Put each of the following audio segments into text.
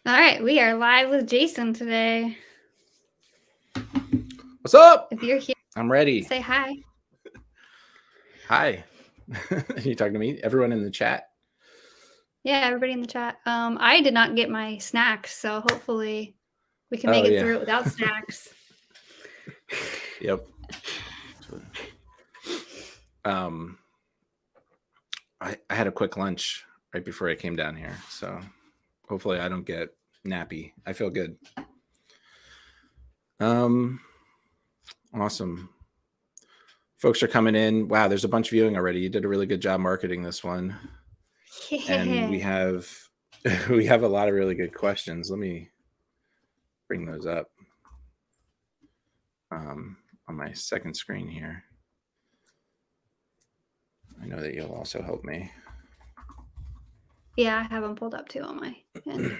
All right, we are live with Jason today. What's up? If you're here, I'm ready. say hi. Hi. You talking to me? Everyone in the chat? Yeah, everybody in the chat. I did not get my snacks, so hopefully we can make it through it without snacks. Yep. I had a quick lunch right before I came down here, so hopefully I don't get nappy. I feel good. Awesome. Folks are coming in. Wow, there's a bunch viewing already. You did a really good job marketing this one. Yeah. And we have a lot of really good questions. Let me bring those up on my second screen here. I know that you'll also help me. Yeah, I have them pulled up too on my end.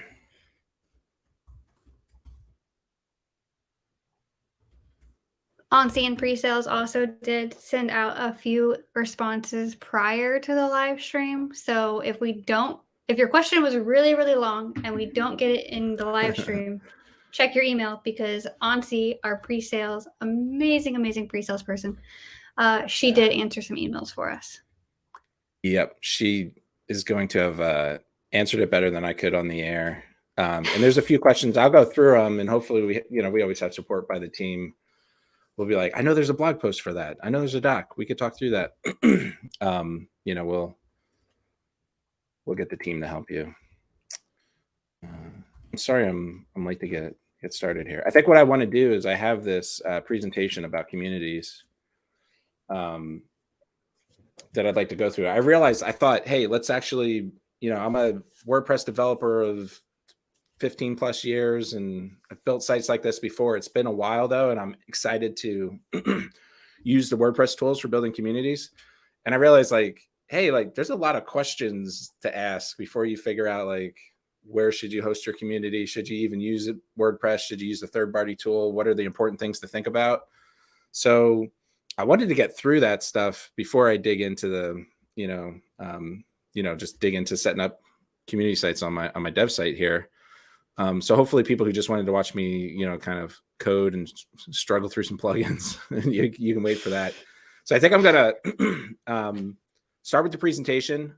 On-scene pre-sales also did send out a few responses prior to the live stream. So if your question was really, really long and we don't get it in the live stream, check your email, because Ansi, our pre-sales, amazing pre-sales person, she did answer some emails for us. Yep, she is going to have answered it better than I could on the air. And there's a few questions. I'll go through them, and hopefully we always have support by the team. We'll be like, I know there's a blog post for that. I know there's a doc. We could talk through that. We'll get the team to help you. I'm sorry I'm late to get started here. I think what I want to do is I have this presentation about communities that I'd like to go through. I thought, hey, let's actually, I'm a WordPress developer of 15 plus years, and I've built sites like this before. It's been a while though, and I'm excited to use the WordPress tools for building communities. And I realized, hey, there's a lot of questions to ask before you figure out where should you host your community? Should you even use WordPress? Should you use a third-party tool? What are the important things to think about? So I wanted to get through that stuff before I dig into the, just dig into setting up community sites on my dev site here. So hopefully people who just wanted to watch me, kind of code and struggle through some plugins, you can wait for that. So I think I'm going to start with the presentation.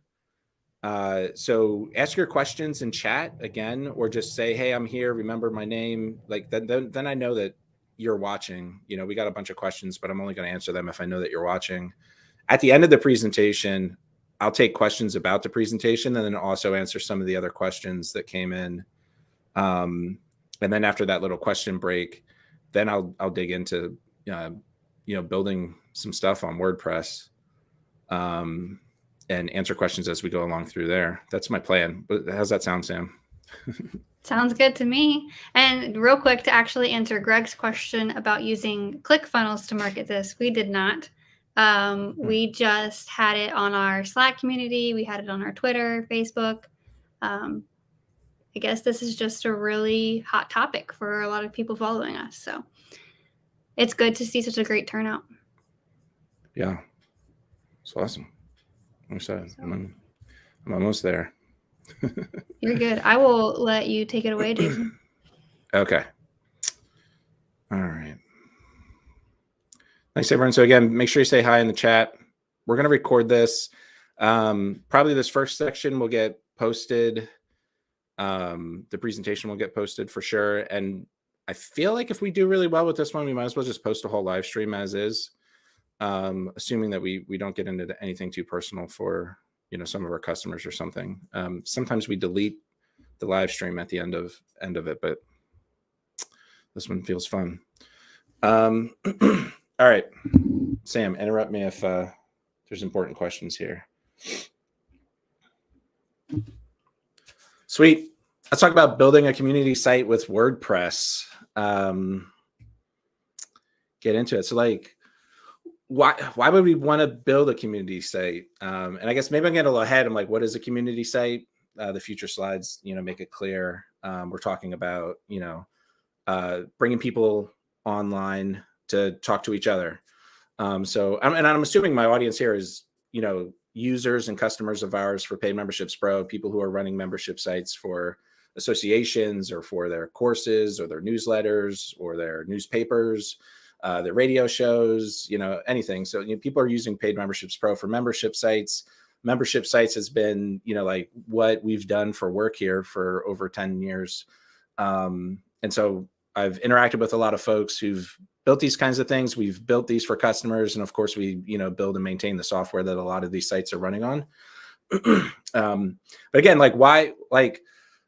So ask your questions in chat again, or just say, hey, I'm here. Remember my name. Then I know that you're watching. We got a bunch of questions, but I'm only going to answer them if I know that you're watching. At the end of the presentation, I'll take questions about the presentation and then also answer some of the other questions that came in. And then after that little question break, then I'll dig into, building some stuff on WordPress, and answer questions as we go along through there. That's my plan. But how's that sound, Sam? Sounds good to me. And real quick, to actually answer Greg's question about using ClickFunnels to market this, we did not. We just had it on our Slack community. We had it on our Twitter, Facebook. I guess this is just a really hot topic for a lot of people following us. So it's good to see such a great turnout. Yeah, it's awesome. I'm almost there. You're good. I will let you take it away, Jason. Okay. All right. Thanks, everyone. So again, make sure you say hi in the chat. We're going to record this. Probably this first section will get posted. The presentation will get posted for sure. And I feel like if we do really well with this one, we might as well just post a whole live stream as is, assuming that we don't get into anything too personal for, some of our customers or something. Sometimes we delete the live stream at the end of it, but this one feels fun. All right, Sam, interrupt me if there's important questions here. Sweet. Let's talk about building a community site with WordPress. Get into it. So why would we want to build a community site? And I guess maybe I'm getting a little ahead. I'm like, what is a community site? The future slides, make it clear. We're talking about, bringing people online to talk to each other. So I'm assuming my audience here is, users and customers of ours for Paid Memberships Pro, people who are running membership sites for associations or for their courses or their newsletters or their newspapers, their radio shows, anything. So people are using Paid Memberships Pro for membership sites. Membership sites has been, like what we've done for work here for over 10 years. And so I've interacted with a lot of folks who've built these kinds of things. We've built these for customers. And of course we, build and maintain the software that a lot of these sites are running on. But again,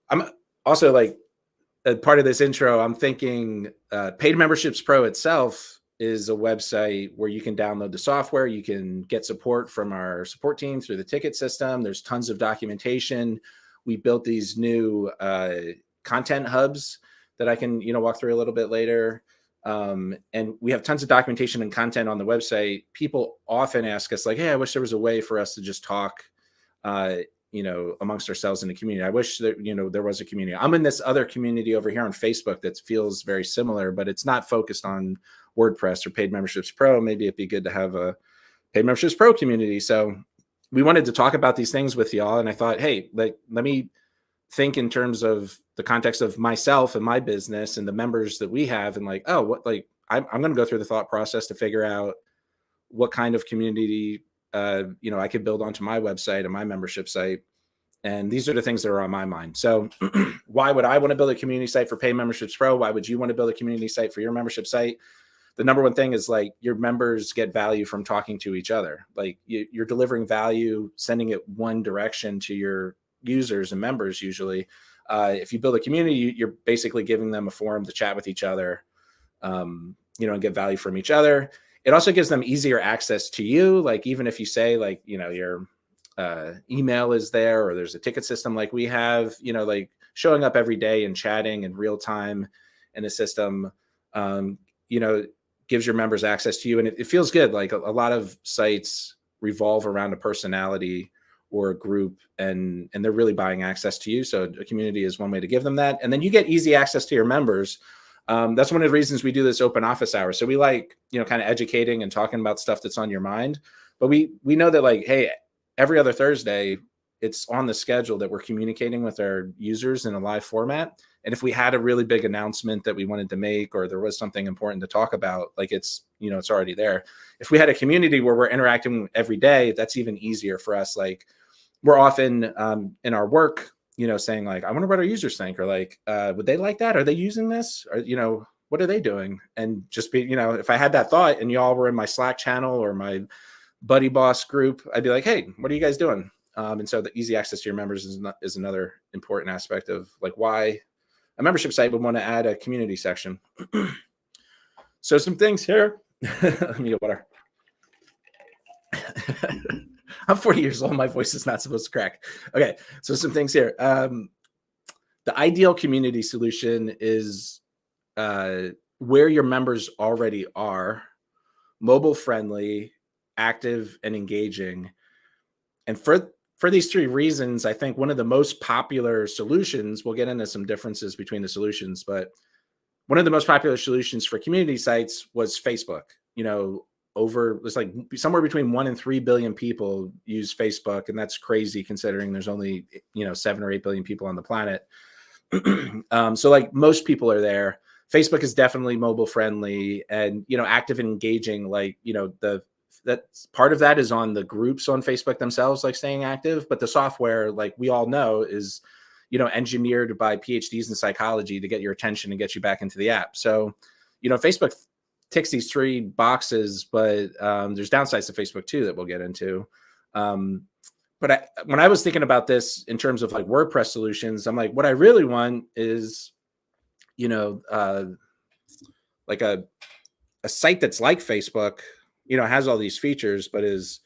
I'm also part of this intro, I'm thinking Paid Memberships Pro itself is a website where you can download the software. You can get support from our support team through the ticket system. There's tons of documentation. We built these new content hubs that I can, walk through a little bit later. And we have tons of documentation and content on the website. People often ask us hey, I wish there was a way for us to just talk, amongst ourselves in the community. I wish that, there was a community. I'm in this other community over here on Facebook that feels very similar, but it's not focused on WordPress or Paid Memberships Pro. Maybe it'd be good to have a Paid Memberships Pro community. So we wanted to talk about these things with y'all. And I thought, hey, let me think in terms of the context of myself and my business and the members that we have. And I'm going to go through the thought process to figure out what kind of community I could build onto my website and my membership site. And these are the things that are on my mind. So why would I want to build a community site for Paid Memberships Pro? Why would you want to build a community site for your membership site? The number one thing is your members get value from talking to each other. You're delivering value, sending it one direction to your users and members. Usually, if you build a community, you're basically giving them a forum to chat with each other, and get value from each other. It also gives them easier access to you. Even if you say your email is there, or there's a ticket system like we have, showing up every day and chatting in real time in a system, gives your members access to you. And it feels good. A lot of sites revolve around a personality or a group, and they're really buying access to you. So a community is one way to give them that. And then you get easy access to your members. That's one of the reasons we do this open office hour. So we kind of educating and talking about stuff that's on your mind. But we know that hey, every other Thursday, it's on the schedule that we're communicating with our users in a live format. And if we had a really big announcement that we wanted to make, or there was something important to talk about, it's already there. If we had a community where we're interacting every day, that's even easier for us. We're often in our work, saying I wonder what our users think, or would they like that? Are they using this? Or, what are they doing? And just be, if I had that thought and y'all were in my Slack channel or my BuddyBoss group, I'd be like, hey, what are you guys doing? And so the easy access to your members is another important aspect of why a membership site would want to add a community section. So some things here. Let me get water. I'm 40 years old. My voice is not supposed to crack. Okay, so some things here. The ideal community solution is where your members already are, mobile friendly, active, and engaging. And for these three reasons, I think one of the most popular solutions, we'll get into some differences between the solutions, but one of the most popular solutions for community sites was Facebook. It's somewhere between 1 and 3 billion people use Facebook. And that's crazy considering there's only, 7 or 8 billion people on the planet. So most people are there. Facebook is definitely mobile friendly and, active and engaging. That part of that is on the groups on Facebook themselves, staying active, but the software, we all know, is, engineered by PhDs in psychology to get your attention and get you back into the app. So, Facebook ticks these three boxes, but there's downsides to Facebook too that we'll get into. But when I was thinking about this in terms of WordPress solutions, I'm what I really want is, a site that's like Facebook, has all these features, but is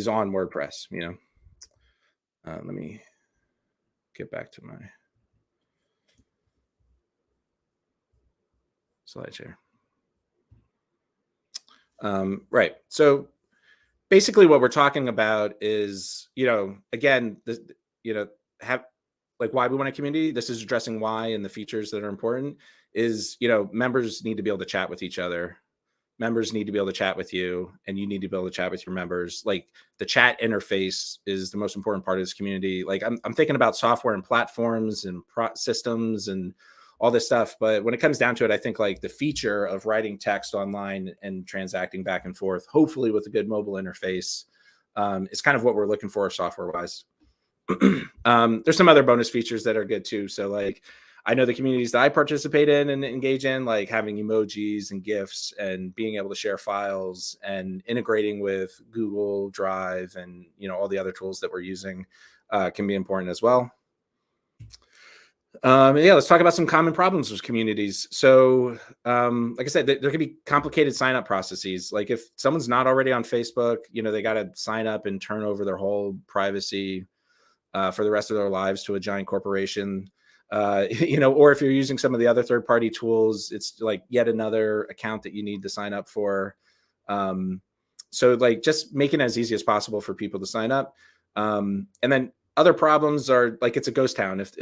on WordPress, let me get back to my slides here. Right. So basically what we're talking about is, again, why we want a community. This is addressing why and the features that are important is, members need to be able to chat with each other. members need to be able to chat with you, and you need to be able to chat with your members. Like, the chat interface is the most important part of this community. Like, I'm thinking about software and platforms and systems and all this stuff. But when it comes down to it, I think like the feature of writing text online and transacting back and forth, hopefully with a good mobile interface, is kind of what we're looking for software wise. There's some other bonus features that are good too. So like, I know the communities that I participate in and engage in, like having emojis and GIFs and being able to share files and integrating with Google Drive and, you know, all the other tools that we're using, can be important as well. Yeah, let's talk about some common problems with communities. So, like I said, there can be complicated sign-up processes. Like if someone's not already on Facebook, you know, they got to sign up and turn over their whole privacy for the rest of their lives to a giant corporation. You know, or if you're using some of the other third-party tools, it's like yet another account that you need to sign up for. So like just making it as easy as possible for people to sign up. And then other problems are like, it's a ghost town. If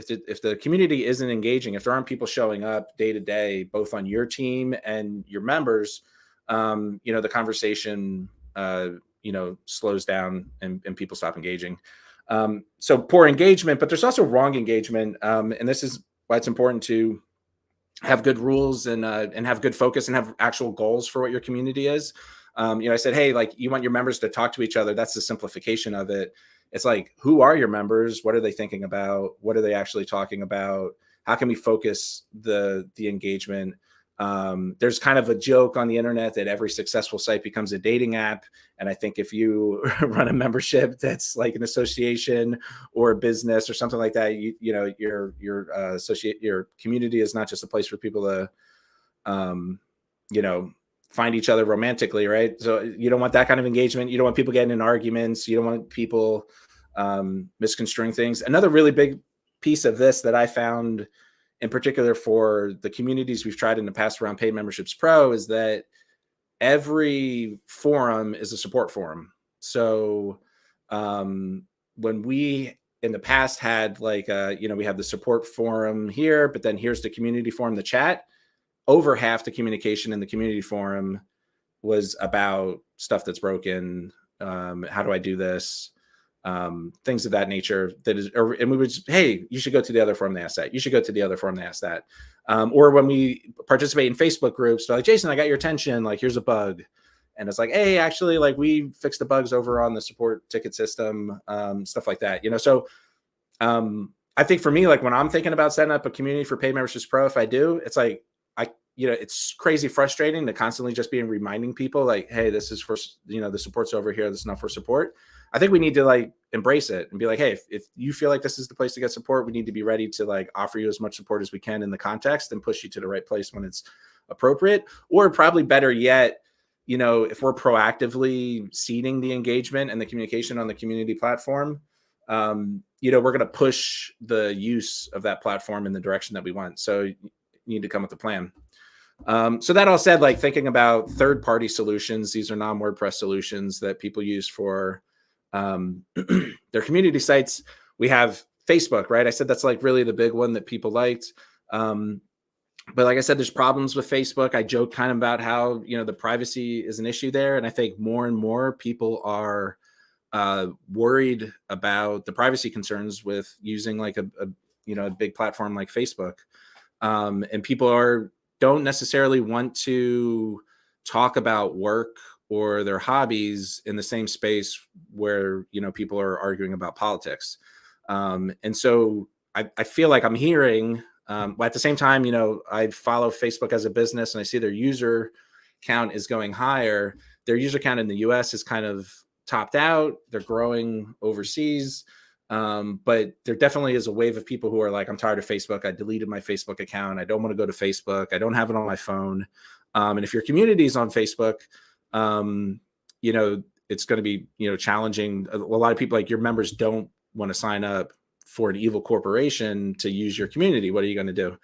the community isn't engaging, if there aren't people showing up day to day, both on your team and your members, you know, the conversation, you know, slows down and people stop engaging. So poor engagement, but there's also wrong engagement. And this is why it's important to have good rules and have good focus and have actual goals for what your community is. You know, I said, hey, like you want your members to talk to each other. That's the simplification of it. It's like, who are your members? What are they thinking about? What are they actually talking about? How can we focus the engagement? There's kind of a joke on the internet that every successful site becomes a dating app. And I think if you run a membership that's like an association or a business or something like that, you know, your community is not just a place for people to, you know, find each other romantically, right? So you don't want that kind of engagement. You don't want people getting in arguments. You don't want people misconstruing things. Another really big piece of this that I found in particular for the communities we've tried in the past around Paid Memberships Pro is that every forum is a support forum. So when we in the past had like, you know, we have the support forum here, but then here's the community forum, the chat. Over half the communication in the community forum was about stuff that's broken. How do I do this? Things of that nature. And we would just, hey, you should go to the other forum, they ask that. You should go to the other forum, they ask that. Or when we participate in Facebook groups, they're like, Jason, I got your attention. Like, here's a bug. And it's like, hey, actually, like we fixed the bugs over on the support ticket system, stuff like that. You know, so I think for me, like when I'm thinking about setting up a community for Paid Memberships Pro, if I do, it's like, you know, it's crazy frustrating to constantly just be reminding people like, hey, this is for, you know, the support's over here. This is not for support. I think we need to like embrace it and be like, hey, if you feel like this is the place to get support, we need to be ready to like offer you as much support as we can in the context and push you to the right place when it's appropriate. Or probably better yet, you know, if we're proactively seeding the engagement and the communication on the community platform, you know, we're going to push the use of that platform in the direction that we want. So you need to come with a plan. So that all said, like thinking about third-party solutions, these are non-WordPress solutions that people use for their community sites. We have Facebook, right? I said that's like really the big one that people liked. But like I said, there's problems with Facebook. I joke kind of about how, you know, the privacy is an issue there. And I think more and more people are worried about the privacy concerns with using like a you know, a big platform like Facebook. And people don't necessarily want to talk about work or their hobbies in the same space where, you know, people are arguing about politics. And so I feel like I'm hearing, but at the same time, you know, I follow Facebook as a business and I see their user count is going higher. Their user count in the US is kind of topped out. They're growing overseas. But there definitely is a wave of people who are like, I'm tired of Facebook. I deleted my Facebook account. I don't want to go to Facebook. I don't have it on my phone. And if your community is on Facebook, you know, it's going to be, you know, challenging. A lot of people, like your members, don't want to sign up for an evil corporation to use your community. What are you going to do?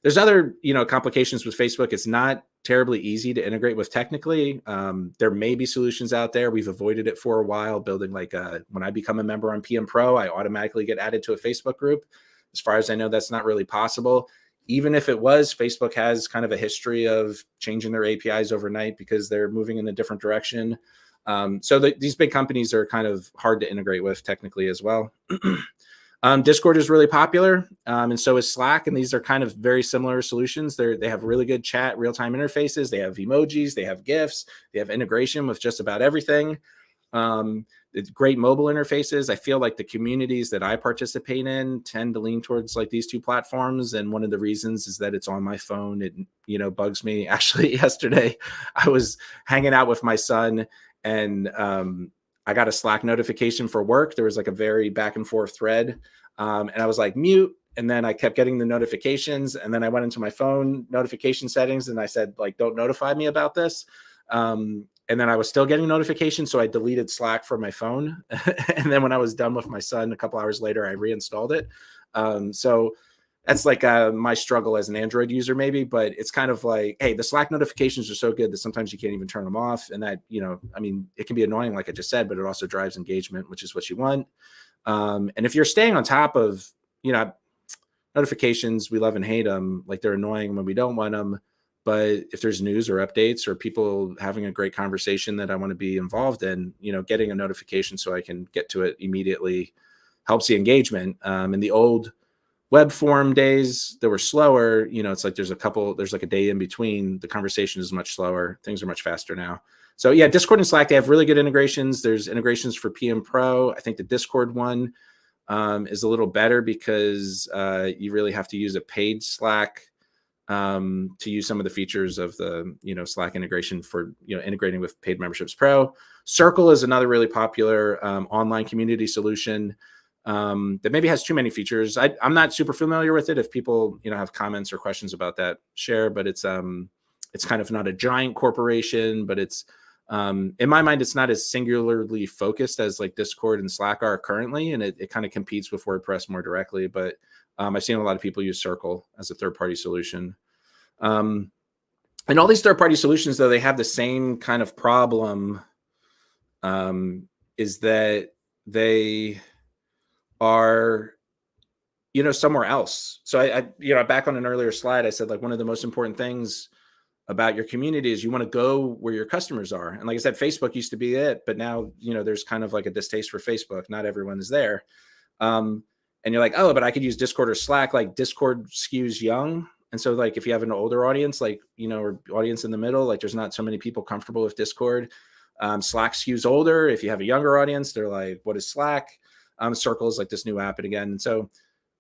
There's other, you know, complications with Facebook. It's not terribly easy to integrate with technically. There may be solutions out there. We've avoided it for a while, building like when I become a member on PMPro, I automatically get added to a Facebook group. As far as I know, that's not really possible. even if it was, Facebook has kind of a history of changing their APIs overnight because they're moving in a different direction. So these big companies are kind of hard to integrate with technically as well. Discord is really popular, and so is Slack, and these are kind of very similar solutions. They have really good chat, real-time interfaces. They have emojis, they have GIFs, they have integration with just about everything. It's great mobile interfaces. I feel like the communities that I participate in tend to lean towards like these two platforms, and one of the reasons is that it's on my phone. It bugs me. Actually, yesterday I was hanging out with my son, and I got a Slack notification for work. There was like a very back and forth thread. And I was like, mute. And then I kept getting the notifications. And then I went into my phone notification settings and I said, like, don't notify me about this. And then I was still getting notifications. So I deleted Slack from my phone. And then when I was done with my son, a couple hours later, I reinstalled it. So that's like my struggle as an Android user, maybe, but it's kind of like, hey, the Slack notifications are so good that sometimes you can't even turn them off. And that, I mean, it can be annoying, like I just said, but it also drives engagement, which is what you want. And if you're staying on top of, notifications, we love and hate them. Like they're annoying when we don't want them. But if there's news or updates or people having a great conversation that I want to be involved in, getting a notification so I can get to it immediately helps the engagement. In the old web form days that were slower, it's like there's like a day in between. The conversation is much slower. Things are much faster now. So yeah, Discord and Slack, they have really good integrations. There's integrations for PMPro. I think the Discord one is a little better because you really have to use a paid Slack to use some of the features of the Slack integration for integrating with paid memberships pro. Circle is another really popular online community solution that maybe has too many features. I'm not super familiar with it. If people have comments or questions about that, share. But it's kind of not a giant corporation, but it's in my mind, it's not as singularly focused as like Discord and Slack are currently, and it kind of competes with WordPress more directly. But I've seen a lot of people use Circle as a third-party solution. And all these third-party solutions, though, they have the same kind of problem, is that they are, somewhere else. So I back on an earlier slide, I said like one of the most important things about your community is you want to go where your customers are. And like I said, Facebook used to be it, but now, there's kind of like a distaste for Facebook. Not everyone is there. And you're like, oh, but I could use Discord or Slack. Like Discord skews young. And so like, if you have an older audience, like, or audience in the middle, like there's not so many people comfortable with Discord. Slack skews older. If you have a younger audience, they're like, what is Slack? Circle is like this new app. And again, and so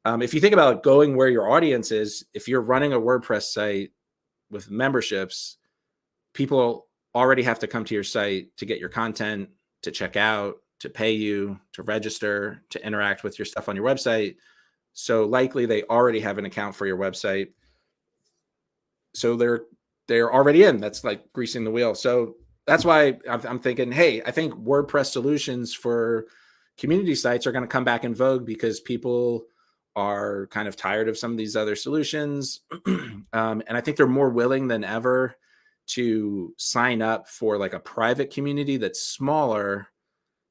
if you think about going where your audience is, if you're running a WordPress site with memberships, people already have to come to your site to get your content, to check out, to pay you, to register, to interact with your stuff on your website. So likely they already have an account for your website. So they're already in. That's like greasing the wheel. So that's why I'm thinking, hey, I think WordPress solutions for community sites are going to come back in vogue because people are kind of tired of some of these other solutions. And I think they're more willing than ever to sign up for like a private community that's smaller,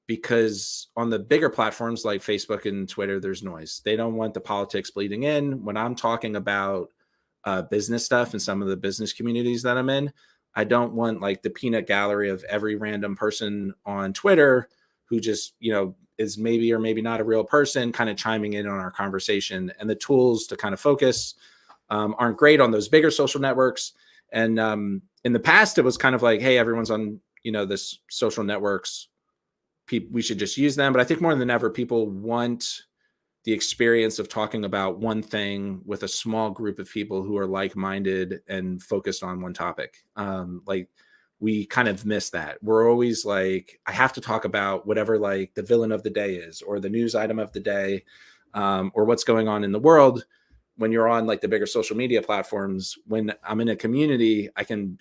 because on the bigger platforms like Facebook and Twitter, there's noise. They don't want the politics bleeding in. When I'm talking about business stuff in some of the business communities that I'm in, I don't want like the peanut gallery of every random person on Twitter who just, is maybe or maybe not a real person kind of chiming in on our conversation. And the tools to kind of focus aren't great on those bigger social networks. And in the past, it was kind of like, hey, everyone's on, this social networks. We should just use them. But I think more than ever, people want the experience of talking about one thing with a small group of people who are like-minded and focused on one topic. Like we kind of miss that. We're always like, I have to talk about whatever like the villain of the day is, or the news item of the day, or what's going on in the world. When you're on like the bigger social media platforms, when I'm in a community, I can,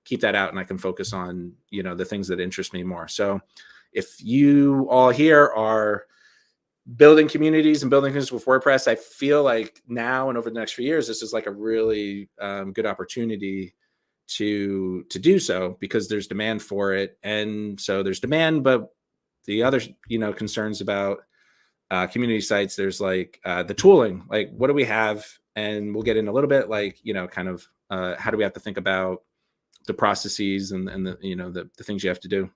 keep that out and I can focus on, the things that interest me more. So if you all here are building communities and building things with WordPress, I feel like now and over the next few years, this is like a really good opportunity to do so, because there's demand for it. And so there's demand, but the other, concerns about community sites, there's like the tooling, like what do we have and we'll get in a little bit like, kind of how do we have to think about the processes and the, the things you have to do.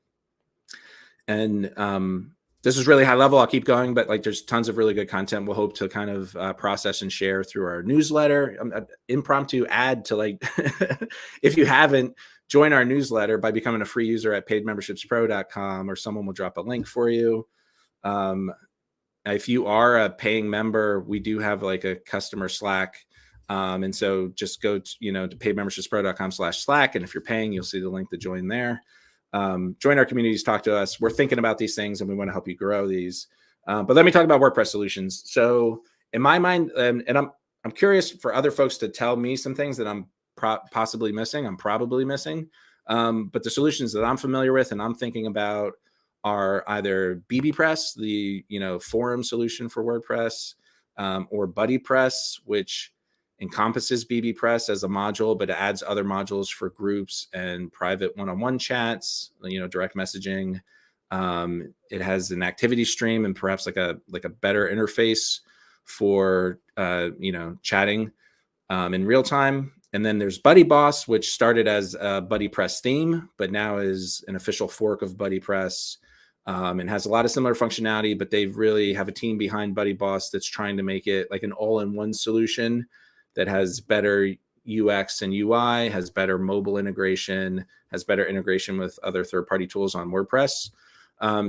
And this is really high level. I'll keep going, but like there's tons of really good content we'll hope to kind of process and share through our newsletter. Impromptu ad to like, if you haven't, join our newsletter by becoming a free user at paidmembershipspro.com, or someone will drop a link for you. If you are a paying member, we do have like a customer Slack. And so just go to, to paidmembershipspro.com/Slack. And if you're paying, you'll see the link to join there. Join our communities, talk to us. We're thinking about these things and we want to help you grow these. But let me talk about WordPress Solutions. So in my mind, and I'm curious for other folks to tell me some things that I'm possibly missing. I'm probably missing. But the solutions that I'm familiar with and I'm thinking about are either bbPress, the forum solution for WordPress, or BuddyPress, which encompasses bbPress as a module, but it adds other modules for groups and private one-on-one chats, direct messaging. It has an activity stream and perhaps like a better interface for chatting in real time. And then there's BuddyBoss, which started as a BuddyPress theme, but now is an official fork of BuddyPress, and has a lot of similar functionality, but they really have a team behind BuddyBoss that's trying to make it like an all-in-one solution that has better UX and UI, has better mobile integration, has better integration with other third-party tools on WordPress.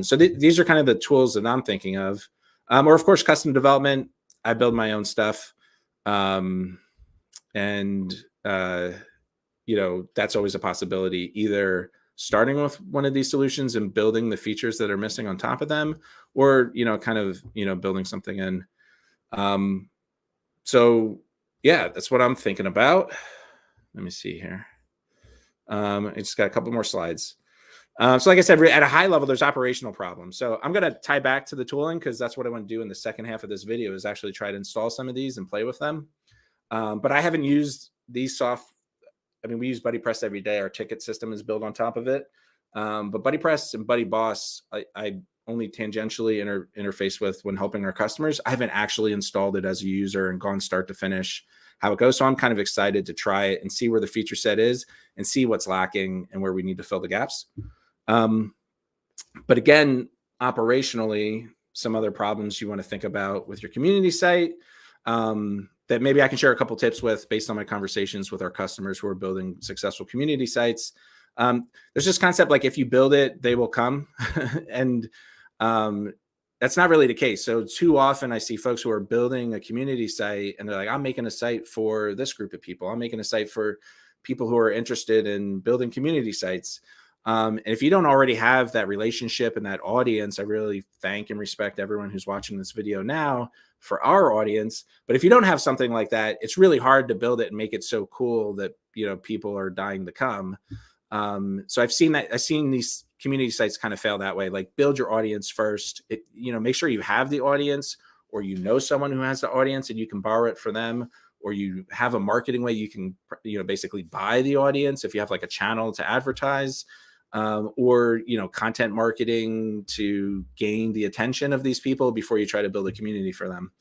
So these are kind of the tools that I'm thinking of. Or of course, custom development. I build my own stuff. And that's always a possibility, either starting with one of these solutions and building the features that are missing on top of them, or, kind of, building something in. So yeah, that's what I'm thinking about. Let me see here. I just got a couple more slides. So like I said, at a high level, there's operational problems. So I'm going to tie back to the tooling because that's what I want to do in the second half of this video, is actually try to install some of these and play with them. But I haven't used these we use BuddyPress every day. Our ticket system is built on top of it. But BuddyPress and BuddyBoss, I only tangentially interface with when helping our customers. I haven't actually installed it as a user and gone start to finish how it goes. So I'm kind of excited to try it and see where the feature set is and see what's lacking and where we need to fill the gaps. But again, operationally, some other problems you want to think about with your community site, that maybe I can share a couple tips with based on my conversations with our customers who are building successful community sites. There's this concept like if you build it, they will come. And that's not really the case. So too often I see folks who are building a community site and they're like, I'm making a site for this group of people. I'm making a site for people who are interested in building community sites. And if you don't already have that relationship and that audience, I really thank and respect everyone who's watching this video now for our audience. But if you don't have something like that, it's really hard to build it and make it so cool that, people are dying to come. So I've seen these community sites kind of fail that way. Like, build your audience first. Make sure you have the audience, or someone who has the audience and you can borrow it for them, or you have a marketing way you can, basically buy the audience if you have like a channel to advertise, or, content marketing to gain the attention of these people before you try to build a community for them.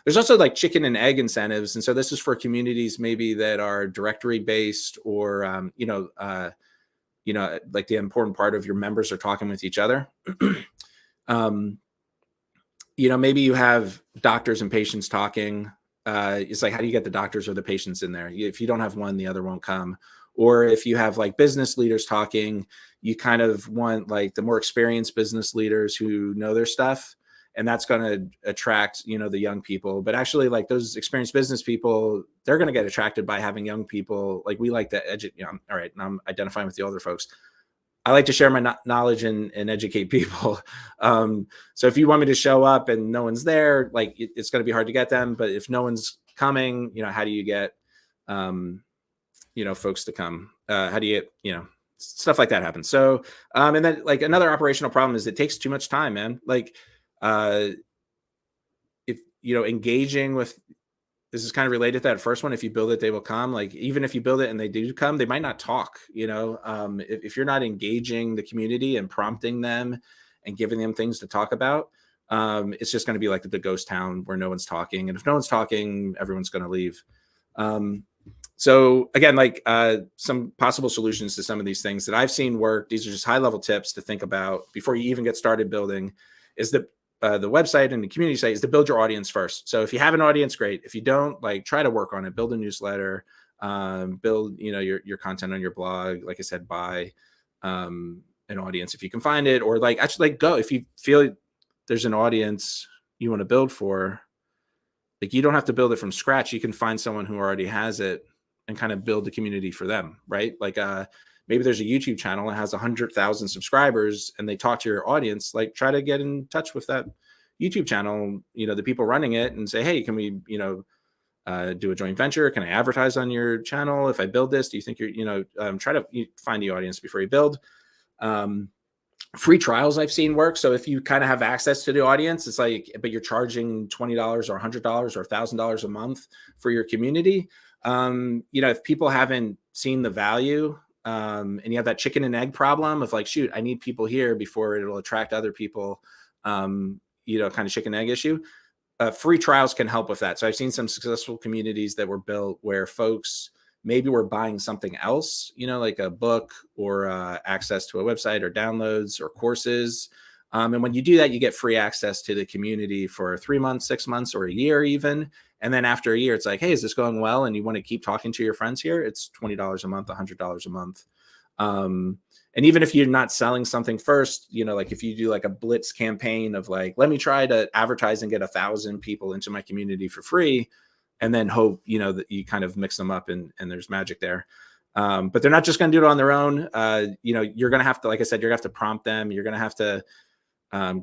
There's also like chicken and egg incentives. And so this is for communities maybe that are directory based, or, like the important part of your members are talking with each other. Maybe you have doctors and patients talking. It's like, how do you get the doctors or the patients in there? If you don't have one, the other won't come. Or if you have like business leaders talking, you kind of want like the more experienced business leaders who know their stuff, and that's going to attract, the young people. But actually, like, those experienced business people, they're going to get attracted by having young people. Like, we like to educate, all right, and I'm identifying with the older folks. I like to share my knowledge and educate people. So if you want me to show up and no one's there, like, it's going to be hard to get them. But if no one's coming, how do you get, folks to come? How do you get, stuff like that happens. So, and then like another operational problem is it takes too much time, man. Like, if, engaging with, this is kind of related to that first one. If you build it, they will come. Like, even if you build it and they do come, they might not talk, if you're not engaging the community and prompting them and giving them things to talk about, It's just going to be like the ghost town where no one's talking. And if no one's talking, everyone's going to leave. So again, like some possible solutions to some of these things that I've seen work. These are just high level tips to think about before you even get started building. Is the website and the community site is to build your audience first. So if you have an audience, great. If you don't, like, try to work on it. Build a newsletter. Build your content on your blog. Like I said, buy an audience if you can find it, or like actually like go if you feel there's an audience you want to build for. Like, you don't have to build it from scratch. You can find someone who already has it and kind of build the community for them, right? Like maybe there's a YouTube channel that has 100,000 subscribers and they talk to your audience. Like, try to get in touch with that YouTube channel, the people running it, and say, hey, can we, do a joint venture? Can I advertise on your channel? If I build this, do you think try to find the audience before you build. Free trials I've seen work. So if you kind of have access to the audience, it's like, but you're charging $20 or $100 or $1,000 a month for your community. If people haven't seen the value, and you have that chicken and egg problem of like, shoot, I need people here before it'll attract other people, kind of chicken egg issue. Free trials can help with that. So I've seen some successful communities that were built where folks maybe were buying something else, like a book or access to a website or downloads or courses. And when you do that, you get free access to the community for 3 months, 6 months, or a year even. And then after a year, it's like, hey, is this going well? And you want to keep talking to your friends here? It's $20 a month, $100 a month. And even if you're not selling something first, like if you do like a blitz campaign of like, let me try to advertise and get 1,000 people into my community for free, and then hope, that you kind of mix them up and there's magic there. But they're not just going to do it on their own. You're going to have to, like I said, you're going to have to prompt them. You're going to have to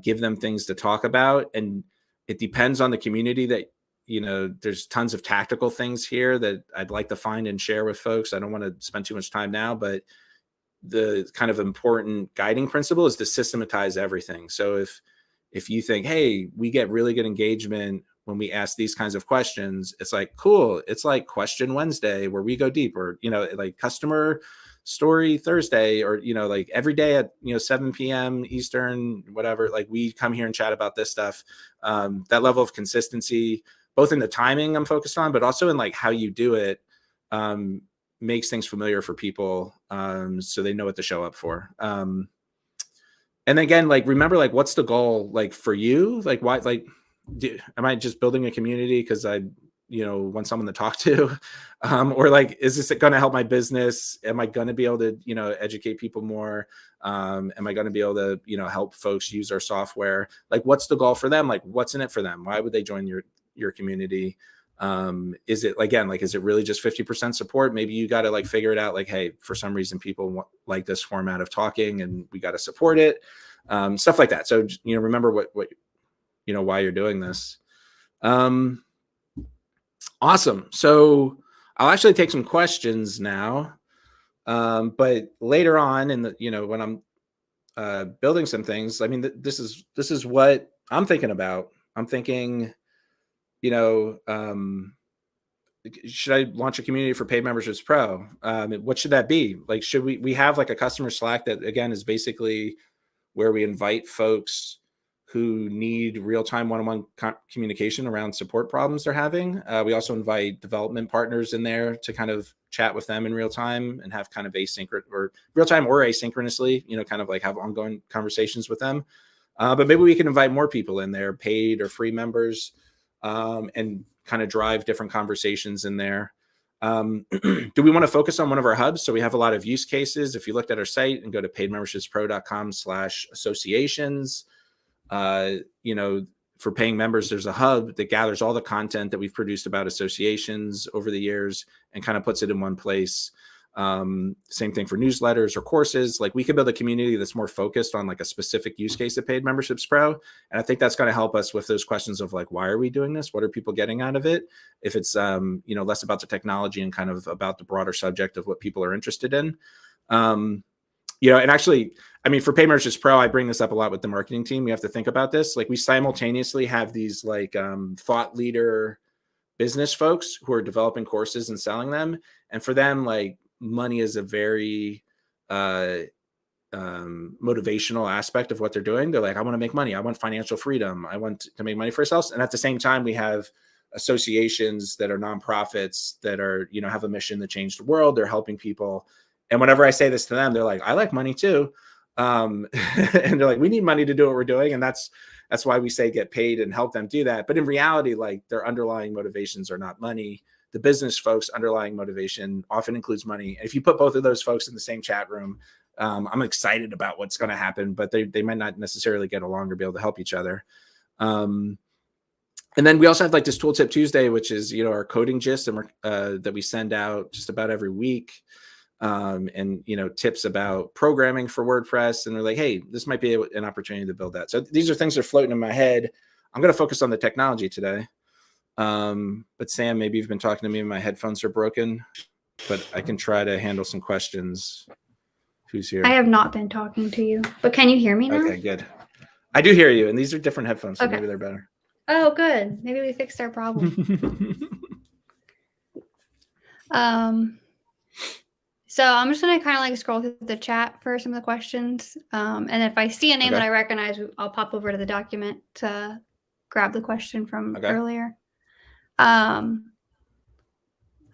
give them things to talk about. And it depends on the community that, there's tons of tactical things here that I'd like to find and share with folks. I don't want to spend too much time now, but the kind of important guiding principle is to systematize everything. So if you think, hey, we get really good engagement when we ask these kinds of questions, it's like, cool. It's like Question Wednesday where we go deep, or, like Customer Story Thursday, or, like every day at, 7 p.m. Eastern, whatever, like we come here and chat about this stuff. That level of consistency, both in the timing I'm focused on, but also in like how you do it, makes things familiar for people. So they know what to show up for. And again, like, remember, like, what's the goal, like, for you? Like, why, like, am I just building a community because I, want someone to talk to? Or like, is this going to help my business? Am I going to be able to, educate people more? Am I going to be able to, help folks use our software? Like, what's the goal for them? Like, what's in it for them? Why would they join your community? Is it, again, like, is it really just 50% support? Maybe you got to like figure it out. Like, hey, for some reason people like this format of talking and we got to support it. Stuff like that. So, remember what, why you're doing this. Awesome. So I'll actually take some questions now. But later on in the, when I'm building some things, I mean, this is what I'm thinking about. I'm thinking, should I launch a community for Paid Memberships Pro? What should that be? Like, should we have like a customer Slack that, again, is basically where we invite folks who need real-time one-on-one communication around support problems they're having. We also invite development partners in there to kind of chat with them in real time and have kind of asynchronous or real-time or asynchronously, kind of like have ongoing conversations with them. But maybe we can invite more people in there, paid or free members, and kind of drive different conversations in there. Do we want to focus on one of our hubs? So we have a lot of use cases. If you looked at our site and go to paidmembershipspro.com/associations, for paying members, there's a hub that gathers all the content that we've produced about associations over the years and kind of puts it in one place. Same thing for newsletters or courses. Like, we could build a community that's more focused on like a specific use case of Paid Memberships Pro. And I think that's going to help us with those questions of like, why are we doing this? What are people getting out of it? If it's, less about the technology and kind of about the broader subject of what people are interested in. And actually, I mean, for Paid Memberships Pro, I bring this up a lot with the marketing team. We have to think about this. Like, we simultaneously have these like thought leader business folks who are developing courses and selling them. And for them, like, money is a very motivational aspect of what they're doing. They're like, I want to make money. I want financial freedom. I want to make money for ourselves. And at the same time, we have associations that are nonprofits that are, you know, have a mission to change the world. They're helping people. And whenever I say this to them, they're like, I like money too. And they're like, we need money to do what we're doing. And that's why we say get paid and help them do that. But in reality, like, their underlying motivations are not money. The business folks' underlying motivation often includes money. And if you put both of those folks in the same chat room, I'm excited about what's going to happen, but they might not necessarily get along or be able to help each other. And then we also have like this Tooltip Tuesday, which is, you know, our coding gist and that we send out just about every week. And, you know, tips about programming for WordPress. And they're like, hey, this might be an opportunity to build that. So these are things that are floating in my head. I'm going to focus on the technology today. But Sam, maybe you've been talking to me and my headphones are broken, but I can try to handle some questions. Who's here? I have not been talking to you, but can you hear me now? Okay, good. I do hear you. And these are different headphones, so okay. Maybe they're better. Oh, good. Maybe we fixed our problem. So I'm just going to kind of like scroll through the chat for some of the questions. And if I see a name that I recognize, I'll pop over to the document to grab the question from earlier.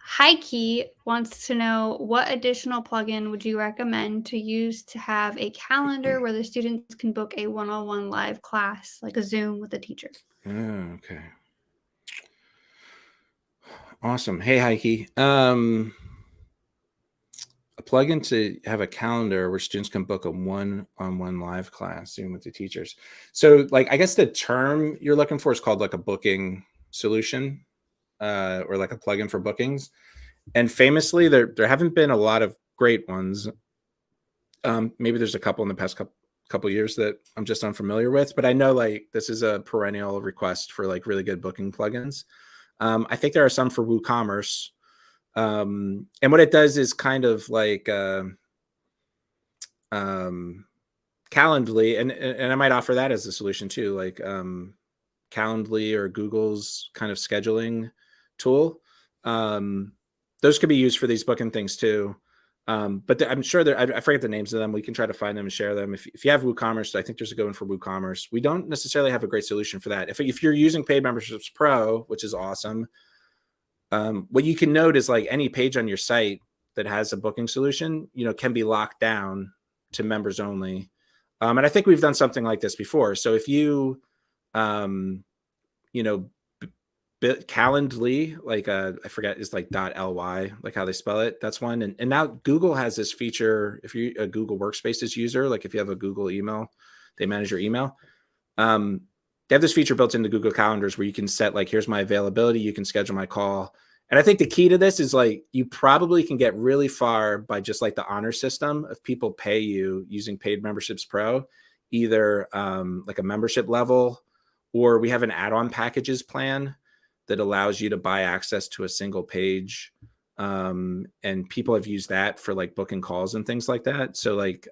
Heike wants to know, what additional plugin would you recommend to use to have a calendar where the students can book a one-on-one live class, like a Zoom with a teacher? Oh, okay. Awesome. Hey, Heike. A plugin to have a calendar where students can book a one-on-one live class, Zoom with the teachers. So, like, I guess the term you're looking for is called like a booking solution, or like a plugin for bookings. And famously, there haven't been a lot of great ones. Maybe there's a couple in the past couple years that I'm just unfamiliar with, but I know like this is a perennial request for like really good booking plugins. I think there are some for WooCommerce. And what it does is kind of like Calendly, and I might offer that as a solution too, like Calendly or Google's kind of scheduling tool. Those could be used for these booking things too. But I'm sure I forget the names of them. We can try to find them and share them. If you have WooCommerce, I think there's a good one for WooCommerce. We don't necessarily have a great solution for that. If you're using Paid Memberships Pro, which is awesome, what you can note is like any page on your site that has a booking solution, you know, can be locked down to members only. And I think we've done something like this before. So if you, you know, Calendly, like I forget, it's like .ly, like how they spell it. That's one. And now Google has this feature. If you're a Google Workspaces user, like if you have a Google email, they manage your email. They have this feature built into Google Calendars where you can set like, here's my availability. You can schedule my call. And I think the key to this is like, you probably can get really far by just like the honor system if people pay you using Paid Memberships Pro, either like a membership level, or we have an add-on packages plan that allows you to buy access to a single page. And people have used that for like booking calls and things like that. So like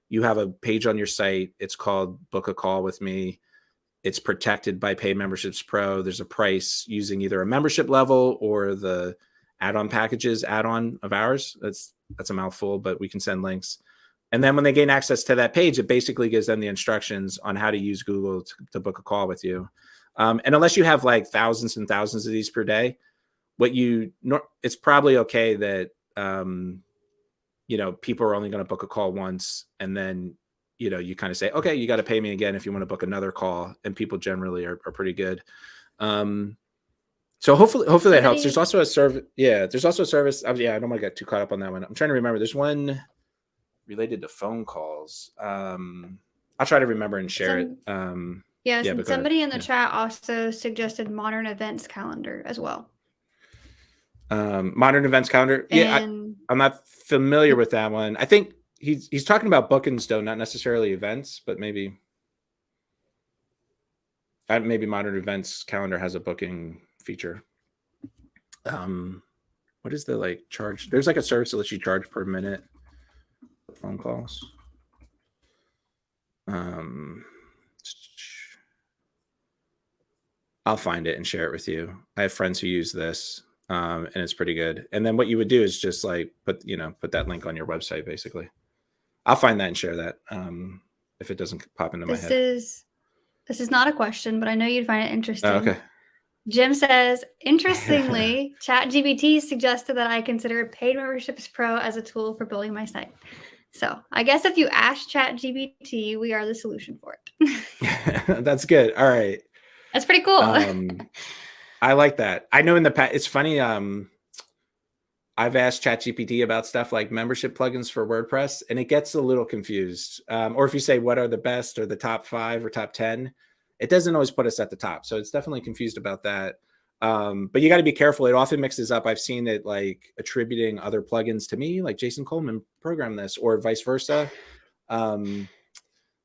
you have a page on your site, it's called Book a Call with Me. It's protected by Paid Memberships Pro. There's a price using either a membership level or the add-on packages add-on of ours. That's a mouthful, but we can send links. And then when they gain access to that page, it basically gives them the instructions on how to use Google to book a call with you. And unless you have like thousands and thousands of these per day, it's probably okay that, you know, people are only going to book a call once, and then, you know, you kind of say, okay, you got to pay me again if you want to book another call. And people generally are pretty good. So hopefully that helps. There's also a service. Yeah. There's also a service. I don't want to get too caught up on that one. I'm trying to remember. There's one related to phone calls. I'll try to remember and share it. Somebody in the chat also suggested Modern Events Calendar as well. Modern Events Calendar. Yeah, I'm not familiar with that one. I think he's talking about bookings though, not necessarily events, but maybe Modern Events Calendar has a booking feature. What is the like charge? There's like a service that lets you charge per minute phone calls. I'll find it and share it with you. I have friends who use this, and it's pretty good. And then what you would do is just like put that link on your website, basically. I'll find that and share that if it doesn't pop into my head. This is not a question, but I know you'd find it interesting. Oh, okay. Jim says, interestingly, ChatGPT suggested that I consider Paid Memberships Pro as a tool for building my site. So I guess if you ask ChatGPT, we are the solution for it. That's good. All right. That's pretty cool. I like that. I know in the past, it's funny. I've asked ChatGPT about stuff like membership plugins for WordPress, and it gets a little confused. Or if you say, what are the best or the top 5 or top 10, it doesn't always put us at the top. So it's definitely confused about that. But you got to be careful. It often mixes up. I've seen it like attributing other plugins to me, like Jason Coleman programmed this, or vice versa.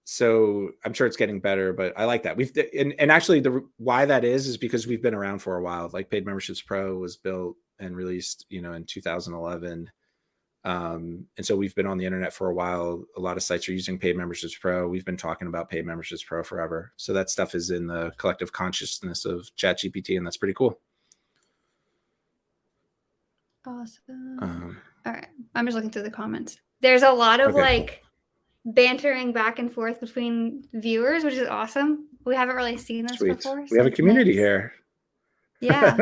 So I'm sure it's getting better, but I like that. And actually why that is because we've been around for a while. Like Paid Memberships Pro was built and released, in 2011. And so we've been on the internet for a while. A lot of sites are using Paid Memberships Pro. We've been talking about Paid Memberships Pro forever. So that stuff is in the collective consciousness of ChatGPT, and that's pretty cool. Awesome. All right. I'm just looking through the comments. There's a lot of like bantering back and forth between viewers, which is awesome. We haven't really seen this before. We have a community here. Yeah.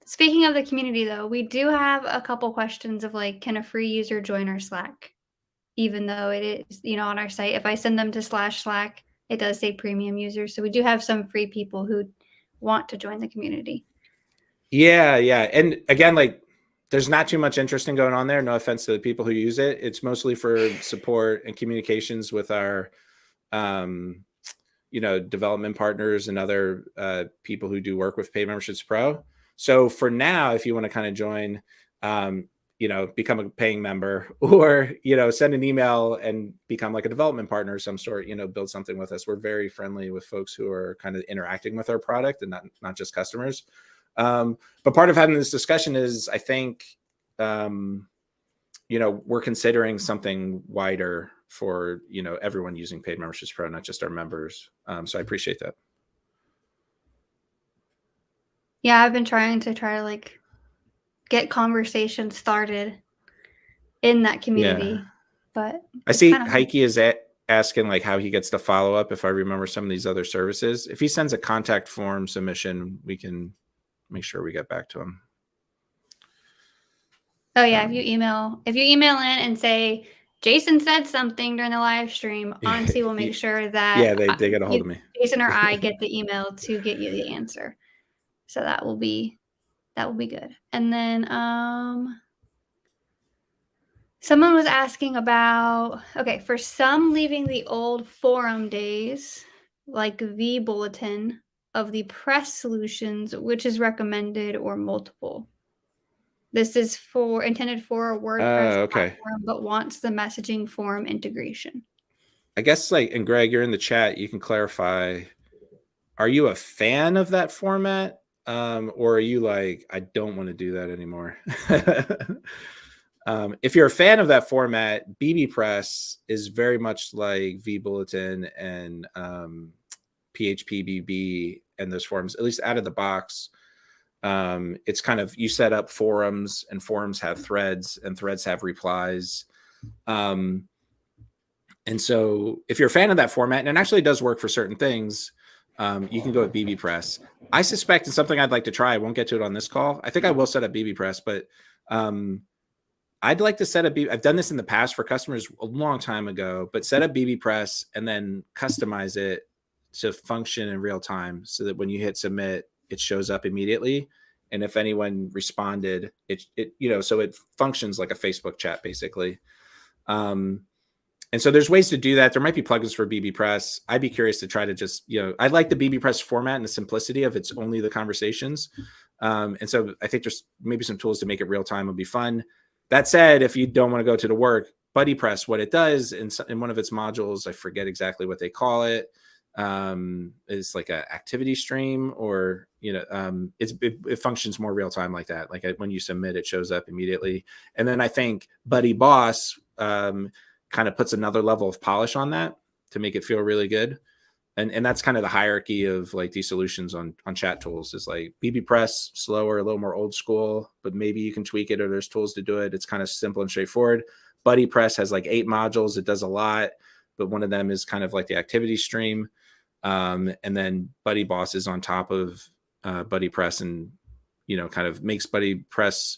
Speaking of the community, though, we do have a couple questions of like, can a free user join our Slack? Even though it is, on our site, if I send them to /Slack, it does say premium users. So we do have some free people who want to join the community. Yeah. And again, like there's not too much interesting going on there. No offense to the people who use it. It's mostly for support and communications with our, development partners and other people who do work with Paid Memberships Pro. So for now, if you want to kind of join, become a paying member or, send an email and become like a development partner of some sort, build something with us. We're very friendly with folks who are kind of interacting with our product and not just customers. But part of having this discussion is I think, we're considering something wider for, everyone using Paid Memberships Pro, not just our members. So I appreciate that. Yeah, I've been trying to like get conversations started in that community, but I see Heike is asking like how he gets to follow up. If I remember some of these other services, if he sends a contact form submission, we can make sure we get back to him. Oh yeah. If you email in and say, Jason said something during the live stream, Auntie will make sure that they get a hold of me. Jason or I get the email to get you the answer. So that will be good. And then someone was asking about, for some leaving the old forum days, like vBulletin of the press solutions, which is recommended or multiple. This is intended for a WordPress platform, but wants the messaging forum integration. I guess and Greg, you're in the chat. You can clarify. Are you a fan of that format? Or are you like, I don't want to do that anymore? If you're a fan of that format, bbPress is very much like vBulletin and PHPBB and those forums, at least out of the box. It's kind of, you set up forums and forums have threads and threads have replies. And so if you're a fan of that format, and it actually does work for certain things, you can go with bbPress. I suspect it's something I'd like to try. I won't get to it on this call. I think I will set up bbPress, but I'd like to set up, I've done this in the past for customers a long time ago, but set up bbPress and then customize it to function in real time so that when you hit submit, it shows up immediately. And if anyone responded, so it functions like a Facebook chat basically. And so there's ways to do that. There might be plugins for bbPress. I'd be curious to try to just, I like the bbPress format and the simplicity of it's only the conversations. And so I think there's maybe some tools to make it real time would be fun. That said, if you don't want to go to the work, BuddyPress, what it does in one of its modules, I forget exactly what they call it, is like an activity stream or, it functions more real time like that. Like when you submit, it shows up immediately. And then I think BuddyBoss, kind of puts another level of polish on that to make it feel really good. And that's kind of the hierarchy of like these solutions on chat tools is like bbPress, slower, a little more old school, but maybe you can tweak it or there's tools to do it. It's kind of simple and straightforward. BuddyPress has like 8 modules. It does a lot, but one of them is kind of like the activity stream. And then BuddyBoss is on top of BuddyPress, and kind of makes BuddyPress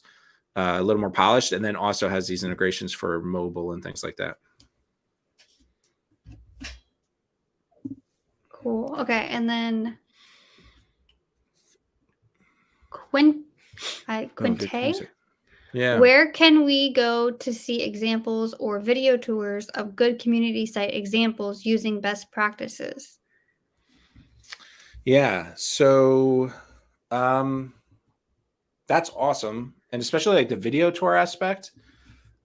a little more polished, and then also has these integrations for mobile and things like that. Cool. Okay, and then Quinte. Yeah. Where can we go to see examples or video tours of good community site examples using best practices? Yeah. So that's awesome. And especially like the video tour aspect,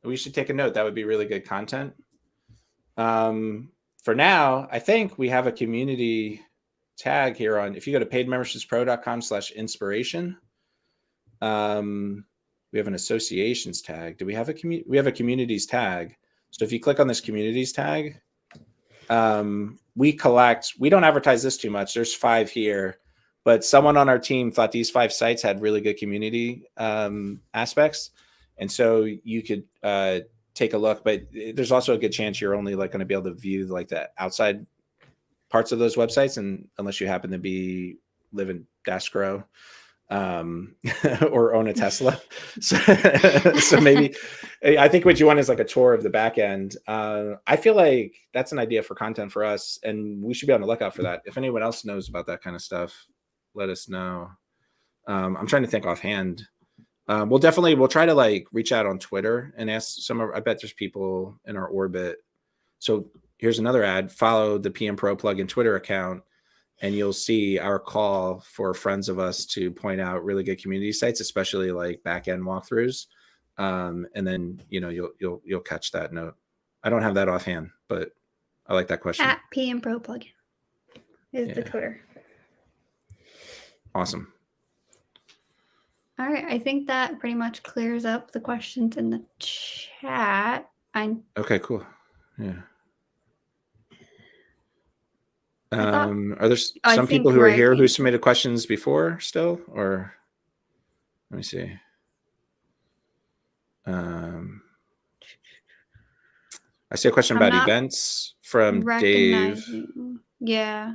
we should take a note. That would be really good content. For now, I think we have a community tag here on, if you go to paidmembershipspro.com/inspiration, we have an associations tag. Do we have we have a communities tag? So if you click on this communities tag, we don't advertise this too much. There's 5 here, but someone on our team thought these 5 sites had really good community aspects. And so you could take a look, but there's also a good chance you're only like going to be able to view like the outside parts of those websites, and unless you happen to live in Dasgrow or own a Tesla. So maybe I think what you want is like a tour of the back end. I feel like that's an idea for content for us, and we should be on the lookout for that. If anyone else knows about that kind of stuff, let us know. I'm trying to think offhand. We'll try to like reach out on Twitter and ask I bet there's people in our orbit. So here's another ad: follow the PMPro plugin Twitter account, and you'll see our call for friends of us to point out really good community sites, especially like back-end walkthroughs. And then, you'll catch that note. I don't have that offhand, but I like that question. At PMPro plugin is the Twitter. Awesome. All right. I think that pretty much clears up the questions in the chat. Okay, cool. Yeah. Are there some people who are here who submitted questions before still, or let me see. I see a question about events from Dave. Yeah.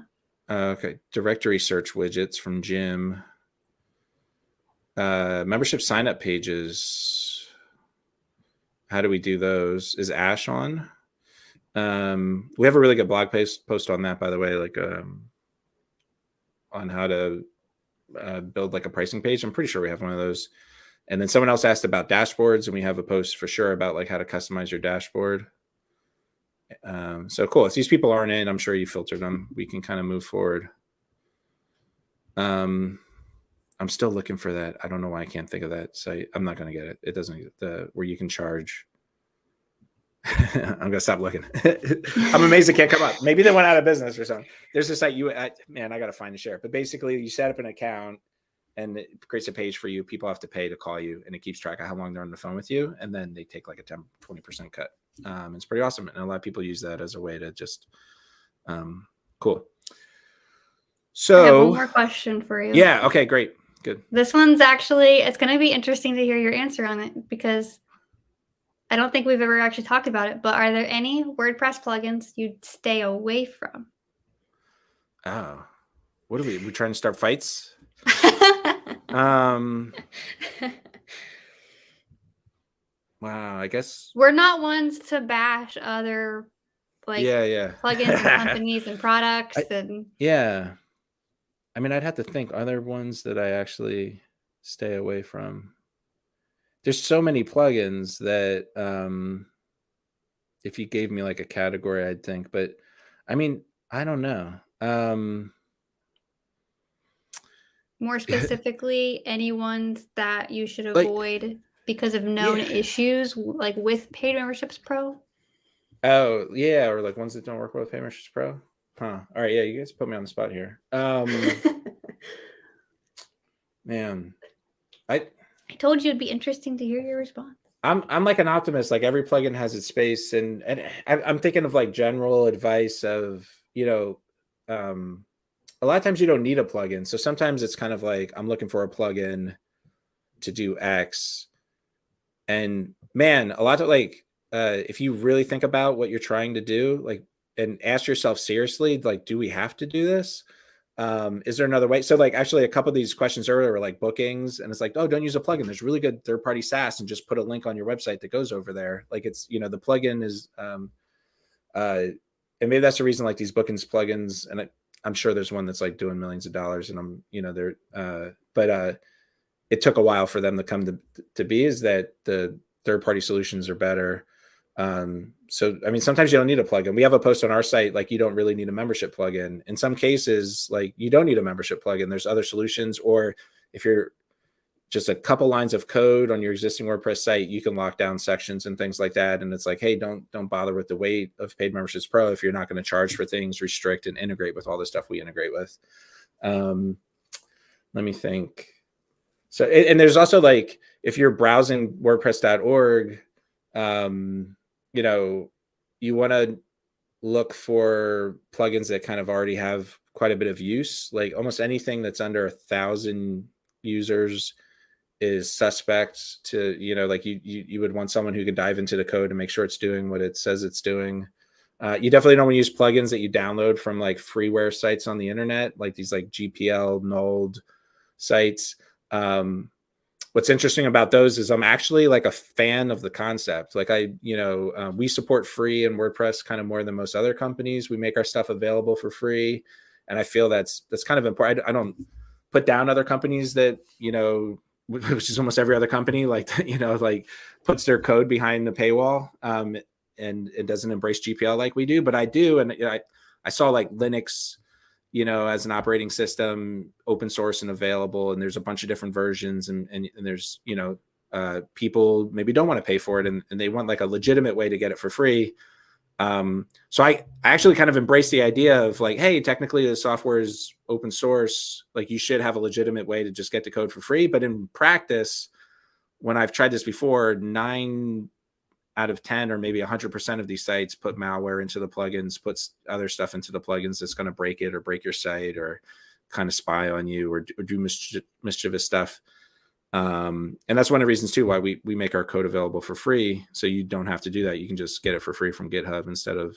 Okay. Directory search widgets from Jim. Membership sign up pages. How do we do those? Is Ash on? We have a really good blog post on that, by the way, like on how to build like a pricing page. I'm pretty sure we have one of those. And then someone else asked about dashboards, and we have a post for sure about like how to customize your dashboard. So cool. If these people aren't in, I'm sure you filtered them. We can kind of move forward. I'm still looking for that. I don't know why I can't think of that site. I'm not going to get it. It doesn't where you can charge. I'm gonna stop looking. I'm amazed it can't come up. Maybe they went out of business or something. There's a site I gotta find and share it. But basically, you set up an account, and it creates a page for you. People have to pay to call you, and it keeps track of how long they're on the phone with you, and then they take like a 20% cut. It's pretty awesome, and a lot of people use that as a way to just cool. So I have one more question for you. Yeah. Okay. Great. Good. This one's it's going to be interesting to hear your answer on it, because I don't think we've ever actually talked about it, but are there any WordPress plugins you'd stay away from? Oh, what are we trying to start fights? Wow, I guess we're not ones to bash other plugins and companies and products. I mean, I'd have to think, are there ones that I actually stay away from? There's so many plugins that if you gave me like a category, I'd think, but I mean, I don't know. More specifically, any ones that you should avoid because of known issues, like with Paid Memberships Pro? Oh, yeah, or like ones that don't work well with Paid Memberships Pro? Huh. All right, yeah, you guys put me on the spot here. Man, I told you it'd be interesting to hear your response. I'm like an optimist. Like every plugin has its space, and I'm thinking of like general advice of, a lot of times you don't need a plugin. So sometimes it's kind of like, I'm looking for a plugin to do X. And man, a lot of like, if you really think about what you're trying to do, like, and ask yourself seriously, like, do we have to do this? Is there another way? So like actually a couple of these questions earlier were like bookings, and it's like, oh, don't use a plugin. There's really good third-party SaaS, and just put a link on your website that goes over there. Like it's, the plugin is, and maybe that's the reason like these bookings plugins, and I'm sure there's one that's like doing millions of dollars, and but it took a while for them to come to be, is that the third-party solutions are better. So, I mean, sometimes you don't need a plugin. We have a post on our site, like you don't really need a membership plugin. In some cases, like you don't need a membership plugin. There's other solutions, or if you're just a couple lines of code on your existing WordPress site, you can lock down sections and things like that. And it's like, hey, don't bother with the weight of Paid Memberships Pro if you're not going to charge for things, restrict and integrate with all the stuff we integrate with. Let me think. So, and there's also like, if you're browsing WordPress.org, you want to look for plugins that kind of already have quite a bit of use. Like almost anything that's under 1,000 users is suspect to, like you would want someone who could dive into the code and make sure it's doing what it says it's doing. You definitely don't want to use plugins that you download from like freeware sites on the internet, like these like GPL nulled sites. What's interesting about those is I'm actually like a fan of the concept. Like we support free in WordPress kind of more than most other companies. We make our stuff available for free. And I feel that's kind of important. I don't put down other companies that, which is almost every other company, like, like puts their code behind the paywall, and it doesn't embrace GPL like we do, but I do. And I saw like Linux, as an operating system, open source and available, and there's a bunch of different versions, and there's, people maybe don't want to pay for it, and they want like a legitimate way to get it for free. So I actually kind of embrace the idea of like, hey, technically the software is open source. Like you should have a legitimate way to just get the code for free. But in practice, when I've tried this before, 9 out of 10 or maybe 100% of these sites put malware into the plugins, puts other stuff into the plugins that's going to break it or break your site or kind of spy on you or do mischievous stuff. And that's one of the reasons too why we make our code available for free, so you don't have to do that. You can just get it for free from GitHub instead of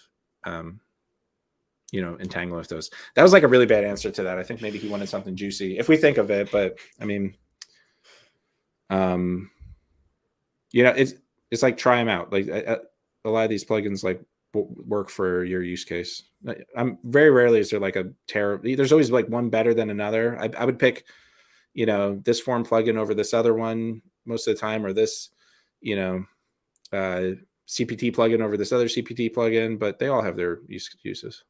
entangling with those. That was like a really bad answer to that. I think maybe he wanted something juicy if we think of it, but I mean, it's like try them out. Like a lot of these plugins like work for your use case. I'm very rarely is there like a terrible. There's always like one better than another. I would pick, this form plugin over this other one most of the time, or this, CPT plugin over this other CPT plugin, but they all have their uses.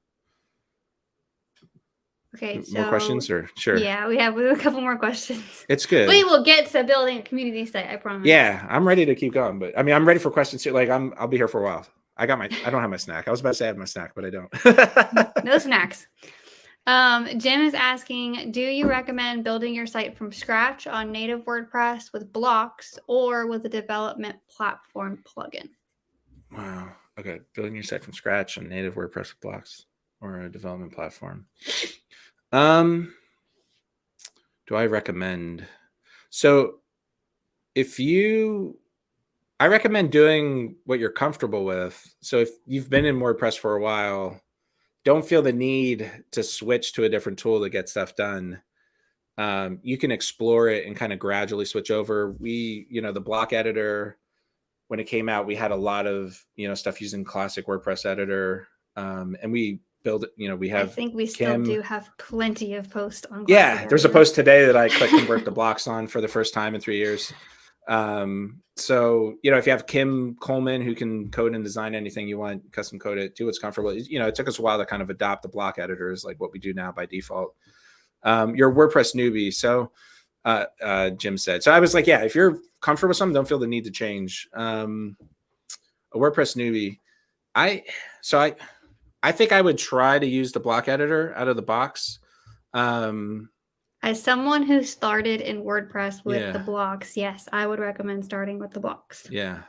Okay, so more questions or sure? Yeah, we have a couple more questions. It's good. We will get to building a community site, I promise. Yeah, I'm ready to keep going, but I mean, I'm ready for questions too. Like I'll be here for a while. I don't have my snack. I was about to say I have my snack, but I don't. No snacks. Jim is asking, do you recommend building your site from scratch on native WordPress with blocks or with a development platform plugin? Wow. Okay. Building your site from scratch on native WordPress with blocks or a development platform. Do I recommend? So I recommend doing what you're comfortable with. So if you've been in WordPress for a while, don't feel the need to switch to a different tool to get stuff done. You can explore it and kind of gradually switch over. The block editor, when it came out, we had a lot of, stuff using classic WordPress editor. And we build it, we have, I think we still do have plenty of posts on. Yeah. There's a post today that I clicked convert the blocks on for the first time in 3 years. So, if you have Jason Coleman who can code and design anything you want, custom code it, do what's comfortable. It took us a while to kind of adopt the block editors, like what we do now by default. You're a WordPress newbie. So, Jim said, so I was like, yeah, if you're comfortable with something, don't feel the need to change. A WordPress newbie. I think I would try to use the block editor out of the box. As someone who started in WordPress with the blocks, yes, I would recommend starting with the blocks. Yeah.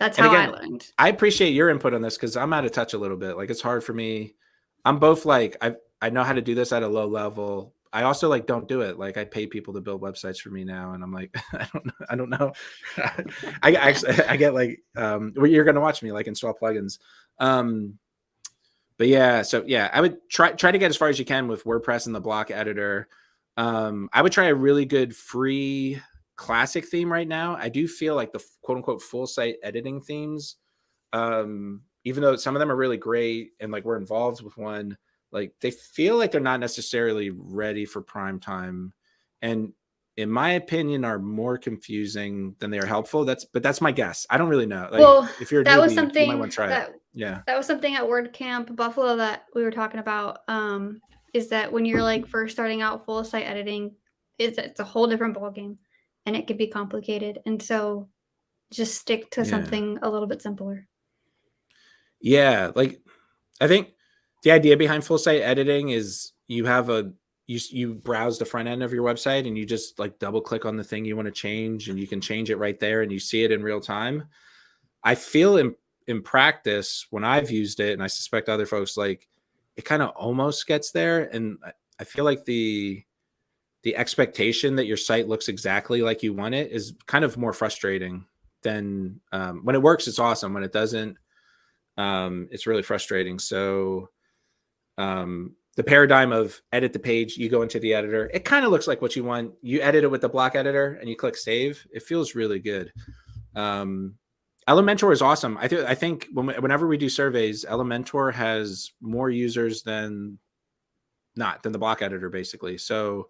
That's how I learned. I appreciate your input on this because I'm out of touch a little bit. Like it's hard for me. I'm both like, I know how to do this at a low level. I also like don't do it. Like I pay people to build websites for me now, and I'm like, I don't know. I get like, well, you're gonna watch me like install plugins. But yeah, so yeah, I would try to get as far as you can with WordPress and the block editor. I would try a really good free classic theme right now. I do feel like the quote unquote full site editing themes, even though some of them are really great and like we're involved with one, like they feel like they're not necessarily ready for prime time, and in my opinion are more confusing than they are helpful. But that's my guess. I don't really know. Like, Well, if you're a that was newbie, you might something want to try that it. Yeah. that was something at WordCamp Buffalo that we were talking about. Is that when you're like first starting out full site editing, it's a whole different ballgame, and it could be complicated. And so, just stick to something a little bit simpler. Yeah, like I think the idea behind full site editing is you have you browse the front end of your website and you just like double click on the thing you want to change and you can change it right there and you see it in real time. I feel in practice when I've used it, and I suspect other folks, like it kind of almost gets there, and I feel like the expectation that your site looks exactly like you want it is kind of more frustrating than when it works. It's awesome. When it doesn't, it's really frustrating. So the paradigm of edit the page, you go into the editor, it kind of looks like what you want. You edit it with the block editor and you click save. It feels really good. Elementor is awesome. I think whenever we do surveys, Elementor has more users than the block editor, basically. So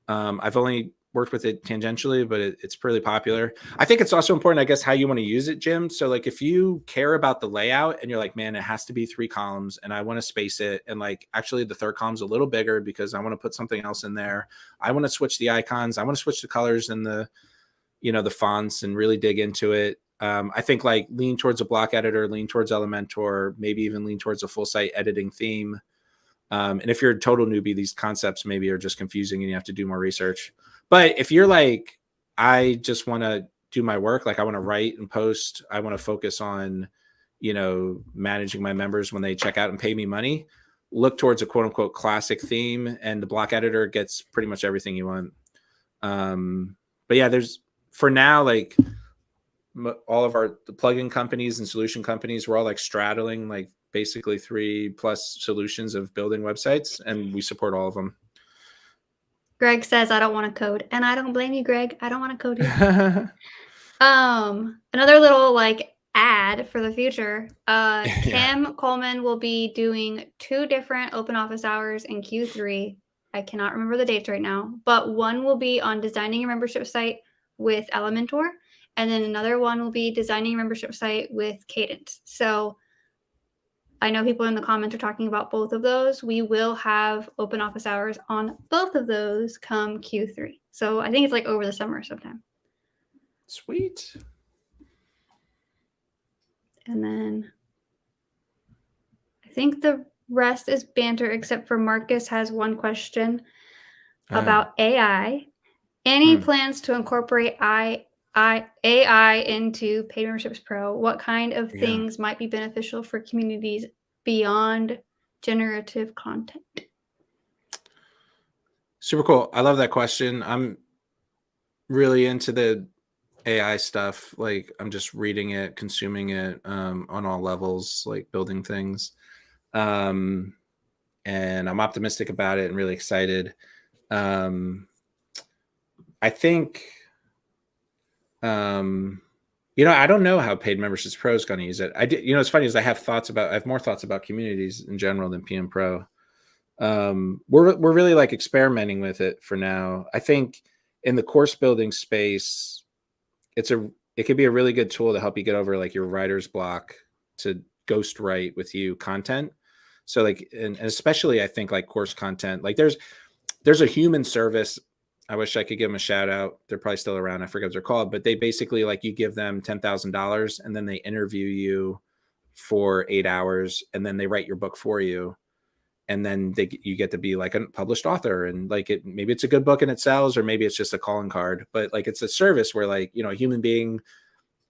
I've only worked with it tangentially, but it's pretty popular. I think it's also important, I guess, how you want to use it, Jim. So like if you care about the layout and you're like, man, it has to be 3 columns and I want to space it. And like, actually the third column's a little bigger because I want to put something else in there. I want to switch the icons. I want to switch the colors and the fonts and really dig into it. I think like lean towards a block editor, lean towards Elementor, maybe even lean towards a full site editing theme. And if you're a total newbie, these concepts maybe are just confusing and you have to do more research. But if you're like, I just want to do my work, like I want to write and post, I want to focus on, managing my members when they check out and pay me money, look towards a quote unquote classic theme, and the block editor gets pretty much everything you want. But yeah, for now, like all of the plugin companies and solution companies, we're all like straddling like basically 3+ solutions of building websites, and we support all of them. Greg says, I don't want to code. And I don't blame you, Greg. I don't want to code either. Another little like ad for the future. Kim Coleman will be doing 2 different open office hours in Q3. I cannot remember the dates right now, but one will be on designing your membership site with Elementor, and then another one will be designing your membership site with Cadence. So I know people in the comments are talking about both of those. We will have open office hours on both of those come Q3. So I think it's like over the summer sometime. Sweet. And then I think the rest is banter, except for Marcus has one question about AI. Any plans to incorporate AI into Paid Memberships Pro? What kind of things might be beneficial for communities beyond generative content? Super cool. I love that question. I'm really into the AI stuff. Like I'm just reading it, consuming it on all levels, like building things. And I'm optimistic about it and really excited. I think, I don't know how Paid Memberships Pro is going to use it. It's funny is I have more thoughts about communities in general than PMPro. We're really like experimenting with it for now. I think in the course building space, it could be a really good tool to help you get over like your writer's block to ghost write with you content. So like, and especially I think like course content, like there's a human service. I wish I could give them a shout out. They're probably still around. I forget what they're called, but they basically like you give them $10,000 and then they interview you for 8 hours and then they write your book for you. And then you get to be like a published author, and like maybe it's a good book and it sells, or maybe it's just a calling card, but like it's a service where like, a human being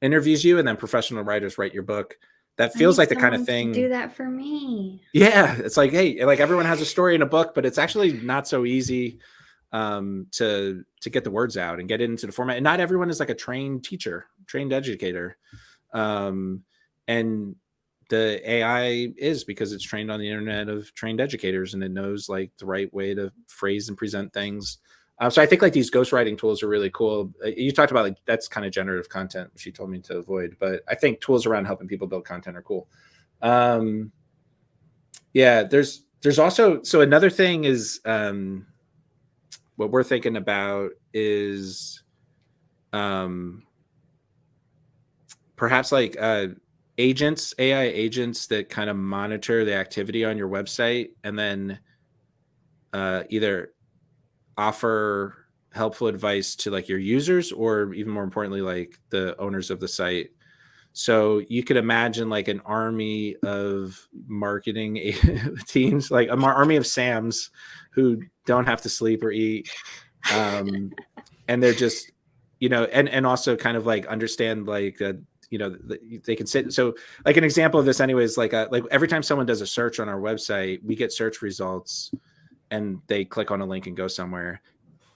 interviews you and then professional writers write your book. that I feels need like the kind of someone to thing. do that for me. Yeah, it's like, hey, like everyone has a story in a book, but it's actually not so easy to get the words out and get it into the format. And not everyone is like a trained teacher, trained educator. And the AI is, because it's trained on the internet of trained educators, and it knows like the right way to phrase and present things. So I think like these ghostwriting tools are really cool. You talked about like that's kind of generative content, which you told me to avoid, but I think tools around helping people build content are cool. Yeah, there's also, so another thing is what we're thinking about is perhaps like agents, AI agents that kind of monitor the activity on your website, and then either offer helpful advice to like your users, or even more importantly, like the owners of the site. So you could imagine like an army of marketing teams, like an army of Sams who don't have to sleep or eat. And they're just, and also kind of like understand like, they can sit. So like an example of this anyways, like every time someone does a search on our website, we get search results and they click on a link and go somewhere.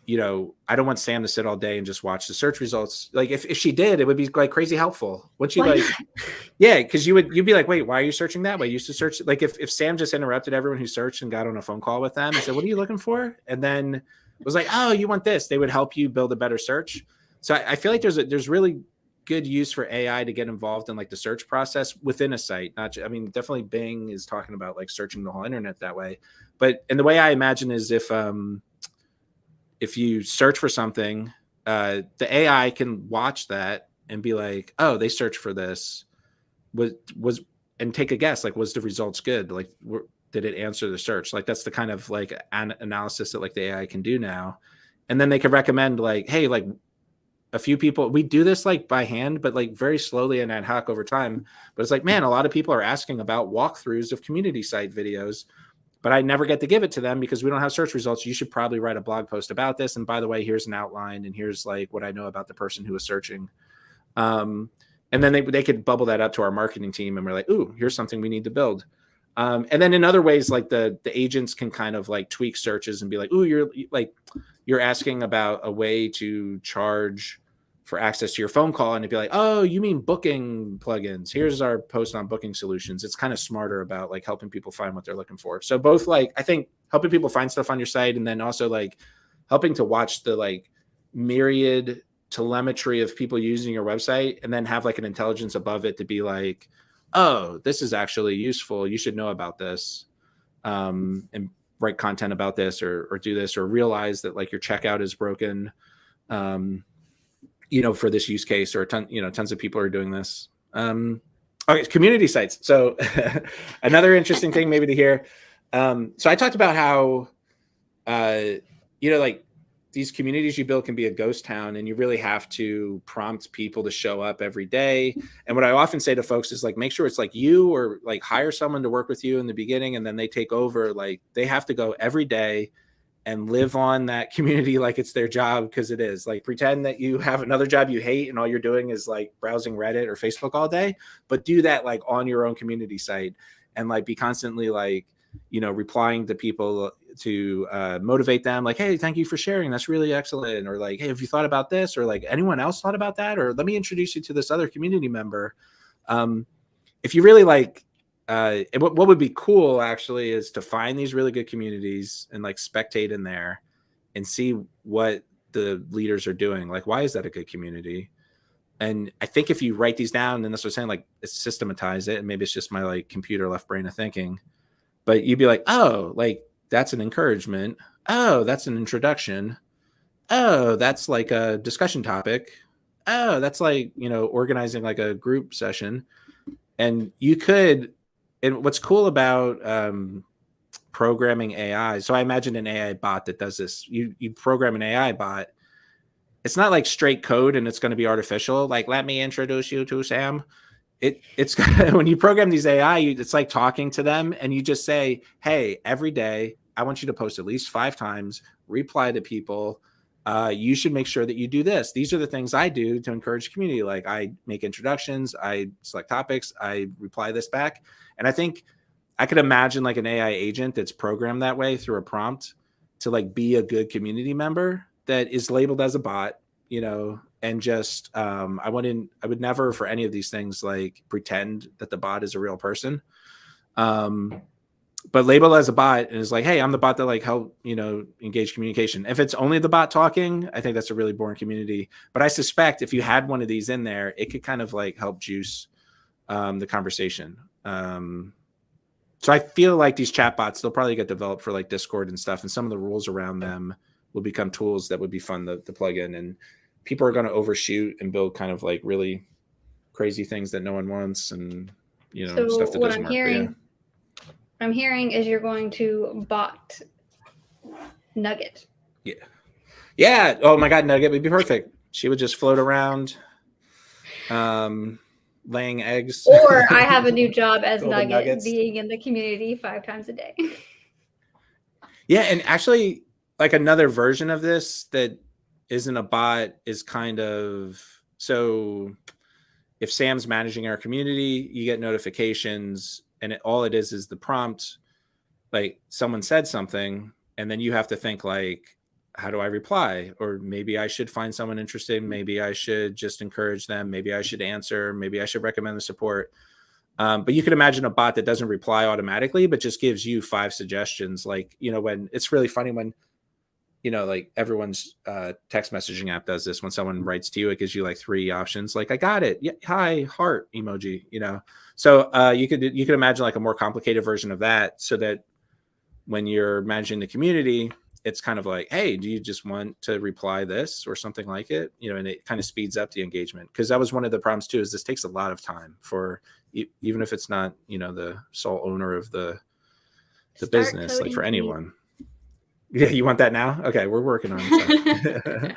I don't want Sam to sit all day and just watch the search results. Like if she did, it would be like crazy helpful. Would you like, yeah, because you'd be like, wait, why are you searching that way? You used to search, like if Sam just interrupted everyone who searched and got on a phone call with them and said, what are you looking for? And then was like, oh, you want this, they would help you build a better search. So I feel like there's really good use for AI to get involved in like the search process within a site. Definitely Bing is talking about like searching the whole internet that way. And the way I imagine is if you search for something, the AI can watch that and be like, oh, they searched for this, and take a guess, like, was the results good? Like, did it answer the search? Like, that's the kind of like analysis that like the AI can do now. And then they could recommend like, hey, like a few people, we do this like by hand, but like very slowly and ad hoc over time. But it's like, man, a lot of people are asking about walkthroughs of community site videos, but I never get to give it to them because we don't have search results. You should probably write a blog post about this. And by the way, here's an outline, and here's like what I know about the person who was searching. And then they could bubble that up to our marketing team, and we're like, ooh, here's something we need to build. And then in other ways, like the agents can kind of like tweak searches and be like, ooh, you're asking about a way to charge for access to your phone call, and it'd be like, oh, you mean booking plugins? Here's our post on booking solutions. It's kind of smarter about like helping people find what they're looking for. So both like, I think helping people find stuff on your site, and then also like helping to watch the like myriad telemetry of people using your website, and then have like an intelligence above it to be like, oh, this is actually useful. You should know about this, and write content about this, or do this, or realize that like your checkout is broken, for this use case, or tons of people are doing this. Okay, community sites. So another interesting thing maybe to hear. So I talked about how, like these communities you build can be a ghost town, and you really have to prompt people to show up every day. And what I often say to folks is like, make sure it's like you, or like hire someone to work with you in the beginning, and then they take over. Like they have to go every day and live on that community like it's their job, because it is. Like pretend that you have another job you hate and all you're doing is like browsing Reddit or Facebook all day, but do that like on your own community site, and like be constantly like, replying to people to motivate them, like, hey, thank you for sharing, that's really excellent, or like, hey, have you thought about this, or like, anyone else thought about that, or let me introduce you to this other community member. If you really like, what would be cool actually is to find these really good communities and like spectate in there and see what the leaders are doing. Like, why is that a good community? And I think if you write these down, and that's what I'm saying, like systematize it, and maybe it's just my like computer left brain of thinking, but you'd be like, oh, like that's an encouragement. Oh, that's an introduction. Oh, that's like a discussion topic. Oh, that's like, organizing like a group session. And you could, and what's cool about programming AI, so I imagine an AI bot that does this. You program an AI bot. It's not like straight code and it's going to be artificial. Like, let me introduce you to Sam. It's when you program these AI, it's like talking to them, and you just say, hey, every day I want you to post at least 5 times, reply to people, you should make sure that you do this. These are the things I do to encourage community. Like I make introductions, I select topics, I reply this back. And I think I could imagine like an AI agent that's programmed that way through a prompt to like be a good community member that is labeled as a bot, you know, and just I would never for any of these things like pretend that the bot is a real person. But labeled as a bot and is like, hey, I'm the bot that like help, you know, engage communication. If it's only the bot talking, I think that's a really boring community. But I suspect if you had one of these in there, it could kind of like help juice the conversation. So I feel like these chatbots, they'll probably get developed for like Discord and stuff. And some of the rules around them will become tools that would be fun to plug in. And people are going to overshoot and build kind of like really crazy things that no one wants. And, you know, So stuff that what doesn't I'm work. hearing, I'm hearing is you're going to bot Nugget. Yeah. Yeah. Oh my God, Nugget would be perfect. She would just float around, laying eggs. Or I have a new job as Golden Nugget, nuggets. being in the community 5 times a day. Yeah, and actually, like another version of this that isn't a bot is kind of, so if Sam's managing our community, you get notifications, and all it is the prompt, like someone said something, and then you have to think like, how do I reply? Or maybe I should find someone interested. Maybe I should just encourage them. Maybe I should answer. Maybe I should recommend the support. But you could imagine a bot that doesn't reply automatically, but just gives you 5 suggestions. Like, you know, when it's really funny when, you know, like everyone's text messaging app does this. When someone writes to you, it gives you like 3 options. Like, I got it. Yeah, hi, heart emoji, you know? So you could imagine like a more complicated version of that, so that when you're managing the community, it's kind of like, hey, do you just want to reply this or something like it? You know, and it kind of speeds up the engagement. Because that was one of the problems too, is this takes a lot of time for, even if it's not, you know, the sole owner of the business, like for anyone. Yeah, you want that now? Okay, we're working on it.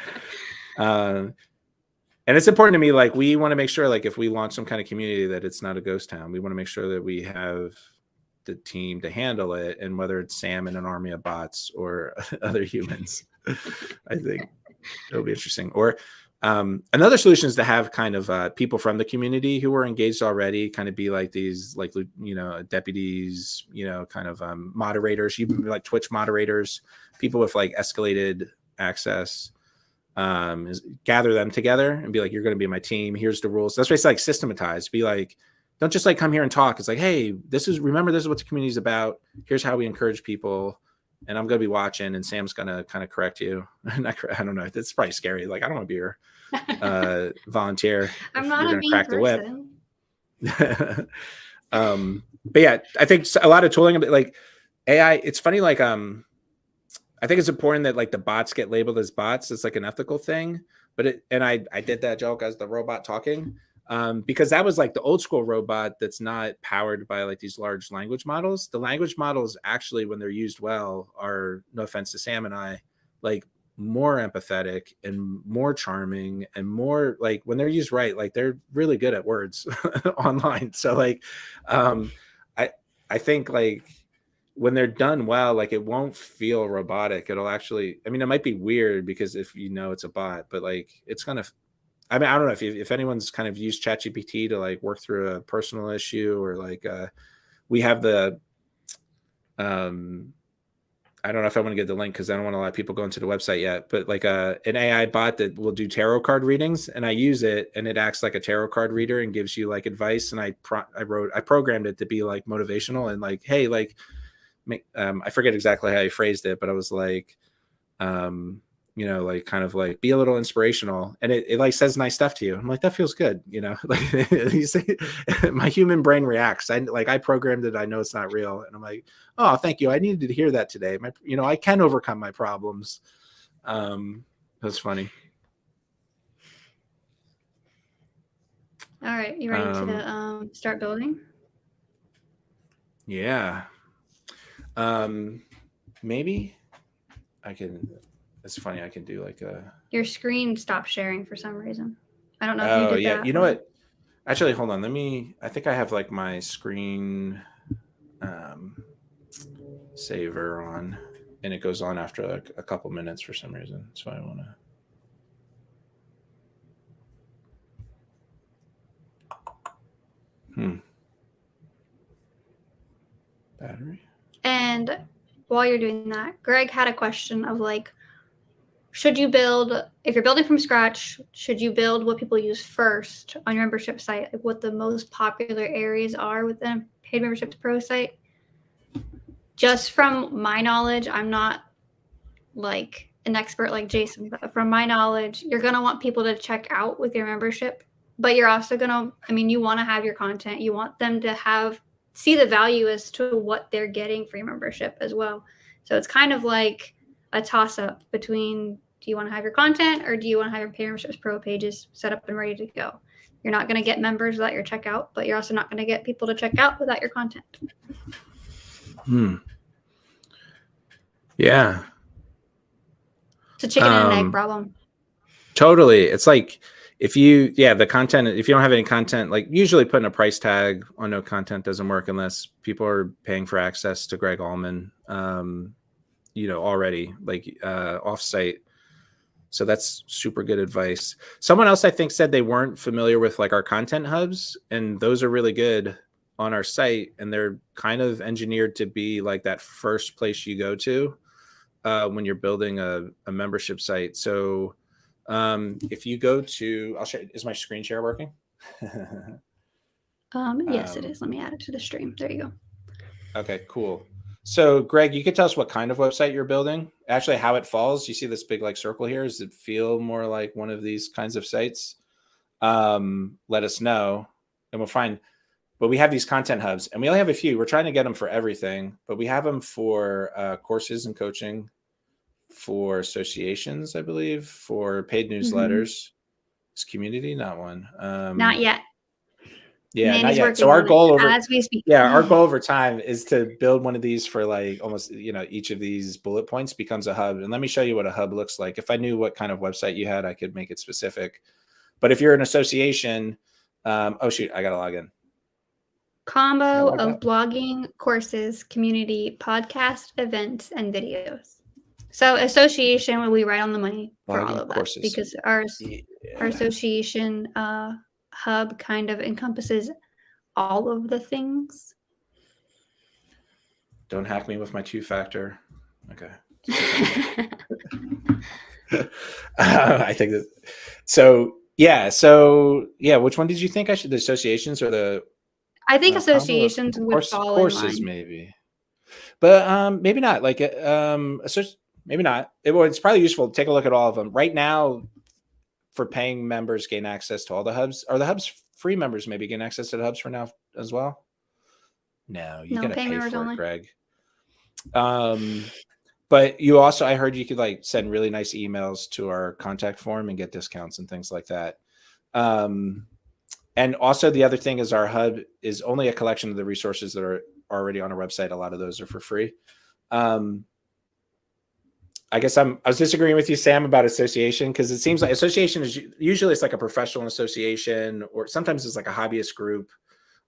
And it's important to me, like we want to make sure, like if we launch some kind of community, that it's not a ghost town. We want to make sure that we have the team to handle it, and whether it's Sam and an army of bots or other humans, I think it'll be interesting. Or another solution is to have kind of people from the community who are engaged already, kind of be like these, like, you know, deputies, you know, kind of moderators, even like Twitch moderators, people with like escalated access, gather them together and be like, you're going to be my team. Here's the rules. That's why it's like systematized. Be like, don't just like come here and talk. It's like, hey, remember this is what the community is about. Here's how we encourage people. And I'm going to be watching, and Sam's going to kind of correct you. I don't know. It's probably scary. Like, I don't want to be your volunteer. I'm not a mean person. But yeah, I think a lot of tooling, like AI, it's funny. Like, I think it's important that like the bots get labeled as bots. It's like an ethical thing, and I did that joke as the robot talking. Because that was like the old school robot that's not powered by like these large language models. The language models actually, when they're used well, are, no offense to Sam and I, like more empathetic and more charming, and more like, when they're used right, like they're really good at words online. So like, I think like when they're done well, like it won't feel robotic. It'll actually, I mean, it might be weird because if you know it's a bot, but like it's kind of, I mean, I don't know if anyone's kind of used ChatGPT to like work through a personal issue, or like we have the, I don't know if I want to get the link because I don't want to let people go into the website yet, but like an AI bot that will do tarot card readings, and I use it, and it acts like a tarot card reader and gives you like advice. And I programmed it to be like motivational and like, hey, like, I forget exactly how I phrased it, but I was like, you know, like kind of like be a little inspirational, and it like says nice stuff to you. I'm like, that feels good, you know. Like you say, my human brain reacts. I programmed it. I know it's not real, and I'm like, oh, thank you. I needed to hear that today. You know, I can overcome my problems. That's funny. All right, you ready to start building? Yeah. Maybe I can. It's funny. I can do like a. Your screen stopped sharing for some reason. I don't know if you did that. You know what? Actually, hold on. I think I have like my screen saver on. and it goes on after like a couple minutes for some reason. So I want to. Battery. And while you're doing that, Greg had a question of like, should you build, if you're building from scratch, should you build what people use first on your membership site? Like what the most popular areas are within a paid membership to pro site? Just from my knowledge, I'm not like an expert like Jason, but from my knowledge, you're going to want people to check out with your membership, but you're also going to, I mean, you want to have your content. You want them to see the value as to what they're getting for your membership as well. So it's kind of like a toss up between, do you want to have your content or do you want to have your paid memberships pro pages set up and ready to go? You're not going to get members without your checkout, but you're also not going to get people to check out without your content. Yeah. It's a chicken and an egg problem. Totally. It's like the content, if you don't have any content, like usually putting a price tag on no content doesn't work unless people are paying for access to Greg Allman, already like offsite. So that's super good advice. Someone else I think said they weren't familiar with like our content hubs, and those are really good on our site, and they're kind of engineered to be like that first place you go to when you're building a membership site. So if you go to, I'll show you, is my screen share working? Yes, it is. Let me add it to the stream. There you go. Okay, cool. So Greg, you could tell us what kind of website you're building, actually how it falls. You see this big like circle here. Does it feel more like one of these kinds of sites? Let us know and we'll find, but we have these content hubs and we only have a few. We're trying to get them for everything, but we have them for courses and coaching, for associations, I believe, for paid newsletters. It's community, not one. Not yet. Yeah, Mandy's not yet. So our goal as we speak. our goal over time is to build one of these for like almost, each of these bullet points becomes a hub. And let me show you what a hub looks like. If I knew what kind of website you had, I could make it specific. But if you're an association, oh shoot, I gotta log in. Combo of blogging, courses, community, podcast, events, and videos. So association, when we write on the money for all of that, courses. Because our association hub kind of encompasses all of the things. Don't hack me with my two-factor. Okay. I think that. So yeah. Which one did you think I should? The associations or the? I think associations would fall courses in line. Maybe, but maybe not. Like maybe not. It's probably useful to take a look at all of them right now. For paying members, gain access to all the hubs. Are the hubs free? Members maybe gain access to the hubs for now as well? No, you gotta pay for it, Greg. But you also, I heard you could like send really nice emails to our contact form and get discounts and things like that. And also the other thing is our hub is only a collection of the resources that are already on our website. A lot of those are for free. I guess I was disagreeing with you, Sam, about association, because it seems like association is usually it's like a professional association, or sometimes it's like a hobbyist group.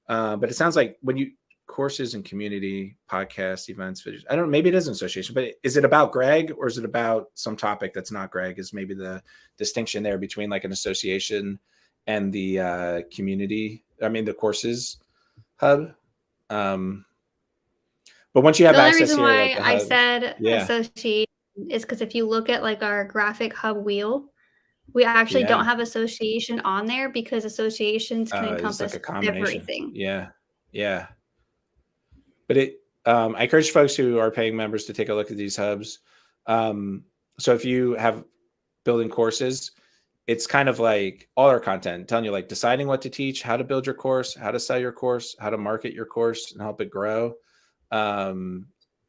But it sounds like when you courses and community, podcasts, events, videos, I don't know, maybe it is an association, but is it about Greg or is it about some topic that's not Greg? Is maybe the distinction there between like an association and the community? I mean, the courses hub. But once you have access here, the only reason why I said association is because if you look at like our graphic hub wheel, we actually don't have association on there because associations can encompass like everything. Yeah. But I encourage folks who are paying members to take a look at these hubs. So if you have building courses, it's kind of like all our content telling you like deciding what to teach, how to build your course, how to sell your course, how to market your course and help it grow.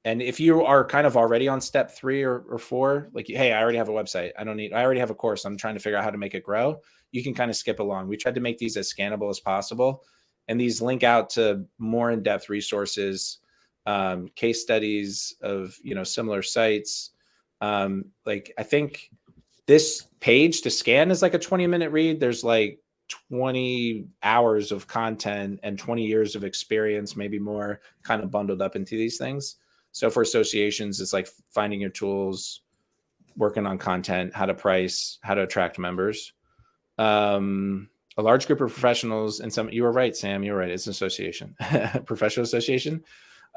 And if you are kind of already on step 3 or 4, like, hey, I already have a website. I already have a course. I'm trying to figure out how to make it grow. You can kind of skip along. We tried to make these as scannable as possible. And these link out to more in-depth resources, case studies of, similar sites. Like I think this page to scan is like a 20-minute read. There's like 20 hours of content and 20 years of experience, maybe more, kind of bundled up into these things. So for associations, it's like finding your tools, working on content, how to price, how to attract members. A large group of professionals and some, you were right, Sam, you were right. It's an association, professional association.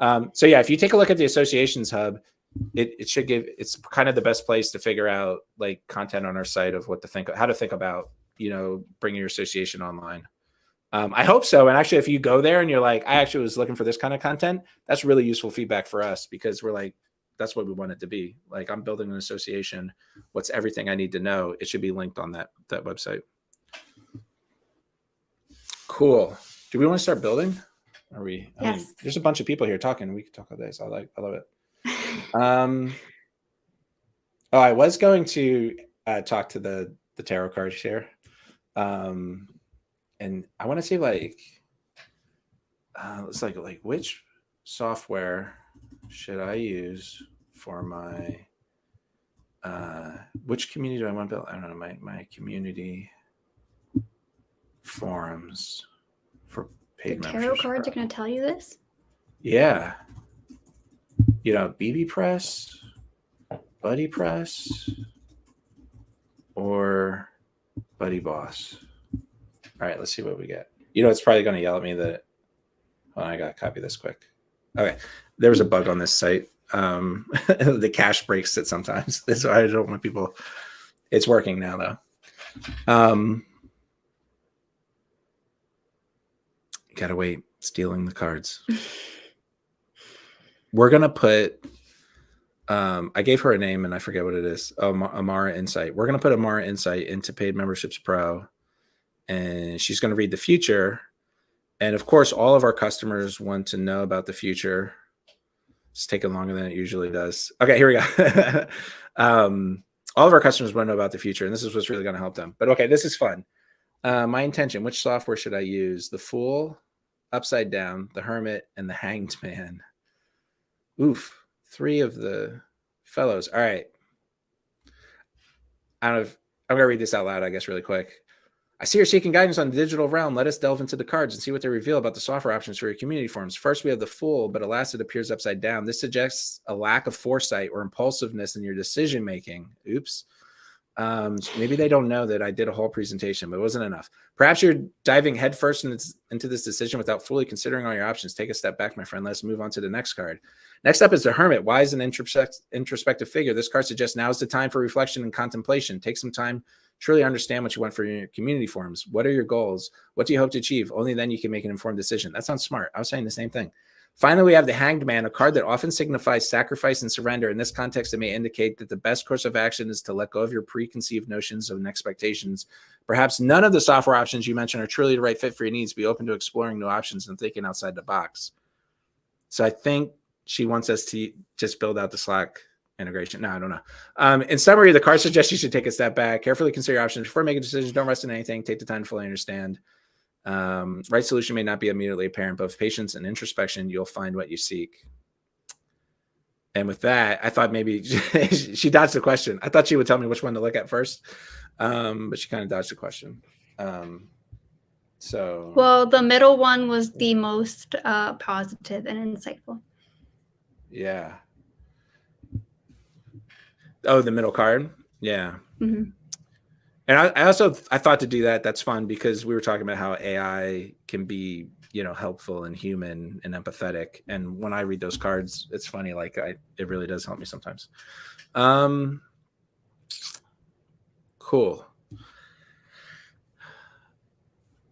So yeah, if you take a look at the associations hub, it should give, it's kind of the best place to figure out like content on our site of what to think, how to think about, you know, bringing your association online. I hope so. And actually, if you go there and you're like, I actually was looking for this kind of content, that's really useful feedback for us, because we're like, that's what we want it to be. Like, I'm building an association. What's everything I need to know? It should be linked on that website. Cool. Do we want to start building? Are we? Yes. I mean, there's a bunch of people here talking. We could talk all day. So I love it. Oh, I was going to talk to the tarot cards here. And I want to see like, it's like which software should I use for my, which community do I want to build? I don't know, my community forums for paid The memberships. tarot cards are going to tell you this? Yeah. You know, bbPress, BuddyPress, or BuddyBoss. All right, let's see what we get. You know, it's probably going to yell at me that, hold on, I got to copy this quick. Okay, there was a bug on this site. The cache breaks it sometimes. That's why I don't want people. It's working now, though. Gotta wait. Stealing the cards. We're going to put, I gave her a name and I forget what it is. Amara Insight. We're going to put Amara Insight into Paid Memberships Pro. And she's going to read the future. And of course, all of our customers want to know about the future. It's taking longer than it usually does. Okay, here we go. All of our customers want to know about the future, and this is what's really going to help them. But okay, this is fun. My intention, which software should I use? The Fool, Upside Down, the Hermit, and the Hanged Man. Oof, 3 of the fellows. All right. I'm going to read this out loud, I guess, really quick. I see you're seeking guidance on the digital realm. Let us delve into the cards and see what they reveal about the software options for your community forums. First, we have the Fool, but alas, it appears upside down. This suggests a lack of foresight or impulsiveness in your decision making. Oops. Maybe they don't know that I did a whole presentation, but it wasn't enough. Perhaps you're diving headfirst into this decision without fully considering all your options. Take a step back, my friend. Let's move on to the next card. Next up is the Hermit. Wise and introspective figure. This card suggests now is the time for reflection and contemplation. Take some time. Truly understand what you want for your community forums. What are your goals? What do you hope to achieve? Only then you can make an informed decision. That sounds smart. I was saying the same thing. Finally, we have the Hanged Man, a card that often signifies sacrifice and surrender. In this context, it may indicate that the best course of action is to let go of your preconceived notions and expectations. Perhaps none of the software options you mentioned are truly the right fit for your needs. Be open to exploring new options and thinking outside the box. So I think she wants us to just build out the Slack integration. No, I don't know. In summary, the card suggests you should take a step back, carefully consider your options before making decisions. Don't rest in anything. Take the time to fully understand. Right solution may not be immediately apparent, but with patience and introspection, you'll find what you seek. And with that, I thought maybe she dodged the question. I thought she would tell me which one to look at first, but she kind of dodged the question. So, well, the middle one was the most positive and insightful. Yeah. Oh, the middle card. Yeah. Mm-hmm. And I thought to do that. That's fun because we were talking about how AI can be, you know, helpful and human and empathetic. And when I read those cards, it's funny. Like it really does help me sometimes. Cool.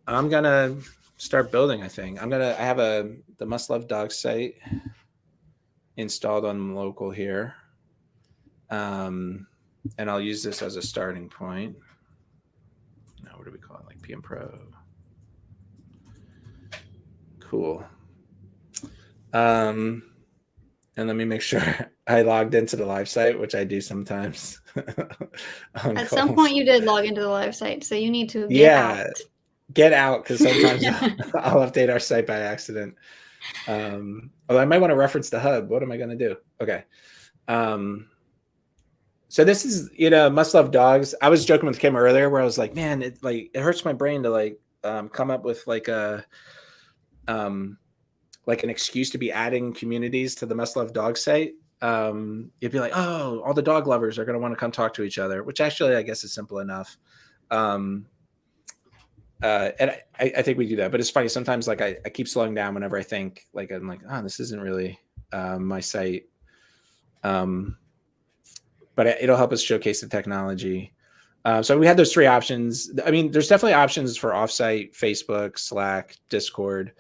I'm going to start building. I think I have the Must Love Dogs site installed on local here. And I'll use this as a starting point. Now, what do we call it? Like PMPro. Cool. And let me make sure I logged into the live site, which I do sometimes. At some point you did log into the live site, so you need to get out because sometimes I'll update our site by accident. Although I might want to reference the hub. What am I going to do? Okay. So this is, you know, Must Love Dogs. I was joking with Kim earlier where I was like, man, it hurts my brain to like come up with like a like an excuse to be adding communities to the Must Love Dog site. You'd be like, oh, all the dog lovers are going to want to come talk to each other, which actually I guess is simple enough. And I think we do that, but it's funny. Sometimes like I keep slowing down whenever I think like, I'm like, oh, this isn't really my site. But it'll help us showcase the technology. So we had those 3 options. I mean, there's definitely options for offsite, Facebook, Slack, Discord.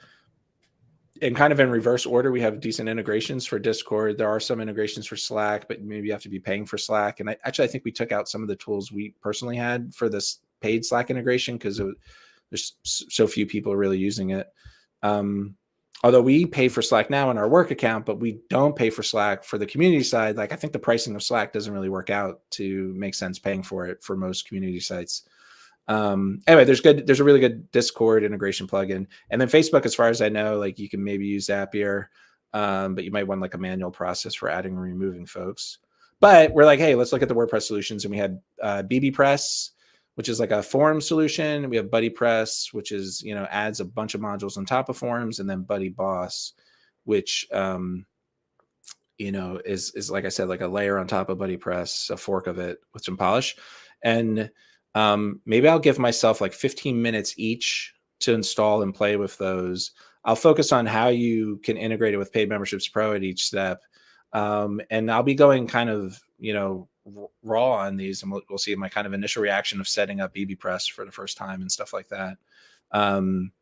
And kind of in reverse order, we have decent integrations for Discord. There are some integrations for Slack, but maybe you have to be paying for Slack. And I think we took out some of the tools we personally had for this paid Slack integration because there's so few people really using it. Although we pay for Slack now in our work account, but we don't pay for Slack for the community side. Like I think the pricing of Slack doesn't really work out to make sense paying for it for most community sites. Anyway, there's a really good Discord integration plugin. And then Facebook, as far as I know, like you can maybe use Zapier, but you might want like a manual process for adding and removing folks. But we're like, hey, let's look at the WordPress solutions. And we had bbPress, which is like a forum solution. We have BuddyPress, which is, adds a bunch of modules on top of forums, and then BuddyBoss, which, is like I said, like a layer on top of BuddyPress, a fork of it with some polish. And maybe I'll give myself like 15 minutes each to install and play with those. I'll focus on how you can integrate it with Paid Memberships Pro at each step. And I'll be going kind of, raw on these, and we'll see my kind of initial reaction of setting up bbPress for the first time and stuff like that. And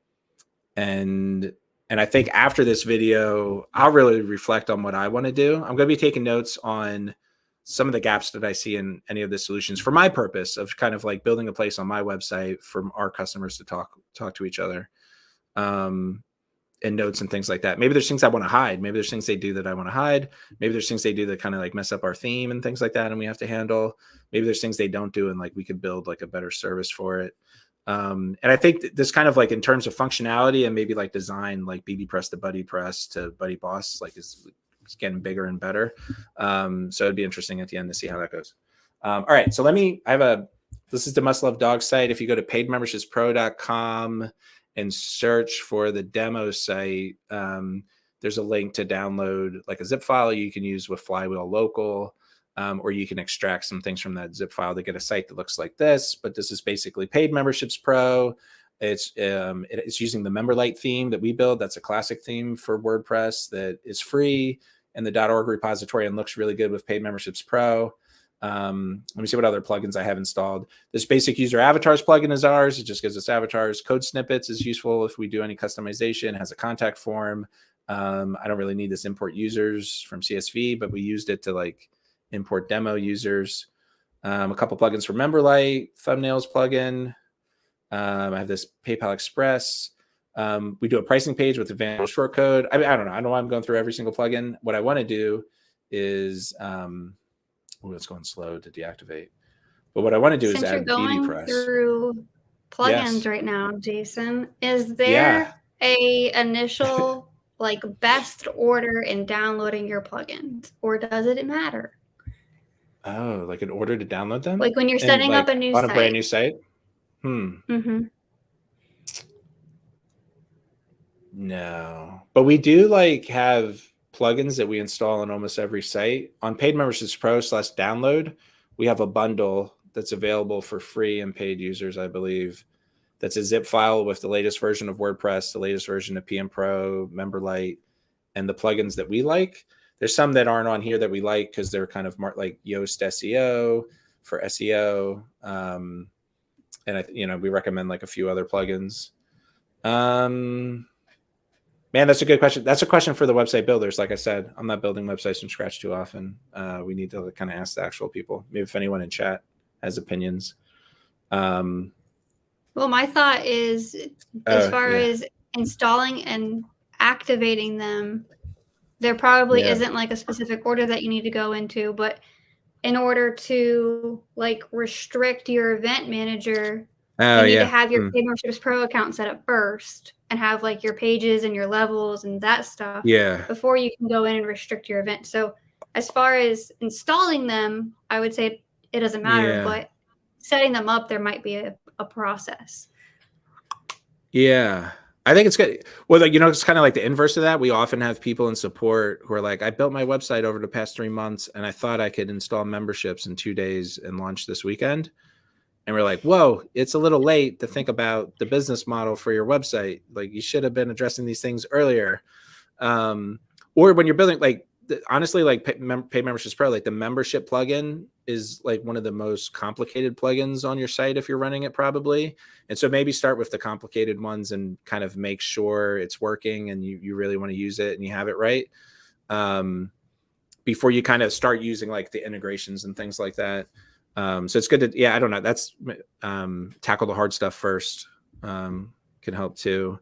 I think after this video, I'll really reflect on what I want to do. I'm going to be taking notes on some of the gaps that I see in any of the solutions for my purpose of kind of like building a place on my website for our customers to talk to each other. And notes and things like that. Maybe there's things I want to hide. Maybe there's things they do that I want to hide. Maybe there's things they do that kind of like mess up our theme and things like that, and we have to handle. Maybe there's things they don't do, and like we could build like a better service for it. And I think this kind of like in terms of functionality and maybe like design, like bbPress to BuddyPress to BuddyBoss, like is getting bigger and better. So it'd be interesting at the end to see how that goes. All right, so this is the Must Love Dog site. If you go to paidmembershipspro.com and search for the demo site, there's a link to download like a zip file you can use with Flywheel Local, or you can extract some things from that zip file to get a site that looks like this. But this is basically Paid Memberships Pro. It's using the Memberlite theme that we build. That's a classic theme for WordPress that is free in the .org repository and looks really good with Paid Memberships Pro. Let me see what other plugins I have installed. This basic user avatars plugin is ours. It just gives us avatars. Code snippets is useful if we do any customization. It has a contact form. I don't really need this import users from CSV, but we used it to like import demo users. A couple plugins for Memberlite, thumbnails plugin. I have this PayPal Express. We do a pricing page with advanced shortcode. I don't know. I don't know why I'm going through every single plugin. What I want to do is it's going slow to deactivate. But what I want to do is add bbPress. Through plugins right now, Jason, is there a initial like best order in downloading your plugins, or does it matter? Oh, like an order to download them? Like when you're setting up a new on site. a brand new site? No, but we do like have plugins that we install on almost every site. On Paid Memberships Pro /download, we have a bundle that's available for free and paid users, I believe. That's a zip file with the latest version of WordPress, the latest version of PMPro, Memberlite, and the plugins that we like. There's some that aren't on here that we like because they're kind of like Yoast SEO for SEO. And we recommend like a few other plugins. Man, that's a good question. That's a question for the website builders. Like I said, I'm not building websites from scratch too often. We need to kind of ask the actual people. Maybe if anyone in chat has opinions. Well, my thought is as far as installing and activating them, there probably isn't like a specific order that you need to go into, but in order to like restrict your event manager, you need to have your Paid Memberships Pro account set up first and have like your pages and your levels and that stuff before you can go in and restrict your event. So as far as installing them, I would say it doesn't matter, but setting them up, there might be a process. Yeah. I think it's good. Well, like, it's kind of like the inverse of that. We often have people in support who are like, I built my website over the past 3 months and I thought I could install memberships in 2 days and launch this weekend. And we're like, whoa, it's a little late to think about the business model for your website. Like, you should have been addressing these things earlier. Or when you're building, like, honestly, like Paid Memberships Pro, like the membership plugin is like one of the most complicated plugins on your site if you're running it, probably. And so maybe start with the complicated ones and kind of make sure it's working and you really want to use it and you have it right, before you kind of start using like the integrations and things like that. So it's good to, I don't know, that's tackle the hard stuff first, can help too.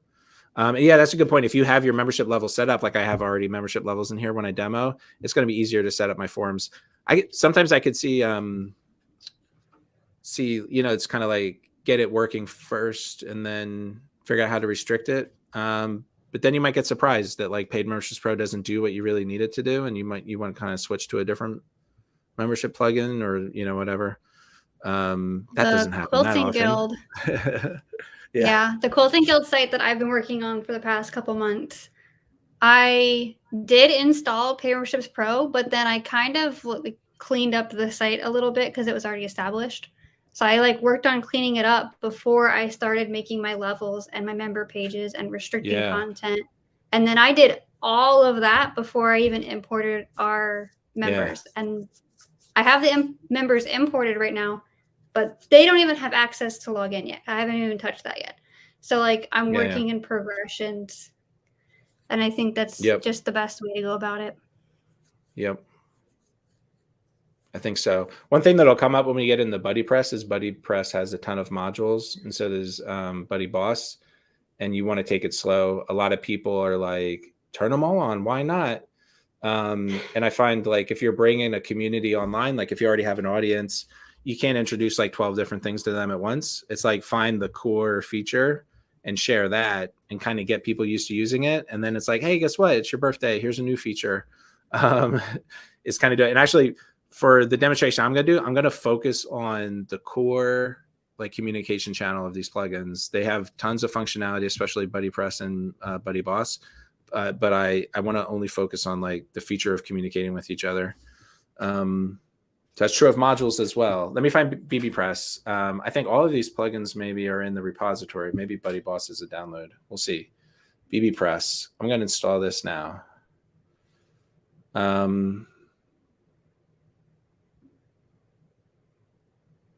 Yeah, that's a good point. If you have your membership level set up, like I have already membership levels in here when I demo, it's going to be easier to set up my forms. Sometimes I could see, it's kind of like get it working first and then figure out how to restrict it. But then you might get surprised that like Paid Memberships Pro doesn't do what you really need it to do. And you want to kind of switch to a different membership plugin or, whatever. That doesn't happen that often. Guild. Yeah, the Quilting Guild site that I've been working on for the past couple months, I did install Paid Memberships Pro, but then I kind of cleaned up the site a little bit because it was already established. So I like worked on cleaning it up before I started making my levels and my member pages and restricting content. And then I did all of that before I even imported our members. And I have the members imported right now, but they don't even have access to log in yet. I haven't even touched that yet. So like I'm working in progressions, and I think that's just the best way to go about it. Yep. I think so. One thing that'll come up when we get in the BuddyPress is BuddyPress has a ton of modules, and so there's BuddyBoss, and you want to take it slow. A lot of people are like, turn them all on. Why not? And I find like if you're bringing a community online, like if you already have an audience, you can't introduce like 12 different things to them at once. It's like find the core feature and share that and kind of get people used to using it. And then it's like, hey, guess what? It's your birthday. Here's a new feature. It's kind of doing. And actually, for the demonstration I'm going to do, I'm going to focus on the core like communication channel of these plugins. They have tons of functionality, especially BuddyPress and BuddyBoss. But I want to only focus on like the feature of communicating with each other. So that's true of modules as well. Let me find bbPress. I think all of these plugins maybe are in the repository. Maybe BuddyBoss is a download. We'll see. bbPress. I'm going to install this now. And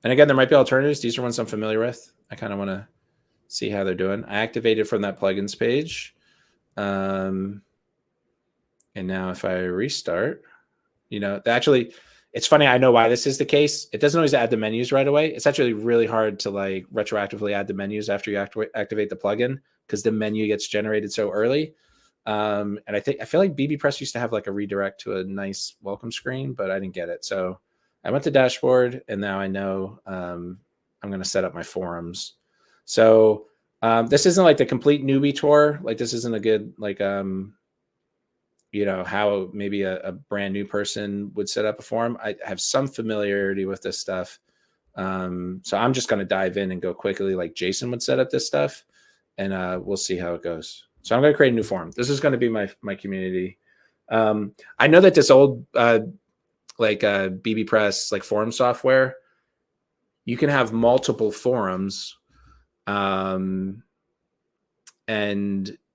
again, there might be alternatives. These are ones I'm familiar with. I kind of want to see how they're doing. I activated from that plugins page. And now if I restart, actually, it's funny. I know why this is the case. It doesn't always add the menus right away. It's actually really hard to like retroactively add the menus after you activate the plugin because the menu gets generated so early. And I feel like bbPress used to have like a redirect to a nice welcome screen, but I didn't get it. So I went to dashboard and now I know I'm going to set up my forums. So this isn't like the complete newbie tour. Like this isn't a good, like, how maybe a brand new person would set up a forum. I have some familiarity with this stuff. So I'm just going to dive in and go quickly like Jason would set up this stuff and we'll see how it goes. So I'm going to create a new forum. This is going to be my community. I know that this old bbPress like forum software, you can have multiple forums and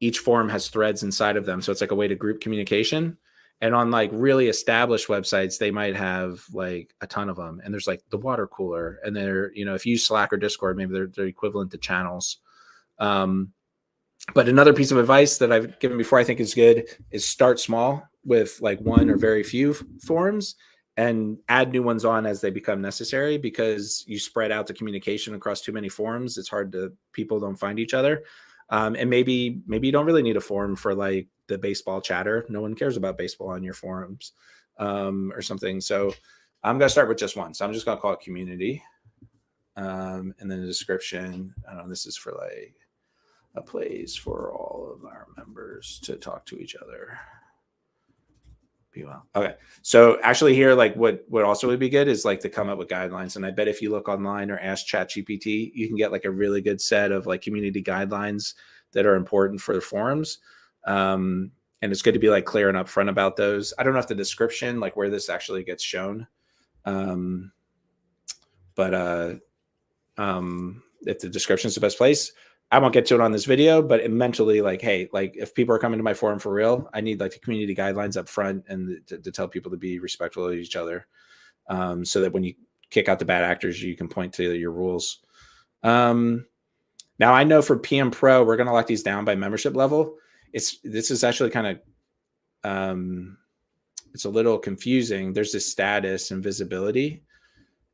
each forum has threads inside of them. So it's like a way to group communication. And on like really established websites, they might have like a ton of them. And there's like the water cooler and they're, if you use Slack or Discord, maybe they're equivalent to channels. But another piece of advice that I've given before I think is good is start small with like one or very few forums and add new ones on as they become necessary, because you spread out the communication across too many forums. It's hard to, people don't find each other. And maybe you don't really need a forum for like the baseball chatter. No one cares about baseball on your forums or something. So I'm going to start with just one. So I'm just going to call it community. And then the description, I don't know, this is for like a place for all of our members to talk to each other. Be well. Okay. So actually here, like what also would be good is like to come up with guidelines. And I bet if you look online or ask ChatGPT, you can get like a really good set of like community guidelines that are important for the forums. And it's good to be like clear and upfront about those. I don't know if the description, like where this actually gets shown. If the description is the best place, I won't get to it on this video, but it mentally, like, hey, like if people are coming to my forum for real, I need like the community guidelines up front and to tell people to be respectful of each other. So that when you kick out the bad actors, you can point to your rules. Now I know for PMPro, we're going to lock these down by membership level. This is actually kind of, it's a little confusing. There's this status and visibility.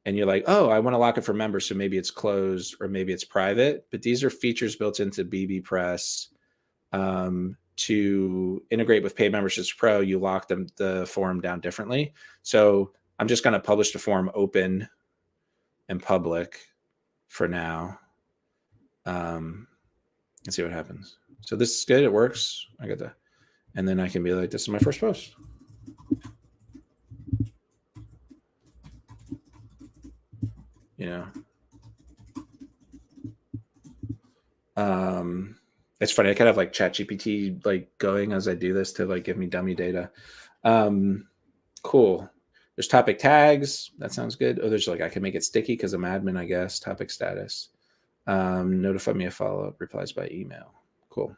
And you're like, oh, I want to lock it for members, so maybe it's closed or maybe it's private. But these are features built into bbPress to integrate with Paid Memberships Pro. You lock the forum down differently. So I'm just going to publish the forum open and public for now. Let's see what happens. So this is good. It works. I got that. And then I can be like, this is my first post. You know, it's funny. I kind of like ChatGPT like going as I do this to like give me dummy data. Cool. There's topic tags. That sounds good. Oh, there's like, I can make it sticky because I'm admin, I guess. Topic status. Notify me of follow-up replies by email. Cool.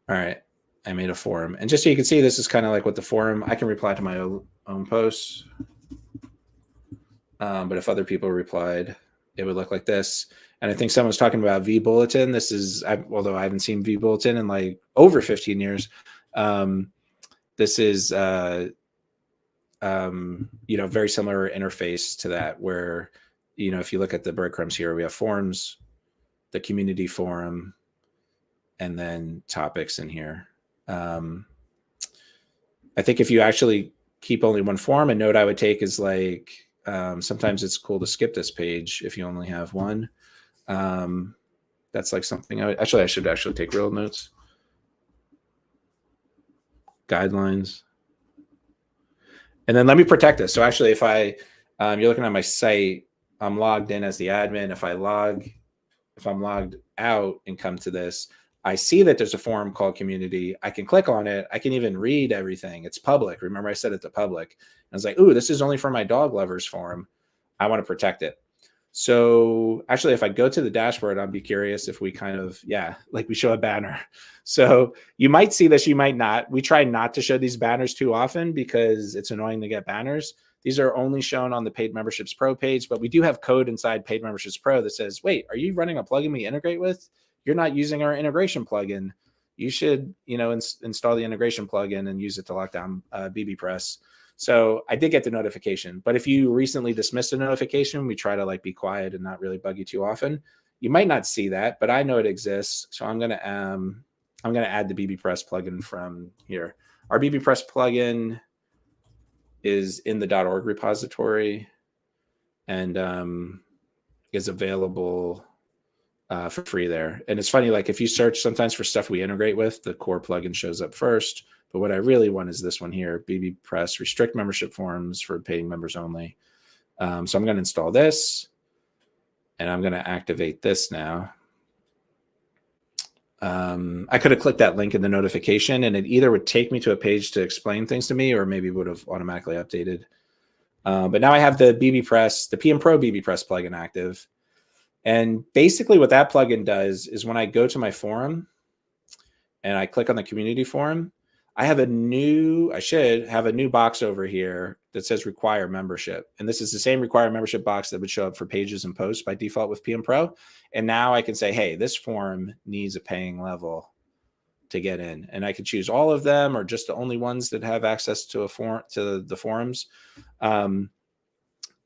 All right. I made a forum. And just so you can see, this is kind of like what the forum, I can reply to my own posts. But if other people replied, it would look like this. And I think someone was talking about vBulletin. This is, although I haven't seen vBulletin in like over 15 years. This is, you know, very similar interface to that, where, you know, if you look at the breadcrumbs here, we have forums, the community forum, and then topics in here. I think if you actually keep only one forum, a note I would take is like, sometimes it's cool to skip this page if you only have one. That's like something I should actually take real notes. Guidelines. And then let me protect this. So actually, if you're looking at my site, I'm logged in as the admin. If I'm logged out and come to this, I see that there's a forum called community. I can click on it. I can even read everything. It's public. Remember I said it's public. I was like, ooh, this is only for my dog lovers forum. I want to protect it. So actually, if I go to the dashboard, I'd be curious if we kind of, like we show a banner. So you might see this, you might not. We try not to show these banners too often because it's annoying to get banners. These are only shown on the Paid Memberships Pro page, but we do have code inside Paid Memberships Pro that says, wait, are you running a plugin we integrate with? You're not using our integration plugin. You should, you know, install the integration plugin and use it to lock down bbPress. So I did get the notification, but if you recently dismissed a notification, we try to like be quiet and not really bug you too often. You might not see that, but I know it exists. So I'm gonna add the bbPress plugin from here. Our bbPress plugin is in the .org repository and is available for free there. And it's funny, like if you search sometimes for stuff we integrate with, the core plugin shows up first. But what I really want is this one here, bbPress restrict membership forums for paying members only. So I'm going to install this and I'm going to activate this now. I could have clicked that link in the notification and it either would take me to a page to explain things to me or maybe would have automatically updated. But now I have the bbPress, the PMPro bbPress plugin active. And basically what that plugin does is when I go to my forum and I click on the community forum, I should have a new box over here that says require membership. And this is the same require membership box that would show up for pages and posts by default with PMPro. And now I can say, hey, this forum needs a paying level to get in. And I could choose all of them or just the only ones that have access to the forums.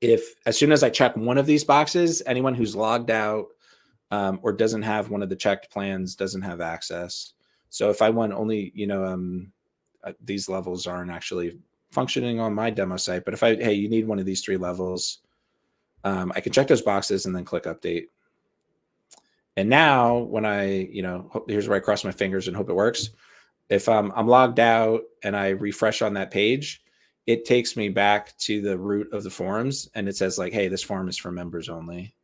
If as soon as I check one of these boxes, anyone who's logged out or doesn't have one of the checked plans doesn't have access. So if I want only, you know, these levels aren't actually functioning on my demo site, but if hey, you need one of these 3 levels, I can check those boxes and then click update. And now when here's where I cross my fingers and hope it works. If I'm logged out and I refresh on that page, it takes me back to the root of the forums and it says like, hey, this forum is for members only.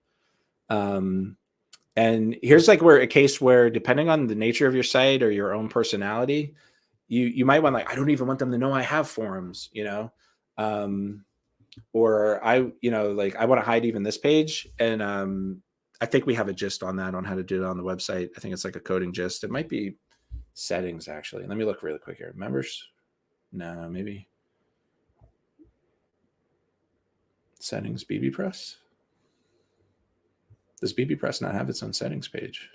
And here's like where a case where, depending on the nature of your site or your own personality, you might want, like, I don't even want them to know I have forums, you know, or like I want to hide even this page. And I think we have a gist on that, on how to do it on the website. I think it's like a coding gist. It might be settings, actually. Let me look really quick here. Members? No, maybe settings, bbPress. Does bbPress not have its own settings page?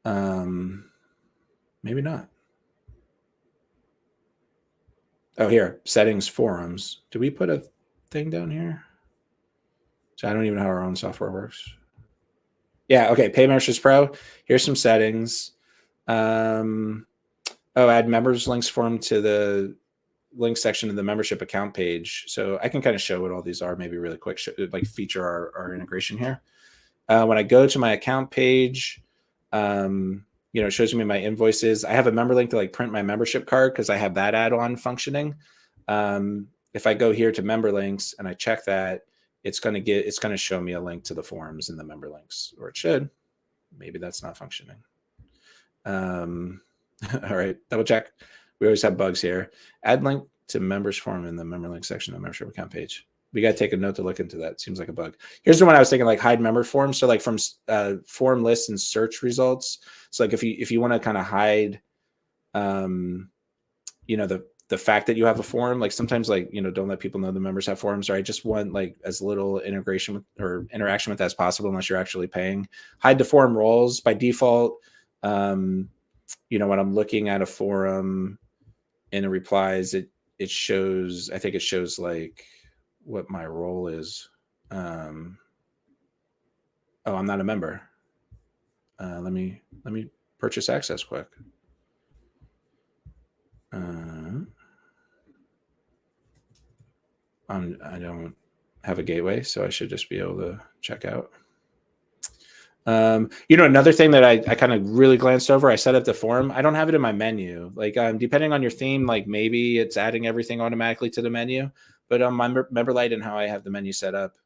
Maybe not. Oh, here, settings, forums. Do we put a thing down here? So I don't even know how our own software works. Yeah, okay, PayMemberships Pro. Here's some settings. Oh, add members links form to the link section of the membership account page. So I can kind of show what all these are, maybe really quick, like feature our integration here. When I go to my account page, it shows me my invoices. I have a member link to like print my membership card because I have that add-on functioning. If I go here to member links and I check that, it's going to show me a link to the forums in the member links, or it should. Maybe that's not functioning. All right, double check. We always have bugs here. Add link to members forum in the member link section of the membership account page. We got to take a note to look into that. Seems like a bug. Here's the one I was thinking, like hide member forms. So like from form lists and search results. So like if you want to kind of hide, the fact that you have a forum, like sometimes like, don't let people know the members have forums, or I just want like as little integration with, or interaction with that as possible, unless you're actually paying. Hide the forum roles by default. When I'm looking at a forum in a replies, it shows, I think it shows like what my role is. Oh, I'm not a member. Let me purchase access quick. I don't have a gateway, so I should just be able to check out. Another thing that I kind of really glanced over, I set up the forum. I don't have it in my menu. Like, depending on your theme, like maybe it's adding everything automatically to the menu, but on my Memberlite and how I have the menu set up,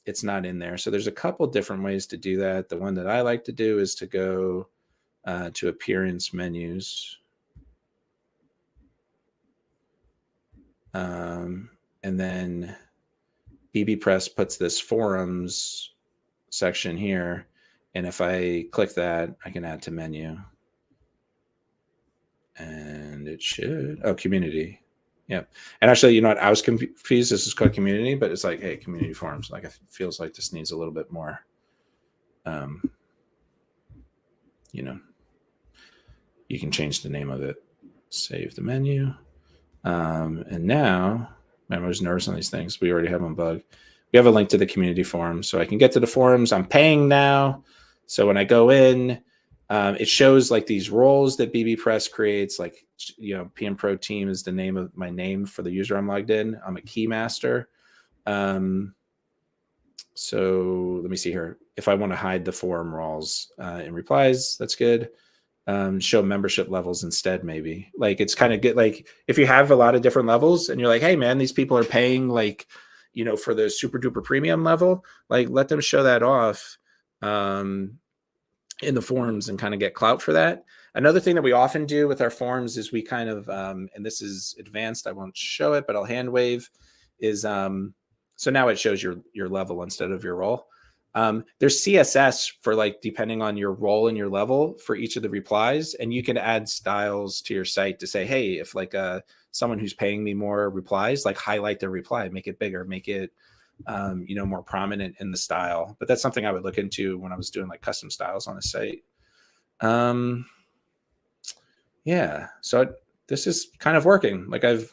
it's not in there. So there's a couple different ways to do that. The one that I like to do is to go to appearance menus. And then bbPress puts this forums section here. And if I click that, I can add to menu. And it should, community. Yeah. And actually, I was confused. This is called community, but it's like, hey, community forums. Like, it feels like this needs a little bit more, you can change the name of it, save the menu. And now, remember, I was nervous on these things. We already have one bug. We have a link to the community forum, so I can get to the forums. I'm paying now. So when I go in, it shows like these roles that bbPress creates, like, PMPro team is the name of my name for the user I'm logged in. I'm a key master. So let me see here. If I want to hide the forum roles in replies, that's good. Show membership levels instead, maybe. Like, it's kind of good. Like, if you have a lot of different levels and you're like, hey man, these people are paying like, for the super duper premium level, like let them show that off in the forums and kind of get clout for that. Another thing that we often do with our forums is we kind of, and this is advanced, I won't show it, but I'll hand wave, is so now it shows your level instead of your role. There's CSS for, like, depending on your role and your level for each of the replies, and you can add styles to your site to say, hey, if like someone who's paying me more replies, like highlight their reply, make it bigger, make it more prominent in the style. But that's something I would look into when I was doing like custom styles on a site. Yeah, so this is kind of working. Like, I've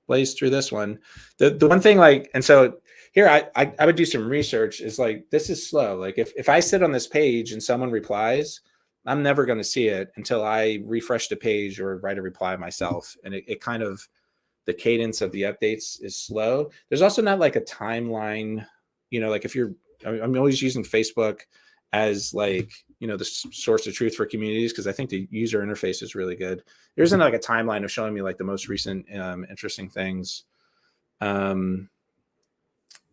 blazed through this one. The one thing, like, and so here I would do some research, is like, this is slow. Like, if I sit on this page and someone replies, I'm never going to see it until I refresh the page or write a reply myself. And it kind of, the cadence of the updates is slow. There's also not like a timeline, like if you're, I'm always using Facebook as like, the source of truth for communities, because I think the user interface is really good. There isn't like a timeline of showing me like the most recent interesting things.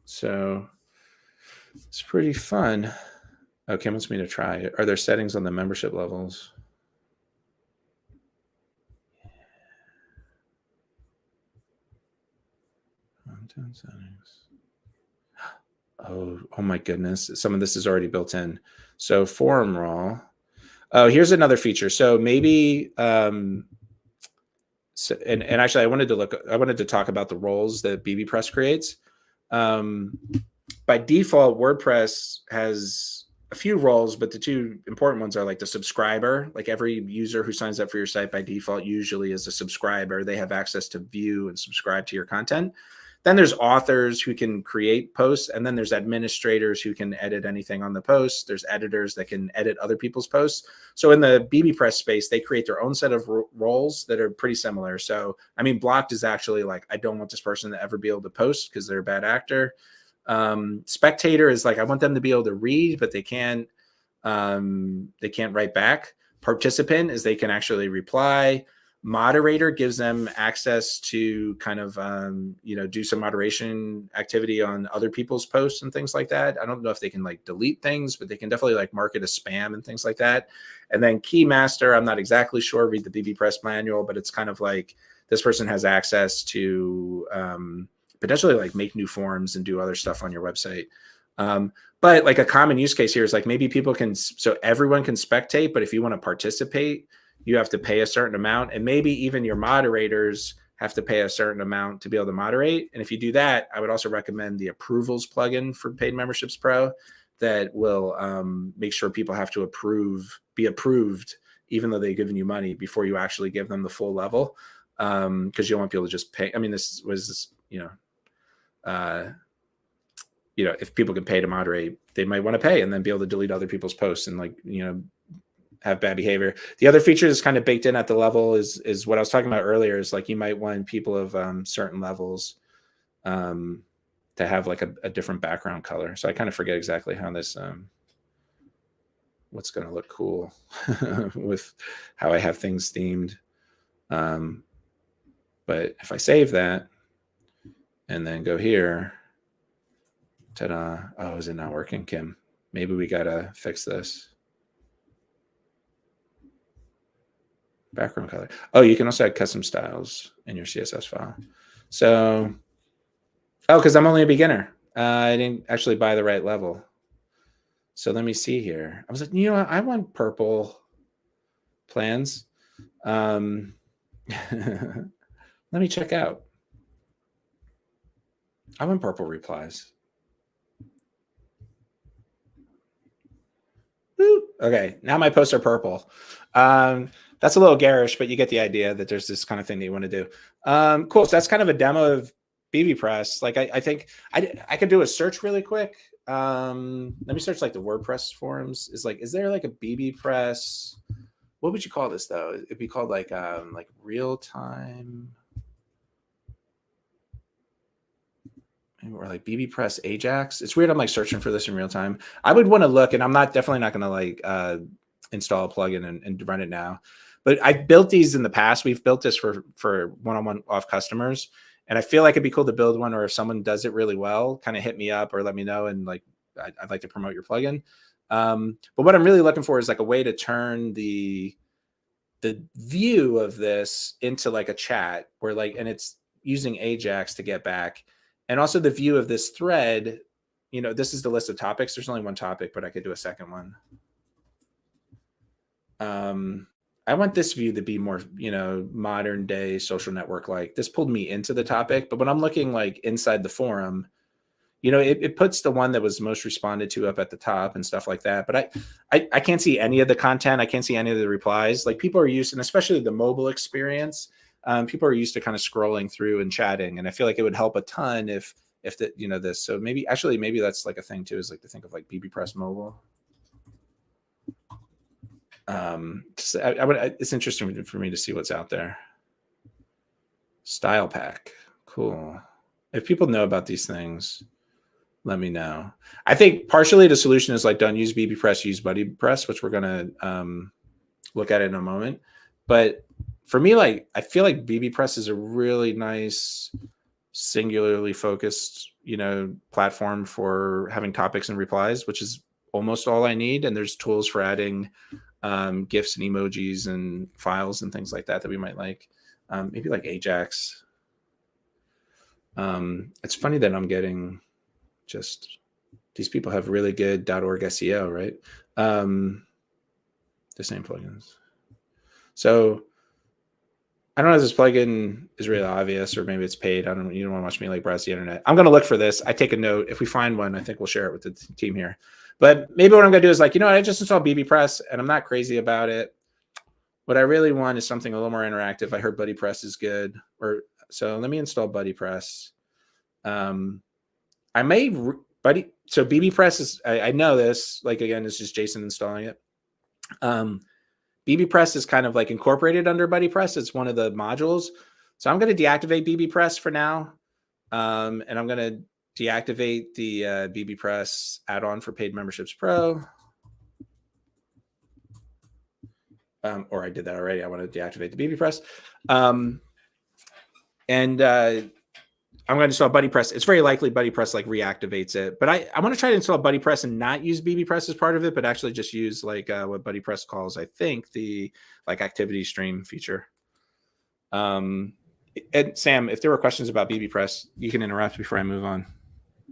So It's pretty fun. Oh, Kim wants me to try it. Are there settings on the membership levels? Content settings. Oh my goodness. Some of this is already built in. So forum role. Oh, here's another feature. So maybe, and actually I wanted to talk about the roles that bbPress creates. By default, WordPress has a few roles, but the two important ones are like the subscriber. Like every user who signs up for your site by default usually is a subscriber. They have access to view and subscribe to your content. Then there's authors who can create posts, and then there's administrators who can edit anything on the post. There's editors that can edit other people's posts. So in the bbPress space, they create their own set of roles that are pretty similar. So, I mean, blocked is actually like, I don't want this person to ever be able to post because they're a bad actor. Spectator is like, I want them to be able to read, but they can't write back. Participant is they can actually reply. Moderator gives them access to kind of, do some moderation activity on other people's posts and things like that. I don't know if they can like delete things, but they can definitely like mark it as spam and things like that. And then key master, I'm not exactly sure, read the bbPress manual, but it's kind of like this person has access to potentially like make new forms and do other stuff on your website. But like a common use case here is like maybe people can, so everyone can spectate, but if you want to participate, you have to pay a certain amount, and maybe even your moderators have to pay a certain amount to be able to moderate. And if you do that, I would also recommend the approvals plugin for Paid Memberships Pro that will make sure people have to be approved, even though they've given you money before you actually give them the full level. Because you don't want people to just pay. I mean, this was, if people can pay to moderate, they might want to pay and then be able to delete other people's posts and like, have bad behavior. The other feature that's kind of baked in at the level is what I was talking about earlier, is like you might want people of certain levels to have like a different background color. So I kind of forget exactly how this, what's going to look cool with how I have things themed. But if I save that and then go here, ta-da. Oh, is it not working, Kim? Maybe we got to fix this. Background color. Oh, you can also add custom styles in your CSS file. So, because I'm only a beginner. I didn't actually buy the right level. So let me see here. I was like, I want purple plans. Let me check out. I want purple replies. Woo. Okay, now my posts are purple. That's a little garish, but you get the idea that there's this kind of thing that you want to do. Cool. So that's kind of a demo of bbPress. Like I think I could do a search really quick. Let me search like the WordPress forums. Is there like a bbPress? What would you call this though? It'd be called like real time, or like bbPress Ajax. It's weird. I'm like searching for this in real time. I would want to look, and I'm definitely not going to like install a plugin and run it now. But I've built these in the past. We've built this for one-on-one off customers. And I feel like it'd be cool to build one, or if someone does it really well, kind of hit me up or let me know. And like, I'd like to promote your plugin. But what I'm really looking for is like a way to turn the view of this into like a chat where like, and it's using Ajax to get back. And also the view of this thread, this is the list of topics. There's only one topic, but I could do a second one. I want this view to be more, modern day social network. Like this pulled me into the topic, but when I'm looking like inside the forum, it puts the one that was most responded to up at the top and stuff like that. But I can't see any of the content. I can't see any of the replies. Like people are used, and especially the mobile experience, people are used to kind of scrolling through and chatting. And I feel like it would help a ton if this. So maybe that's like a thing too, is like to think of like bbPress mobile. It's interesting for me to see what's out there. Style pack. Cool. If people know about these things, let me know. I think partially the solution is like, don't use bbPress, use BuddyPress, which we're going to look at in a moment. But for me, like, I feel like bbPress is a really nice singularly focused, platform for having topics and replies, which is almost all I need. And there's tools for adding GIFs and emojis and files and things like that we might like. Maybe like Ajax. It's funny that I'm getting just, these people have really good .org SEO, right? The same plugins. So I don't know if this plugin is really obvious or maybe it's paid. I don't know. You don't want to watch me like browse the internet. I'm going to look for this. I take a note. If we find one, I think we'll share it with the team here. But maybe what I'm going to do is like, I just installed bbPress and I'm not crazy about it. What I really want is something a little more interactive. I heard BuddyPress is good. So let me install BuddyPress. I may so bbPress is, I know this, like, again, it's just Jason installing it. bbPress is kind of like incorporated under BuddyPress. It's one of the modules. So I'm going to deactivate bbPress for now. And I'm going to deactivate the bbPress add-on for Paid Memberships Pro. Or I did that already. I want to deactivate the bbPress. I'm going to install BuddyPress. It's very likely BuddyPress like reactivates it, but I want to try to install BuddyPress and not use bbPress as part of it, but actually just use like what BuddyPress calls, I think, the like activity stream feature. And Sam, if there were questions about bbPress, you can interrupt before I move on.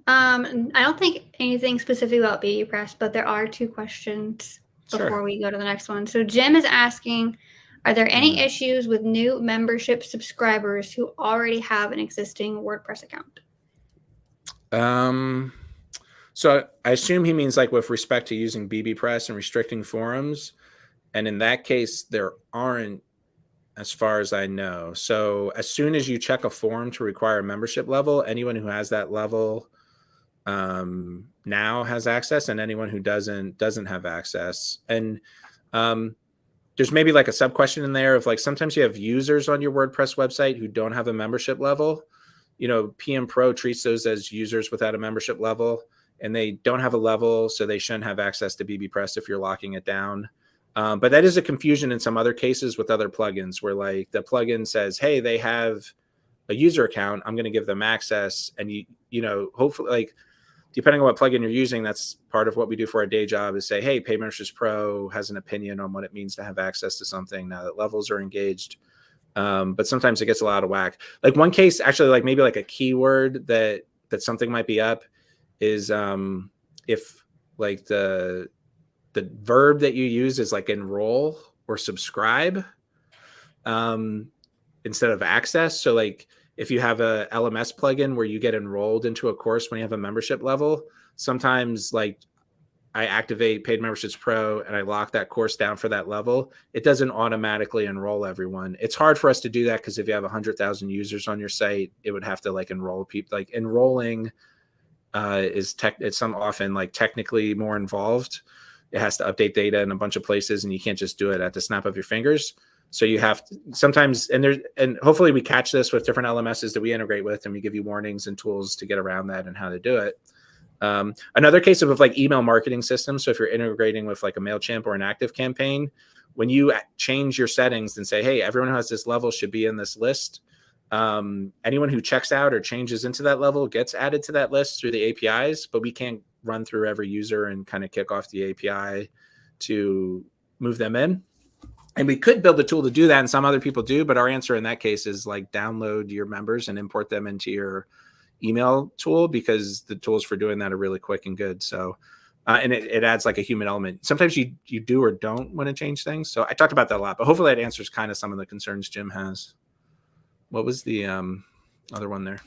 I don't think anything specific about bbPress, but there are 2 questions before we go to the next one. So Jim is asking, are there any issues with new membership subscribers who already have an existing WordPress account? So I assume he means like with respect to using bbPress and restricting forums. And in that case, there aren't, as far as I know. So as soon as you check a forum to require a membership level, anyone who has that level now has access, and anyone who doesn't have access. And there's maybe like a sub question in there of like, sometimes you have users on your WordPress website who don't have a membership level. PMPro treats those as users without a membership level, and they don't have a level, so they shouldn't have access to bbPress if you're locking it down. But that is a confusion in some other cases with other plugins where like the plugin says, hey, they have a user account, I'm going to give them access. And hopefully, like, depending on what plugin you're using, that's part of what we do for our day job is say, hey, Paid Memberships Pro has an opinion on what it means to have access to something now that levels are engaged. But sometimes it gets a lot out of whack. Like one case, actually, like maybe like a keyword that something might be up is if like the verb that you use is like enroll or subscribe instead of access. So like if you have a LMS plugin where you get enrolled into a course when you have a membership level, sometimes like I activate Paid Memberships Pro and I lock that course down for that level, it doesn't automatically enroll everyone. It's hard for us to do that because if you have 100,000 users on your site, it would have to like enroll people. Like enrolling it's often like technically more involved. It has to update data in a bunch of places, and you can't just do it at the snap of your fingers. So you have to sometimes, and hopefully we catch this with different LMSs that we integrate with, and we give you warnings and tools to get around that and how to do it. Another case of like email marketing systems. So if you're integrating with like a MailChimp or an ActiveCampaign, when you change your settings and say, hey, everyone who has this level should be in this list, anyone who checks out or changes into that level gets added to that list through the APIs, but we can't run through every user and kind of kick off the API to move them in. And we could build a tool to do that, and some other people do, but our answer in that case is like download your members and import them into your email tool, because the tools for doing that are really quick and good. So, and it adds like a human element. Sometimes you do or don't want to change things. So I talked about that a lot, but hopefully that answers kind of some of the concerns Jim has. What was the other one there?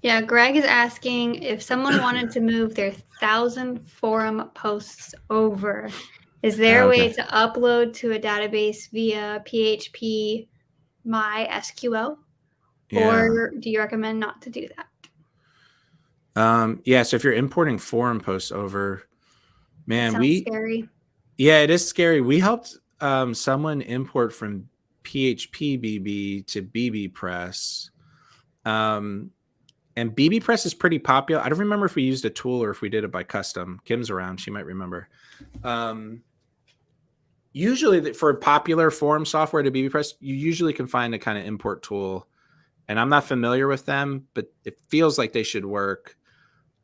Yeah, Greg is asking if someone wanted to move their 1,000 forum posts over, is there a way to upload to a database via PHP MySQL? Yeah. Or do you recommend not to do that? Yeah, so if you're importing forum posts over, man, sounds scary. Yeah, it is scary. We helped someone import from PHP BB to bbPress. And bbPress is pretty popular. I don't remember if we used a tool or if we did it by custom. Kim's around. She might remember. Usually for popular forum software to bbPress, you usually can find a kind of import tool and I'm not familiar with them, but it feels like they should work.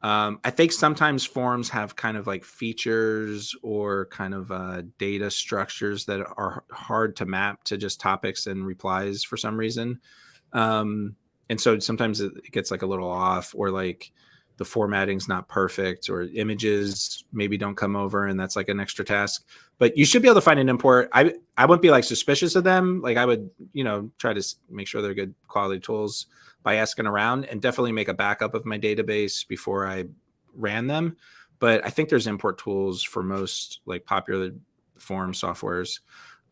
I think sometimes forms have kind of like features or kind of data structures that are hard to map to just topics and replies for some reason. And so sometimes it gets like a little off, or like the formatting's not perfect, or images maybe don't come over, and that's like an extra task. But you should be able to find an import. I wouldn't be like suspicious of them. Like I would, try to make sure they're good quality tools by asking around, and definitely make a backup of my database before I ran them. But I think there's import tools for most like popular form softwares.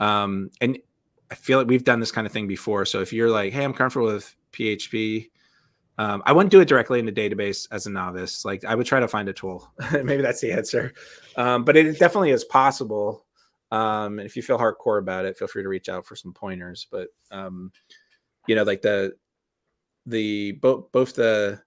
And I feel like we've done this kind of thing before. So if you're like, hey, I'm comfortable with PHP, I wouldn't do it directly in the database as a novice. Like I would try to find a tool. Maybe that's the answer. But it definitely is possible. And if you feel hardcore about it, feel free to reach out for some pointers. But like both the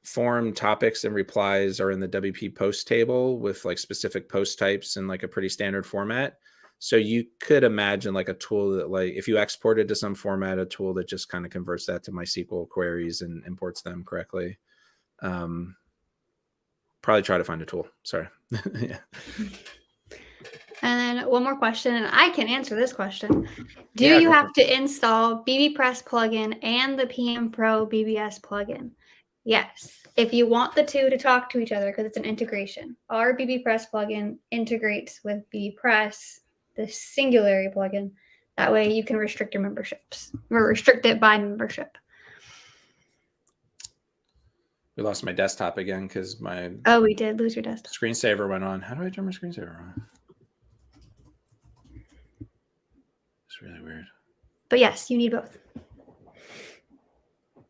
form topics and replies are in the WP post table with like specific post types and like a pretty standard format. So you could imagine like a tool that, like, if you export it to some format, a tool that just kind of converts that to MySQL queries and imports them correctly. Probably try to find a tool. Sorry. Yeah. And then one more question, and I can answer this question. Do you have to install bbPress plugin and the PMPro BBS plugin? Yes, if you want the two to talk to each other, because it's an integration. Our bbPress plugin integrates with bbPress, the Singularity plugin. That way you can restrict your memberships, or restrict it by membership. We lost my desktop again because my... Oh, we did lose your desktop. Screensaver went on. How do I turn my screensaver on? It's really weird. But yes, you need both.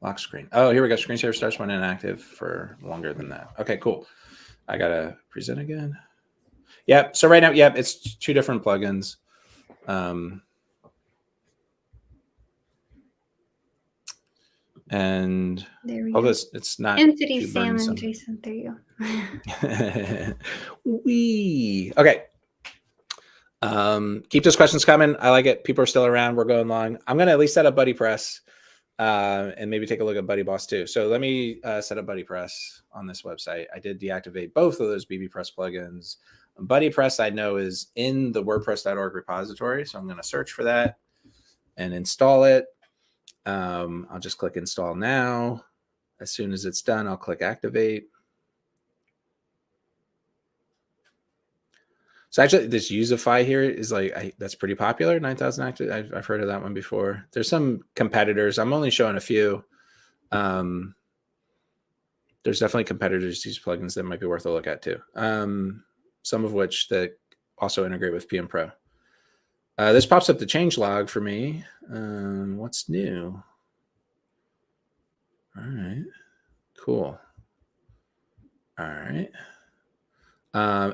Lock screen. Oh, here we go. Screensaver starts when inactive for longer than that. Okay, cool. I got to present again. Yep. So right now, yep, it's two different plugins. And all this, it's not Entity Salmon, Jason. There you go. Okay. Keep those questions coming. I like it. People are still around. We're going long. I'm going to at least set up BuddyPress and maybe take a look at BuddyBoss too. So let me set up BuddyPress on this website. I did deactivate both of those bbPress plugins. BuddyPress I know is in the WordPress.org repository. So I'm going to search for that and install it. I'll just click install now. As soon as it's done, I'll click activate. So actually, this Usify here is like, that's pretty popular. 9,000 active. I've heard of that one before. There's some competitors. I'm only showing a few. There's definitely competitors to these plugins that might be worth a look at too. Some of which that also integrate with PMPro. This pops up the change log for me. What's new? All right, cool. All right.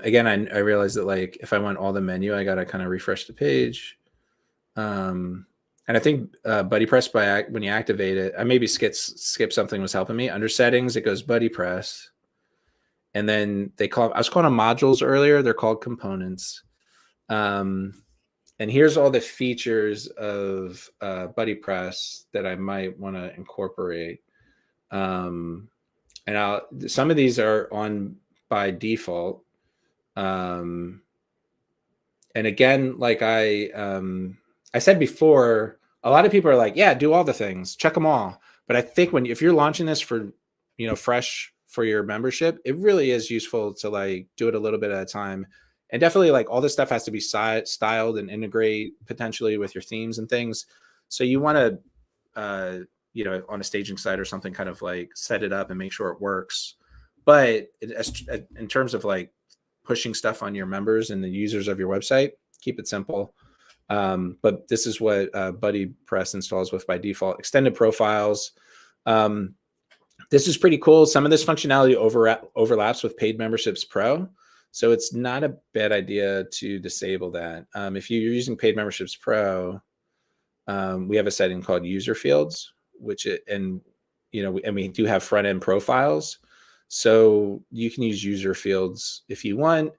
Again, I realized that like if I want all the menu, I got to kind of refresh the page. And I think BuddyPress, when you activate it, I maybe skip something was helping me. Under settings, it goes BuddyPress. And then I was calling them modules earlier. They're called components. And here's all the features of BuddyPress that I might want to incorporate. And some of these are on by default. And again, like I said before, a lot of people are like, yeah, do all the things, check them all. But I think if you're launching this for, fresh for your membership, it really is useful to like do it a little bit at a time. And definitely like all this stuff has to be styled and integrate potentially with your themes and things. So you want to, on a staging site or something, kind of like set it up and make sure it works. But in terms of like pushing stuff on your members and the users of your website, keep it simple. But this is what BuddyPress installs with by default. Extended profiles. This is pretty cool. Some of this functionality overlaps with Paid Memberships Pro. So it's not a bad idea to disable that. If you're using Paid Memberships Pro, we have a setting called user fields, and we do have front end profiles. So you can use user fields if you want.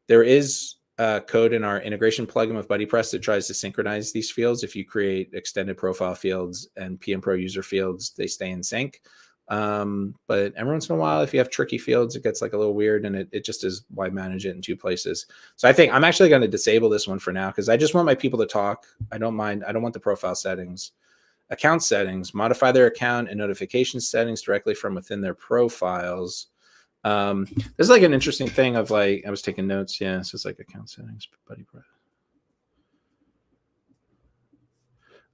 There is code in our integration plugin with BuddyPress that tries to synchronize these fields. If you create extended profile fields and PMPro user fields, they stay in sync. But every once in a while, if you have tricky fields, it gets like a little weird, and it just is why manage it in 2 places. So I think I'm actually going to disable this one for now, because I just want my people to talk. I don't mind. I don't want the profile settings. Account settings, modify their account and notification settings directly from within their profiles. This is like an interesting thing of like, I was taking notes. Yeah, so it's like account settings,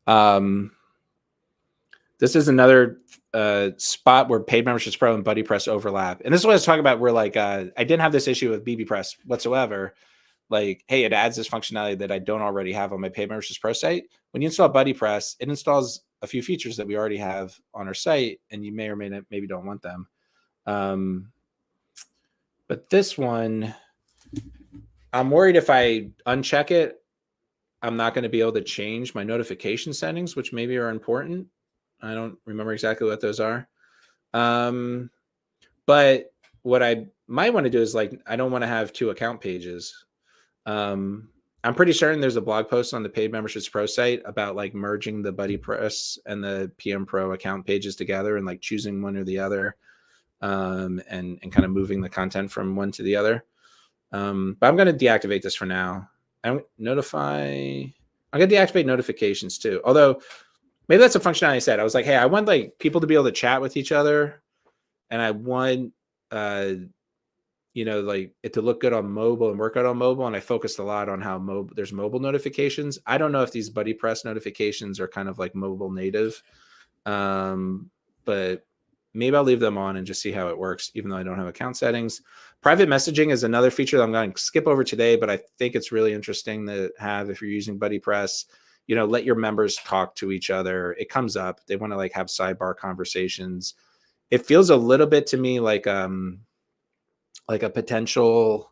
BuddyPress. This is another spot where paid memberships pro and BuddyPress overlap. And this is what I was talking about, where like I didn't have this issue with bbPress whatsoever. Like, hey, it adds this functionality that I don't already have on my paid memberships pro site. When you install BuddyPress, it installs a few features that we already have on our site, and you may or may not, maybe don't want them. But this one, I'm worried if I uncheck it, I'm not going to be able to change my notification settings, which maybe are important. I don't remember exactly what those are. But what I might want to do is, like, I don't want to have 2 account pages. I'm pretty certain there's a blog post on the paid memberships pro site about like merging the BuddyPress and the PMPro account pages together and like choosing one or the other, and kind of moving the content from one to the other. But I'm going to deactivate this for now. I'm going to deactivate notifications too. Although maybe that's a functionality I said. I was like, hey, I want like people to be able to chat with each other, and I want like it to look good on mobile and work out on mobile. And I focused a lot on how there's mobile notifications. I don't know if these BuddyPress notifications are kind of like mobile native, but maybe I'll leave them on and just see how it works, even though I don't have account settings. Private messaging is another feature that I'm going to skip over today, but I think it's really interesting to have if you're using BuddyPress. Let your members talk to each other. It comes up. They want to like have sidebar conversations. It feels a little bit to me like a potential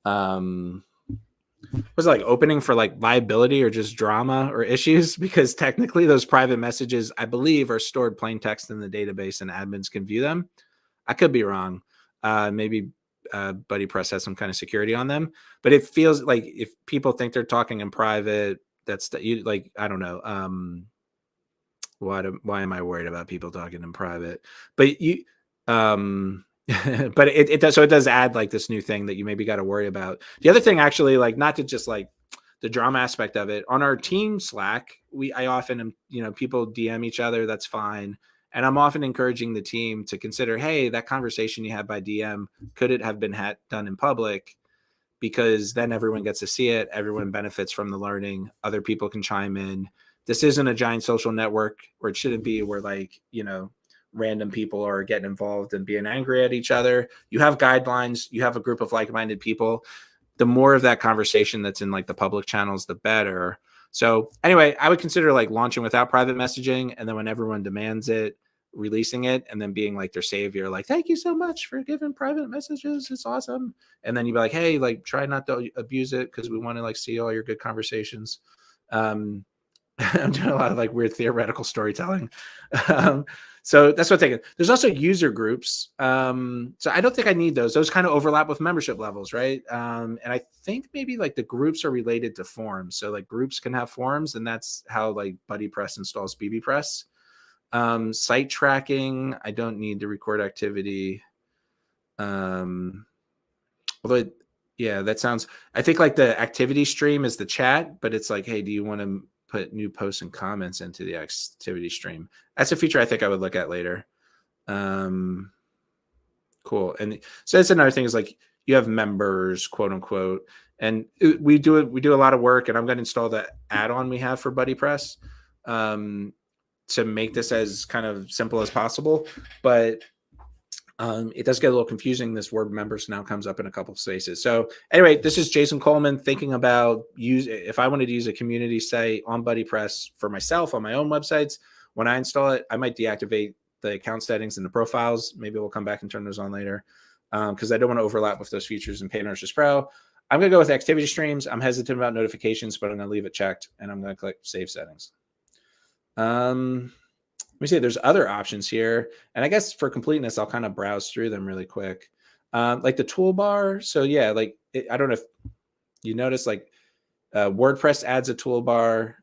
was it like opening for like liability or just drama or issues, because technically those private messages, I believe, are stored plain text in the database and admins can view them. I could be wrong. Maybe BuddyPress has some kind of security on them, but it feels like if people think they're talking in private, I don't know. Why am I worried about people talking in private? But but it does add like this new thing that you maybe got to worry about. The other thing, actually, like, not to just like the drama aspect of it, on our team Slack, I often am, people DM each other. That's fine. And I'm often encouraging the team to consider, hey, that conversation you had by DM, could it have been done in public? Because then everyone gets to see it. Everyone benefits from the learning. Other people can chime in. This isn't a giant social network, or it shouldn't be, where like, random people are getting involved and being angry at each other. You have guidelines. You have a group of like-minded people. The more of that conversation that's in like the public channels, the better. So anyway, I would consider like launching without private messaging, and then when everyone demands it, releasing it, and then being like their savior, like, thank you so much for giving private messages. It's awesome. And then you'd be like, hey, like, try not to abuse it, because we want to like see all your good conversations. I'm doing a lot of like weird theoretical storytelling. So that's what I'm thinking. There's also user groups. So I don't think I need those. Those kind of overlap with membership levels, right? And I think maybe like the groups are related to forums. So like groups can have forums, and that's how like BuddyPress installs bbPress. Site tracking, I don't need to record activity. Although, yeah, that sounds, I think like the activity stream is the chat, but it's like, hey, do you want to put new posts and comments into the activity stream? That's a feature I think I would look at later. Cool. And so that's another thing, is like you have members, quote unquote, and we do a lot of work, and I'm going to install the add-on we have for BuddyPress to make this as kind of simple as possible. But it does get a little confusing. This word members now comes up in a couple of spaces. So anyway, this is Jason Coleman thinking about if I wanted to use a community site on BuddyPress for myself on my own websites. When I install it, I might deactivate the account settings and the profiles. Maybe we'll come back and turn those on later, because I don't want to overlap with those features in Paid Memberships Pro. I'm going to go with activity streams. I'm hesitant about notifications, but I'm going to leave it checked, and I'm going to click Save Settings. Let me see. There's other options here, and I guess for completeness, I'll kind of browse through them really quick. Like the toolbar. So yeah, like I don't know if you notice like WordPress adds a toolbar,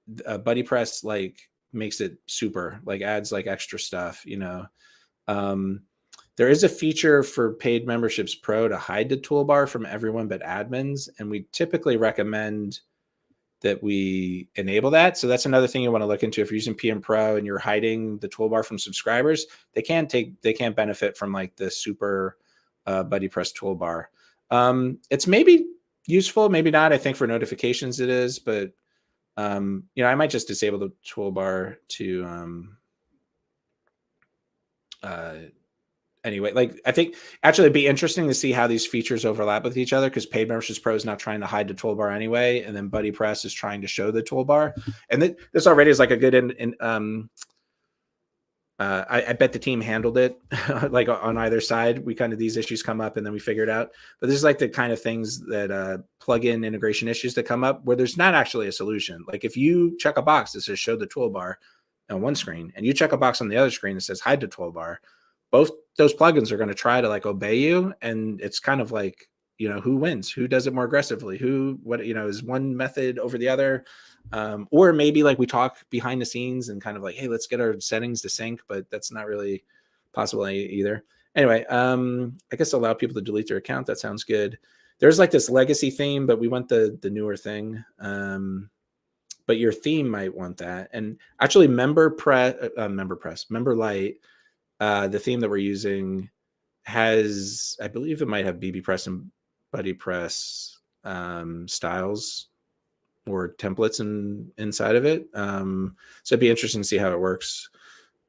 BuddyPress like makes it super, like adds like extra stuff, you know. There is a feature for paid memberships pro to hide the toolbar from everyone but admins, and we typically recommend that we enable that. So that's another thing you want to look into. If you're using PMPro and you're hiding the toolbar from subscribers, they can't benefit from like the super BuddyPress toolbar. It's maybe useful, maybe not. I think for notifications it is, but you know, I might just disable the toolbar to anyway, like I think actually it'd be interesting to see how these features overlap with each other, because Paid Memberships Pro is now trying to hide the toolbar anyway, and then BuddyPress is trying to show the toolbar. And this already is like a good I bet the team handled it like on either side. We kind of, these issues come up and then we figure it out. But this is like the kind of things that plugin integration issues that come up where there's not actually a solution. Like if you check a box that says show the toolbar on one screen and you check a box on the other screen that says hide the toolbar, both those plugins are going to try to like obey you. And it's kind of like, you know, who wins, who does it more aggressively, what, you know, is one method over the other. Or maybe like we talk behind the scenes and kind of like, hey, let's get our settings to sync, but that's not really possible either. Anyway, I guess allow people to delete their account. That sounds good. There's like this legacy theme, but we want the newer thing. But your theme might want that. And actually Memberlite, the theme that we're using has, I believe it might have bbPress and BuddyPress styles or templates inside of it. So it'd be interesting to see how it works.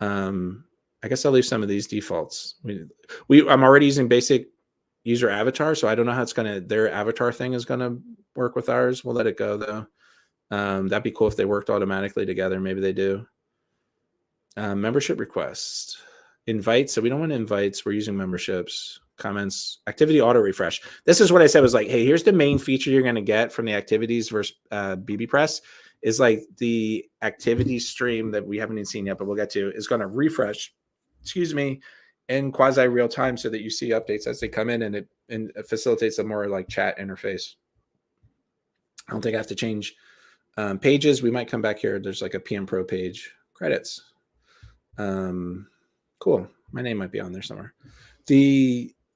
I guess I'll leave some of these defaults. I'm already using basic user avatar, so I don't know how their avatar thing is gonna work with ours. We'll let it go though. That'd be cool if they worked automatically together. Maybe they do. Membership request. Invites. So we don't want invites. We're using memberships. Comments. Activity auto refresh. This is what I said was like, hey, here's the main feature you're going to get from the activities versus bbPress is like the activity stream that we haven't even seen yet, but we'll get to, is going to refresh, in quasi real time so that you see updates as they come in, and it facilitates a more like chat interface. I don't think I have to change pages. We might come back here. There's like a PMPro page. Credits. Cool. My name might be on there somewhere.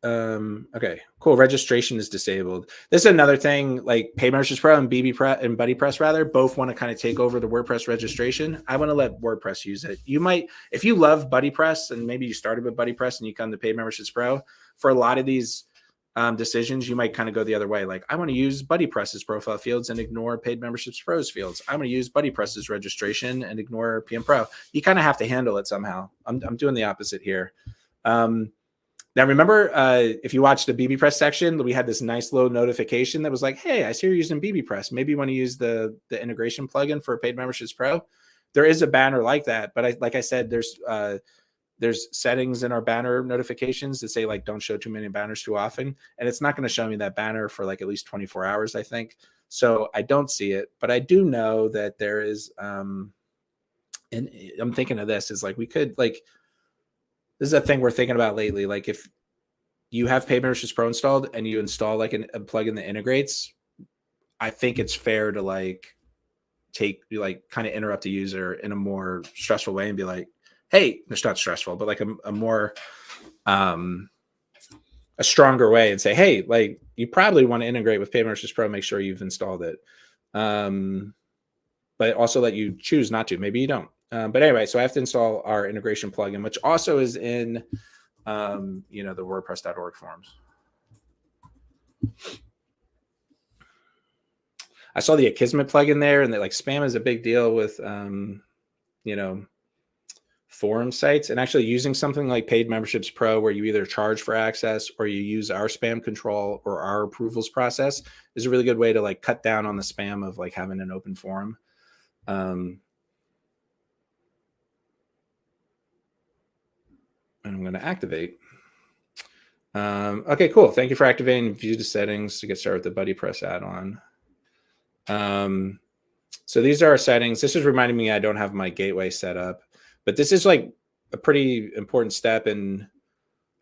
Okay, cool. Registration is disabled. This is another thing, like Paid Memberships Pro and bbPress and BuddyPress rather both want to kind of take over the WordPress registration. I want to let WordPress use it. You might, if you love BuddyPress and maybe you started with BuddyPress and you come to Paid Memberships Pro, for a lot of these decisions, you might kind of go the other way. Like, I want to use BuddyPress's profile fields and ignore Paid Memberships Pro's fields. I'm going to use BuddyPress's registration and ignore PMPro. You kind of have to handle it somehow. I'm doing the opposite here. Now, remember, if you watch the bbPress section, we had this nice little notification that was like, hey, I see you're using bbPress. Maybe you want to use the integration plugin for Paid Memberships Pro. There is a banner like that. But like I said, there's settings in our banner notifications that say, like, don't show too many banners too often. And it's not going to show me that banner for like at least 24 hours, I think. So I don't see it. But I do know that there is, and I'm thinking of this, is like we could like, this is a thing we're thinking about lately. Like if you have Paid Memberships Pro installed and you install like a plugin that integrates, I think it's fair to like kind of interrupt the user in a more stressful way and be like, hey, it's not stressful, but like a more, a stronger way and say, hey, like you probably want to integrate with Paid Memberships Pro, make sure you've installed it. But also let you choose not to, maybe you don't. But anyway, so I have to install our integration plugin, which also is in, the WordPress.org forms. I saw the Akismet plugin there, and like spam is a big deal with, forum sites, and actually using something like Paid Memberships Pro, where you either charge for access or you use our spam control or our approvals process, is a really good way to like cut down on the spam of like having an open forum. And I'm going to activate. Okay, cool. Thank you for activating. View the settings to get started with the BuddyPress add-on. So these are our settings. This is reminding me I don't have my gateway set up, but this is like a pretty important step in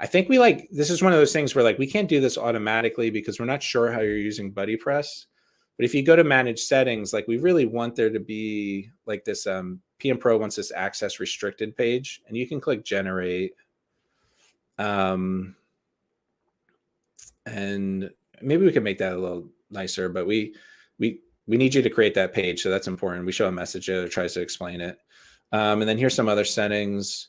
I think this is one of those things where we can't do this automatically because we're not sure how you're using BuddyPress. But if you go to manage settings, we really want there to be this PMPro wants this access restricted page, and you can click generate. And maybe we can make that a little nicer, but we need you to create that page. So that's important. We show a message that tries to explain it. And then here's some other settings.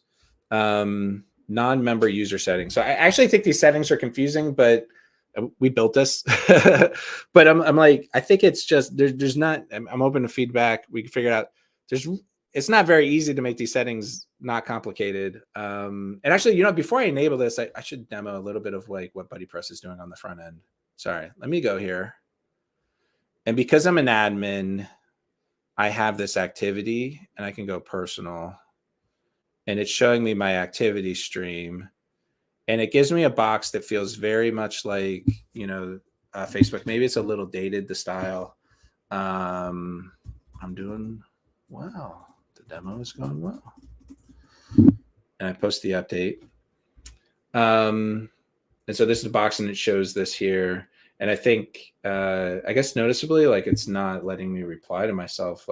Non-member user settings. So I actually think these settings are confusing, but we built this. But I'm I think it's just there's not. I'm open to feedback. We can figure it out. It's not very easy to make these settings not complicated. And actually, before I enable this, I should demo a little bit of what BuddyPress is doing on the front end. Sorry, let me go here. And because I'm an admin, I have this activity, and I can go personal. And it's showing me my activity stream. And it gives me a box that feels very much like, Facebook. Maybe it's a little dated, the style. I'm doing well. The demo is going well. And I post the update. And so this is the box, and it shows this here. And I think, I guess noticeably, it's not letting me reply to myself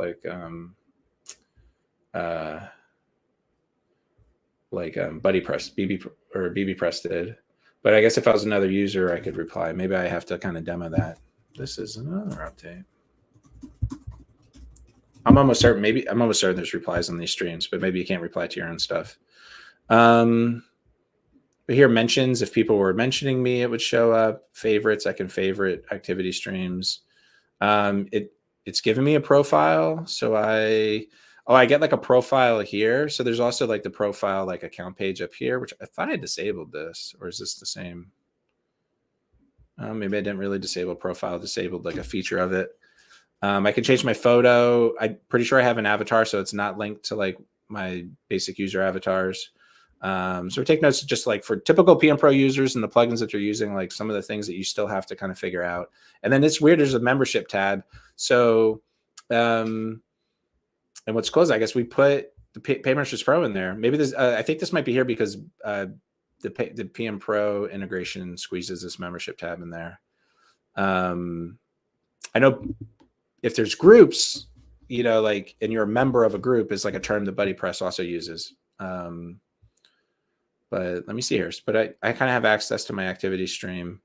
BuddyPress, bbPress did. But I guess if I was another user, I could reply. Maybe I have to kind of demo that. This is another update. I'm almost certain there's replies on these streams, but maybe you can't reply to your own stuff. But here, mentions, if people were mentioning me, it would show up. Favorites, I can favorite activity streams. It's giving me a profile. So I get a profile here. So there's also the profile account page up here, which I thought I disabled this, or is this the same? Maybe I didn't really disable profile, disabled a feature of it. I can change my photo. I'm pretty sure I have an avatar, so it's not linked to my basic user avatars. So we take notes just for typical PMPro users and the plugins that they're using, some of the things that you still have to kind of figure out. And then it's weird, there's a membership tab. So, and what's cool is I guess we put the PMPro Pro in there. Maybe this, I think this might be here because the PMPro integration squeezes this membership tab in there. I know if there's groups, and you're a member of a group is a term that BuddyPress also uses. But let me see here. But I kind of have access to my activity stream.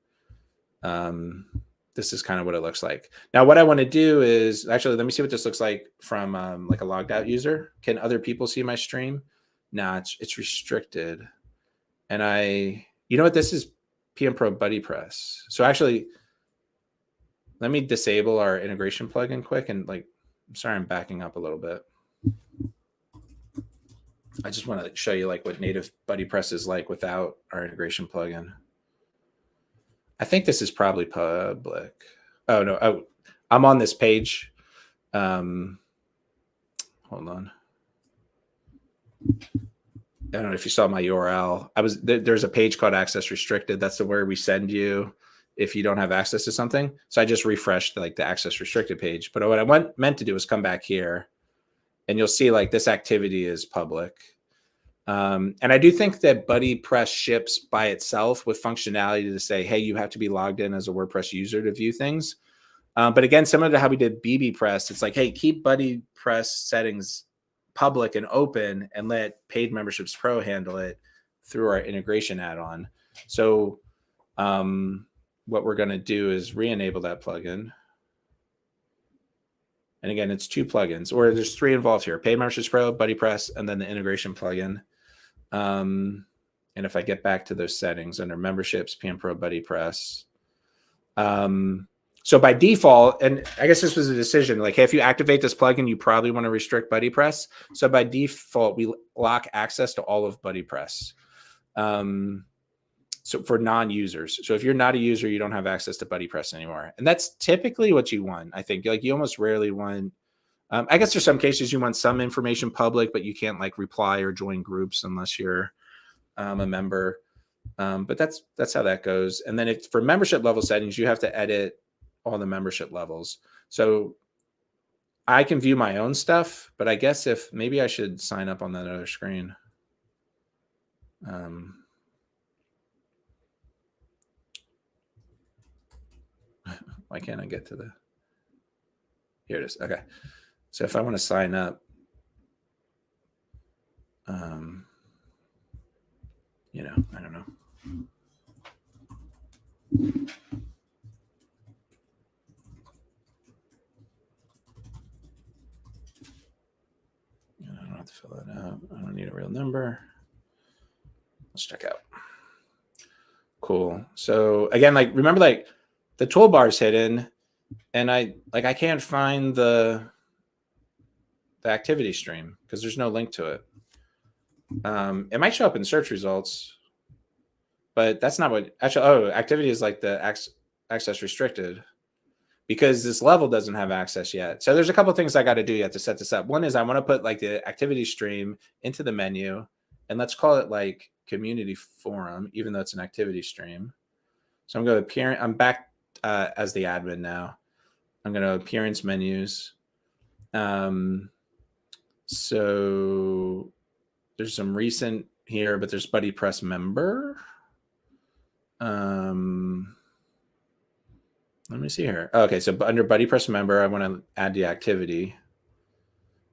This is kind of what it looks like. Now, what I want to do is actually, let me see what this looks like from a logged out user. Can other people see my stream? No, it's restricted. And you know what? This is PMPro BuddyPress. So actually, let me disable our integration plugin quick. And I'm sorry, I'm backing up a little bit. I just want to show you what native BuddyPress is without our integration plugin. I think this is probably public. Oh no, I'm on this page. Hold on. I don't know if you saw my URL. There's a page called Access Restricted. That's where we send you if you don't have access to something. So I just refreshed the Access Restricted page. But what I meant to do is come back here, and you'll see this activity is public. And I do think that BuddyPress ships by itself with functionality to say, hey, you have to be logged in as a WordPress user to view things. But again, similar to how we did bbPress, it's hey, keep BuddyPress settings public and open and let Paid Memberships Pro handle it through our integration add-on. So what we're going to do is re-enable that plugin. And again, it's 2 plugins, or there's 3 involved here: Paid Memberships Pro, BuddyPress, and then the integration plugin. And if I get back to those settings under memberships, PMPro BuddyPress. So by default, and I guess this was a decision, hey, if you activate this plugin, you probably want to restrict BuddyPress. So by default, we lock access to all of BuddyPress. So for non-users. So if you're not a user, you don't have access to BuddyPress anymore. And that's typically what you want. I think you almost rarely want, I guess there's some cases you want some information public, but you can't reply or join groups unless you're a member. But that's how that goes. And then for membership level settings, you have to edit all the membership levels. So I can view my own stuff, but I guess maybe I should sign up on that other screen. Why can't I get to the, here it is. Okay. So if I want to sign up, you know, I don't know. I don't have to fill that out. I don't need a real number. Let's check out. Cool. So again, like, remember, like, the toolbar is hidden, and I can't find the activity stream because there's no link to it. It might show up in search results, but that's not what actually. Oh, activity is like the access restricted because this level doesn't have access yet. So there's a couple of things I got to do yet to set this up. One is I want to put like the activity stream into the menu, and let's call it like community forum, even though it's an activity stream. So I'm going to appear. I'm back as the admin now. I'm going to appearance menus. So there's some recent here, but there's BuddyPress member. Let me see here. Okay, so under BuddyPress member, I want to add the activity.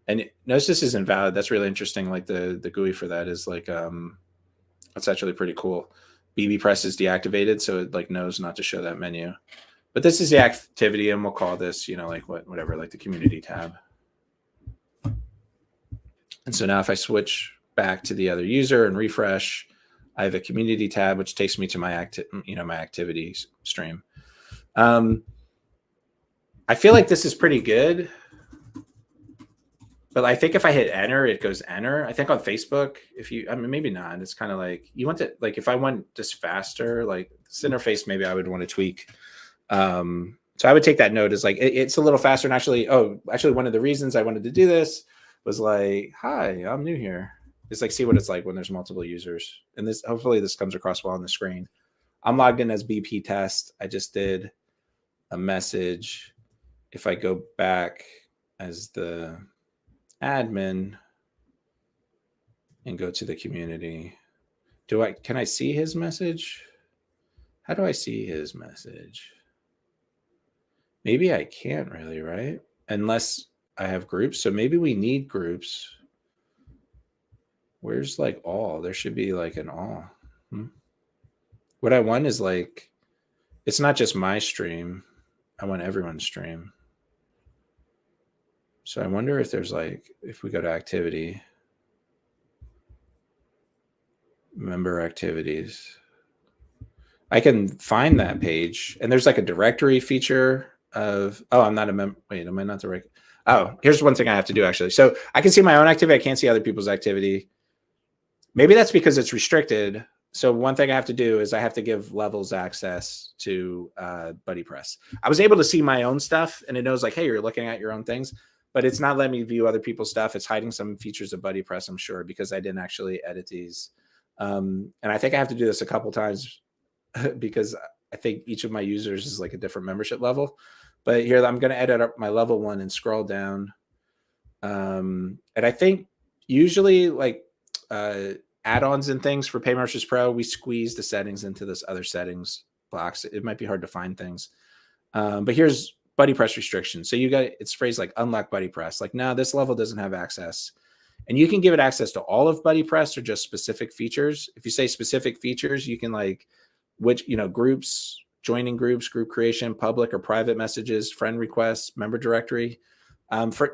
And notice this is invalid. That's really interesting. Like the GUI for that is like, that's actually pretty cool. bbPress is deactivated, so it like knows not to show that menu. But this is the activity, and we'll call this, you know, like whatever, like the community tab. And so now if I switch back to the other user and refresh, I have a community tab, which takes me to my my activity stream. I feel like this is pretty good, but I think if I hit enter, it goes enter. I think on Facebook, if you, I mean, maybe not. It's kind of like you want to, like, if I want just faster, like this interface, maybe I would want to tweak. So I would take that note as like, it's a little faster. And actually, one of the reasons I wanted to do this was like, hi, I'm new here. It's like, see what it's like when there's multiple users. And this, hopefully this comes across well on the screen. I'm logged in as BP test. I just did a message. If I go back as the admin and go to the community, can I see his message? How do I see his message? Maybe I can't really, right? Unless I have groups. So maybe we need groups. Where's like all? There should be like an all. What I want is like, it's not just my stream. I want everyone's stream. So I wonder if there's like, if we go to activity, member activities, I can find that page, and there's like a directory feature of, oh, I'm not a member. Wait, am I not the right? Oh, here's one thing I have to do actually. So I can see my own activity. I can't see other people's activity. Maybe that's because it's restricted. So one thing I have to do is I have to give levels access to BuddyPress. I was able to see my own stuff, and it knows like, hey, you're looking at your own things, but it's not letting me view other people's stuff. It's hiding some features of BuddyPress, I'm sure, because I didn't actually edit these. And I think I have to do this a couple times because I think each of my users is like a different membership level. But here I'm going to edit up my level 1 and scroll down. And I think usually like add-ons and things for PayMarshals Pro, we squeeze the settings into this other settings box. It might be hard to find things. But here's BuddyPress restrictions. So you got, it's phrased like unlock BuddyPress. Like, no, this level doesn't have access. And you can give it access to all of BuddyPress or just specific features. If you say specific features, you can like which, groups, joining groups, group creation, public or private messages, friend requests, member directory.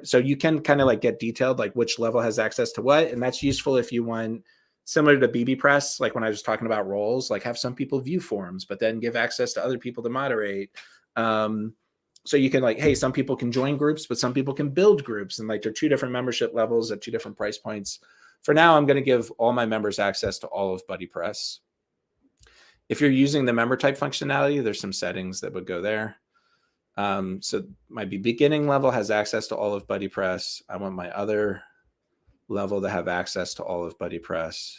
So you can kind of like get detailed, like which level has access to what. And that's useful if you want, similar to bbPress, like when I was talking about roles, like have some people view forms, but then give access to other people to moderate. So you can like, hey, some people can join groups, but some people can build groups. And like they're 2 different membership levels at 2 different price points. For now, I'm going to give all my members access to all of BuddyPress. If you're using the member type functionality, there's some settings that would go there. So my beginning level has access to all of BuddyPress. I want my other level to have access to all of BuddyPress.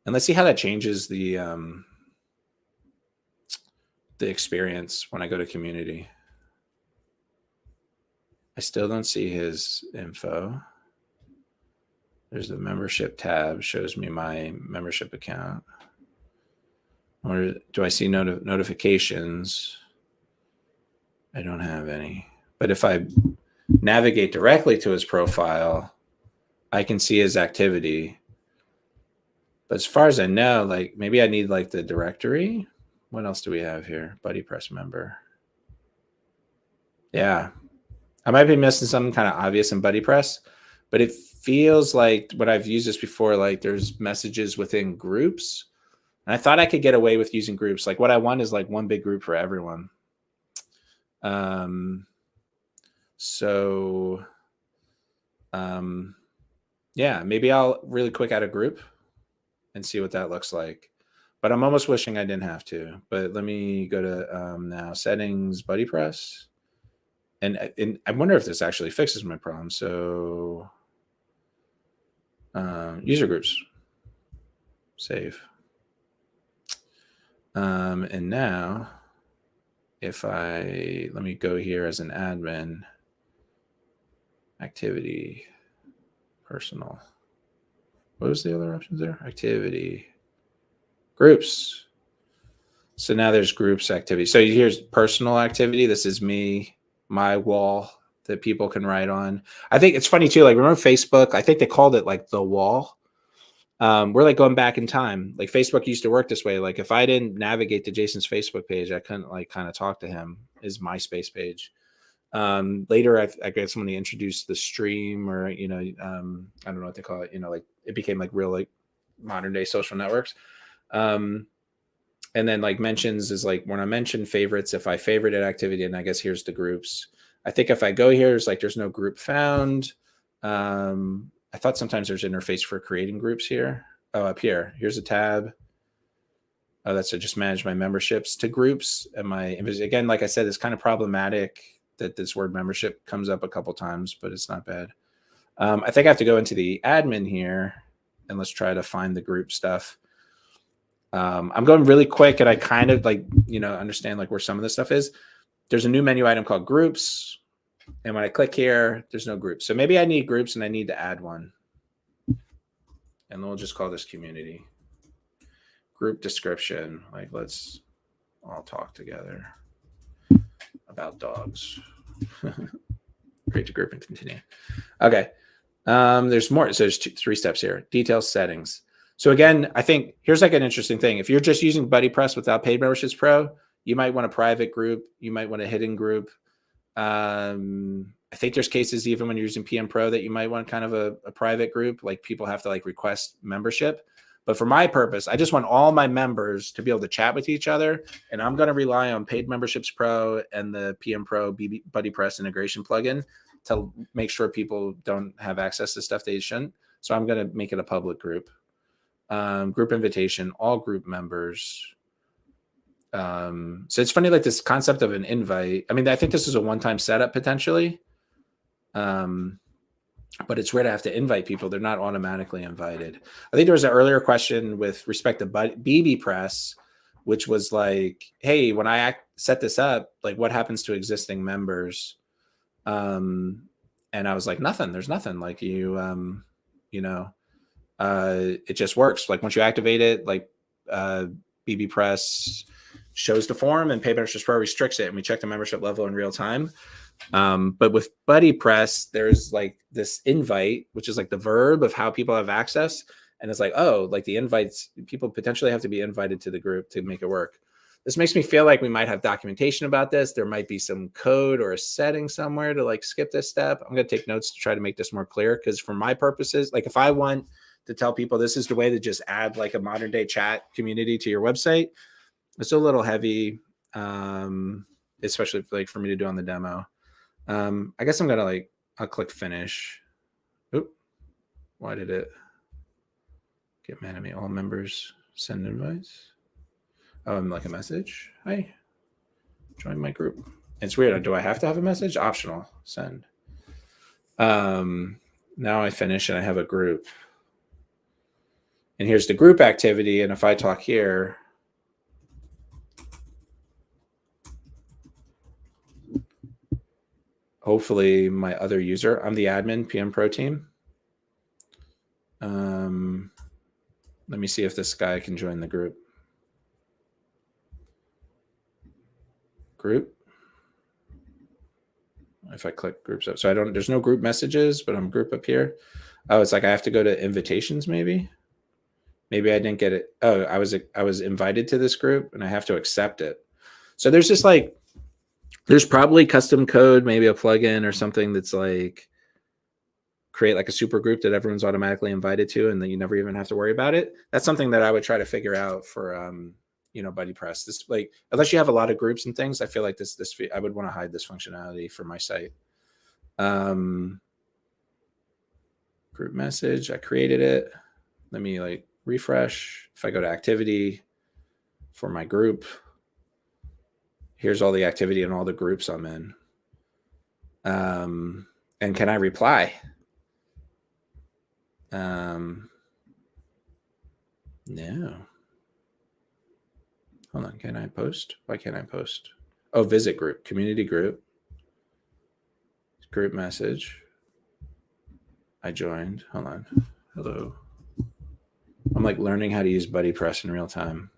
And let's see how that changes the experience when I go to community. I still don't see his info. There's the membership tab, shows me my membership account. Or do I see notifications? I don't have any. But if I navigate directly to his profile, I can see his activity. But as far as I know, like maybe I need like the directory. What else do we have here? BuddyPress member. Yeah. I might be missing something kind of obvious in BuddyPress, but it feels like when I've used this before, like there's messages within groups. And I thought I could get away with using groups. Like what I want is like one big group for everyone. Yeah, maybe I'll really quick add a group and see what that looks like. But I'm almost wishing I didn't have to. But let me go to now settings, BuddyPress. And I wonder if this actually fixes my problem. So user groups, save. And now if let me go here as an admin, activity, personal. What was the other options there? Activity, groups. So now there's groups activity. So here's personal activity. This is me, my wall that people can write on. I think it's funny too. Like remember Facebook? I think they called it like the wall. We're like going back in time. Like Facebook used to work this way. Like if I didn't navigate to Jason's Facebook page, I couldn't like kind of talk to him. His MySpace page. Later, I guess when he introduced the stream, or I don't know what they call it. Like it became like real like modern day social networks. And then like mentions is like when I mention favorites, if I favorited activity, and I guess here's the groups. I think if I go here, it's like there's no group found. I thought sometimes there's interface for creating groups here. Oh, up here. Here's a tab. Oh, that's to just manage my memberships to groups. And again, like I said, it's kind of problematic that this word membership comes up a couple times, but it's not bad. I think I have to go into the admin here and let's try to find the group stuff. I'm going really quick and I kind of like, understand like where some of this stuff is. There's a new menu item called groups. And when I click here, there's no groups. So maybe I need groups and I need to add one. And we'll just call this community. Group description. Like let's all talk together about dogs. Create a group and continue. Okay. There's more. So there's 3 steps here. Details, settings. So again, I think here's like an interesting thing. If you're just using BuddyPress without Paid Memberships Pro, you might want a private group. You might want a hidden group. I think there's cases even when you're using PMPro that you might want kind of a private group, like people have to like request membership. But for my purpose, I just want all my members to be able to chat with each other. And I'm going to rely on Paid Memberships Pro and the PMPro BuddyPress integration plugin to make sure people don't have access to stuff they shouldn't. So I'm going to make it a public group. Group invitation, all group members. So it's funny, like this concept of an invite. I mean, I think this is a one-time setup potentially. But it's weird to have to invite people. They're not automatically invited. I think there was an earlier question with respect to bbPress, which was like, hey, when I set this up, like what happens to existing members? And I was like, nothing. There's nothing. Like it just works. Like once you activate it, like bbPress shows the form and Paid Memberships Pro restricts it. And we check the membership level in real time. But with BuddyPress, there's like this invite, which is like the verb of how people have access. And it's like, oh, like the invites, people potentially have to be invited to the group to make it work. This makes me feel like we might have documentation about this. There might be some code or a setting somewhere to like skip this step. I'm going to take notes to try to make this more clear. Because for my purposes, like if I want to tell people this is the way to just add like a modern day chat community to your website, it's a little heavy, especially like for me to do on the demo. I guess I'm going to I'll click finish. Oop. Why did it get mad at me? All members send invites. Oh, I'm like a message. Hi, join my group. It's weird. Do I have to have a message? Optional, send. Now I finish and I have a group. And here's the group activity. And if I talk here, hopefully my other user, I'm the admin PMPro team. Let me see if this guy can join the group. Group. if I click groups up. So there's no group messages, but I'm group up here. Oh, it's like I have to go to invitations maybe. Maybe I didn't get it. Oh, I was invited to this group and I have to accept it. So there's just like, there's probably custom code, maybe a plugin or something that's like create like a super group that everyone's automatically invited to and then you never even have to worry about it. That's something that I would try to figure out for, BuddyPress. This, like, unless you have a lot of groups and things, I feel like this I would want to hide this functionality for my site. Group message, I created it. Let me like refresh. If I go to activity for my group, here's all the activity and all the groups I'm in. And can I reply? No. Hold on, can I post? Why can't I post? Oh, visit group, community group, group message. I joined, hold on, hello. I'm like learning how to use BuddyPress in real time.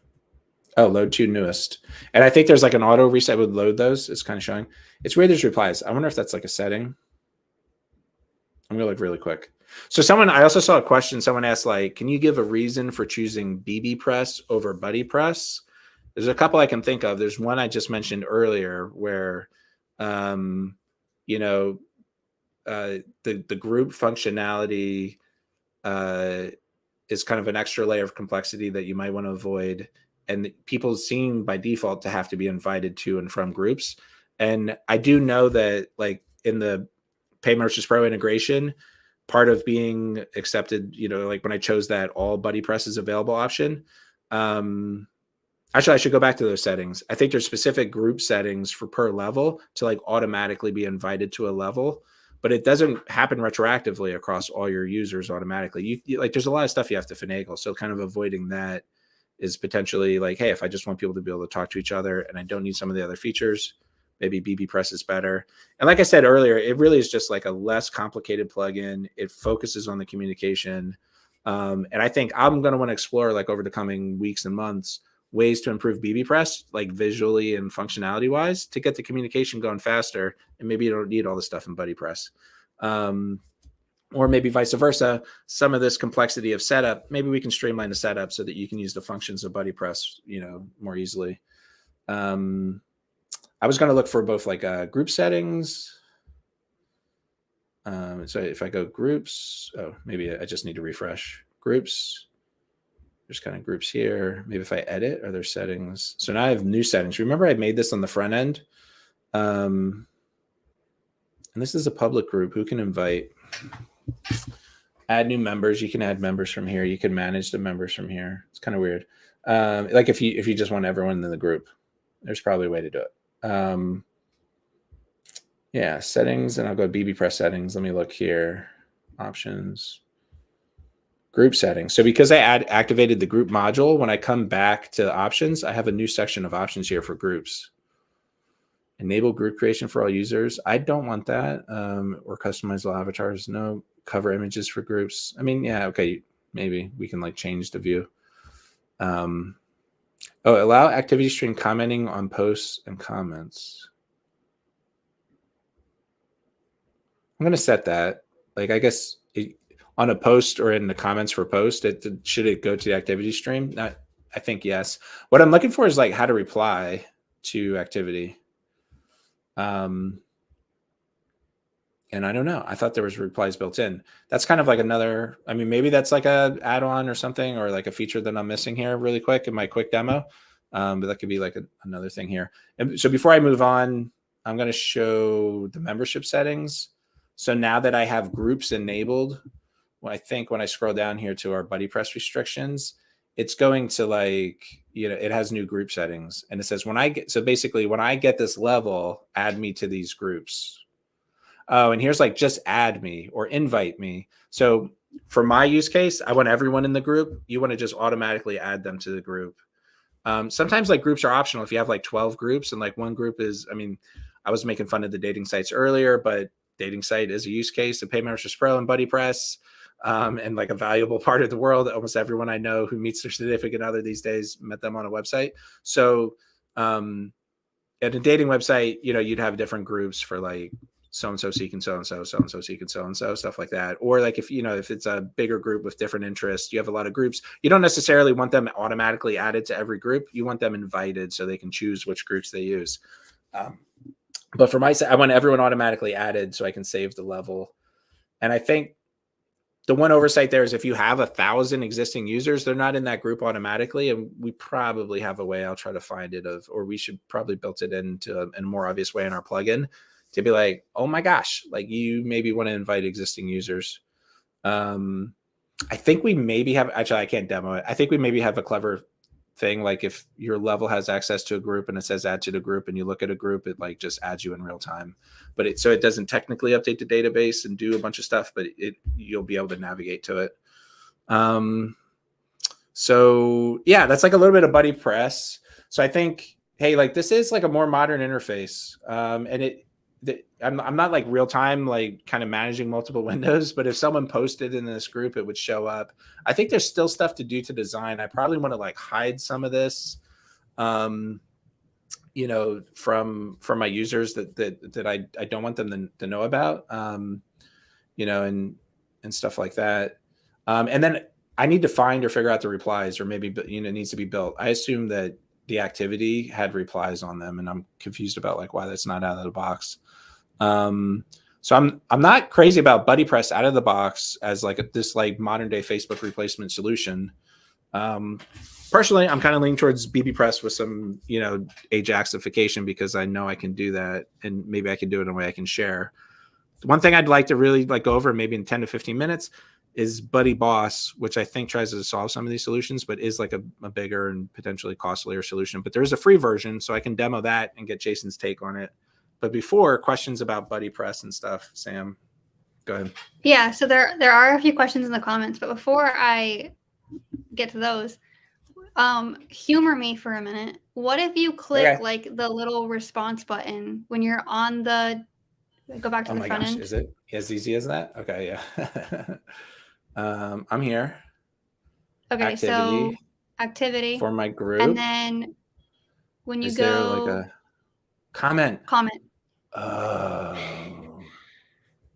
Oh, load to newest. And I think there's like an auto reset would load those. It's kind of showing. It's weird there's replies. I wonder if that's like a setting. I'm gonna look really quick. So I also saw a question. Someone asked like, can you give a reason for choosing bbPress over BuddyPress? There's a couple I can think of. There's one I just mentioned earlier where, the group functionality is kind of an extra layer of complexity that you might want to avoid. And people seem by default to have to be invited to and from groups. And I do know that like in the PMPro integration, part of being accepted, like when I chose that all BuddyPress is available option, actually, I should go back to those settings. I think there's specific group settings for per level to like automatically be invited to a level, but it doesn't happen retroactively across all your users automatically. You like, there's a lot of stuff you have to finagle. So kind of avoiding that is potentially like, hey, if I just want people to be able to talk to each other and I don't need some of the other features, maybe bbPress is better. And like I said earlier, it really is just like a less complicated plugin. It focuses on the communication. And I think I'm going to want to explore like over the coming weeks and months, ways to improve bbPress, like visually and functionality wise, to get the communication going faster. And maybe you don't need all the stuff in BuddyPress. Or maybe vice versa, some of this complexity of setup, maybe we can streamline the setup so that you can use the functions of BuddyPress, more easily. I was going to look for both like group settings. So if I go groups, maybe I just need to refresh groups. There's kind of groups here. Maybe if I edit, are there settings? So now I have new settings. Remember I made this on the front end. And this is a public group. Who can invite? Add new members. You can add members from here. You can manage the members from here. It's kind of weird. Like if you just want everyone in the group, there's probably a way to do it. Yeah, settings, and I'll go bbPress settings. Let me look here. Options. Group settings. So because I activated the group module, when I come back to options, I have a new section of options here for groups. Enable group creation for all users. I don't want that. Or customizable avatars. No. Cover images for groups. I mean, yeah, okay. Maybe we can like change the view. Allow activity stream commenting on posts and comments. I'm going to set that. Like, I guess on a post or in the comments for post, should it go to the activity stream? I think yes. What I'm looking for is like how to reply to activity. And I don't know. I thought there was replies built in. That's kind of like another, I mean, maybe that's like a add-on or something, or like a feature that I'm missing here really quick in my quick demo. But that could be like another thing here. And so before I move on, I'm going to show the membership settings. So now that I have groups enabled, I think when I scroll down here to our BuddyPress restrictions, it's going to like, it has new group settings. And it says basically when I get this level, add me to these groups. Oh, and here's like, just add me or invite me. So for my use case, I want everyone in the group. You want to just automatically add them to the group. Sometimes like groups are optional. If you have like 12 groups and like one group is, I mean, I was making fun of the dating sites earlier, but dating site is a use case of PMPro and BuddyPress. And like a valuable part of the world. Almost everyone I know who meets their significant other these days met them on a website. So at a dating website, you'd have different groups for like so-and-so seeking so-and-so, so-and-so seeking so-and-so, stuff like that. Or like if, if it's a bigger group with different interests, you have a lot of groups, you don't necessarily want them automatically added to every group. You want them invited so they can choose which groups they use. But for my side, I want everyone automatically added so I can save the level. And I think the one oversight there is if you have 1,000 existing users, they're not in that group automatically. And we probably have a way, I'll try to find it, or we should probably build it into in a more obvious way in our plugin to be like, oh my gosh, like you maybe want to invite existing users. I think we maybe have, actually I can't demo it. I think we maybe have a clever thing. Like if your level has access to a group and it says add to the group and you look at a group, it like just adds you in real time. But so it doesn't technically update the database and do a bunch of stuff, but you'll be able to navigate to it. So yeah, that's like a little bit of BuddyPress. So I think, hey, like this is like a more modern interface. And I'm not like real time, like kind of managing multiple windows, but if someone posted in this group, it would show up. I think there's still stuff to do to design. I probably want to like hide some of this, from my users that I don't want them to know about, and stuff like that. And then I need to find or figure out the replies, or maybe, it needs to be built. I assume that the activity had replies on them, and I'm confused about like why that's not out of the box. So I'm not crazy about BuddyPress out of the box as like this like modern day Facebook replacement solution. Personally, I'm kind of leaning towards bbPress with some, Ajaxification, because I know I can do that, and maybe I can do it in a way I can share. One thing I'd like to really like go over maybe in 10 to 15 minutes is BuddyBoss, which I think tries to solve some of these solutions, but is like a bigger and potentially costlier solution. But there is a free version, so I can demo that and get Jason's take on it. But before, questions about BuddyPress and stuff, Sam, go ahead. Yeah, so there are a few questions in the comments, but before I get to those, humor me for a minute. What if you click like the little response button when you're on the, go back to the front end? Is it as easy as that? Okay, yeah. I'm here. Okay, so activity for my group, and then when you go, there like a comment. Oh,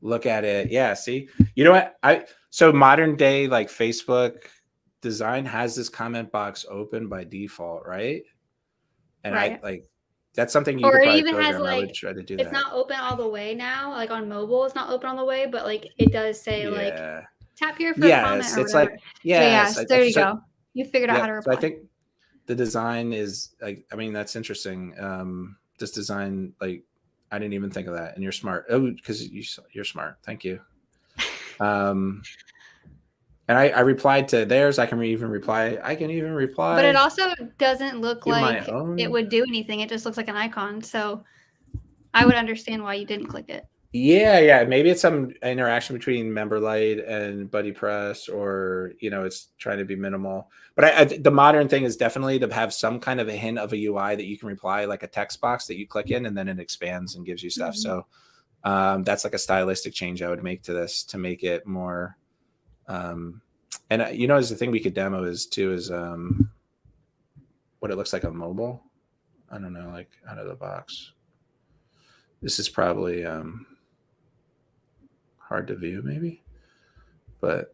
look at it. Yeah, see, you know what? So modern day like Facebook design has this comment box open by default, right? And right. That's something you could probably program. I would try to do that. It's not open all the way now. Like on mobile, it's not open all the way, but like it does say like tap here for a comment or it's whatever. Like yes, there you go. You figured out how to reply. So I think the design is like, I mean, that's interesting. This design, like, I didn't even think of that, and you're smart. Oh, because you're smart. Thank you. And I replied to theirs. I can even reply. But it also doesn't look like it would do anything. It just looks like an icon. So I would understand why you didn't click it. Yeah. Maybe it's some interaction between Memberlite and BuddyPress, or, it's trying to be minimal. But the modern thing is definitely to have some kind of a hint of a UI that you can reply, like a text box that you click in, and then it expands and gives you stuff. Mm-hmm. So that's like a stylistic change I would make to this to make it more. And as the thing we could demo is what it looks like on mobile. I don't know, like out of the box. This is probably hard to view maybe, but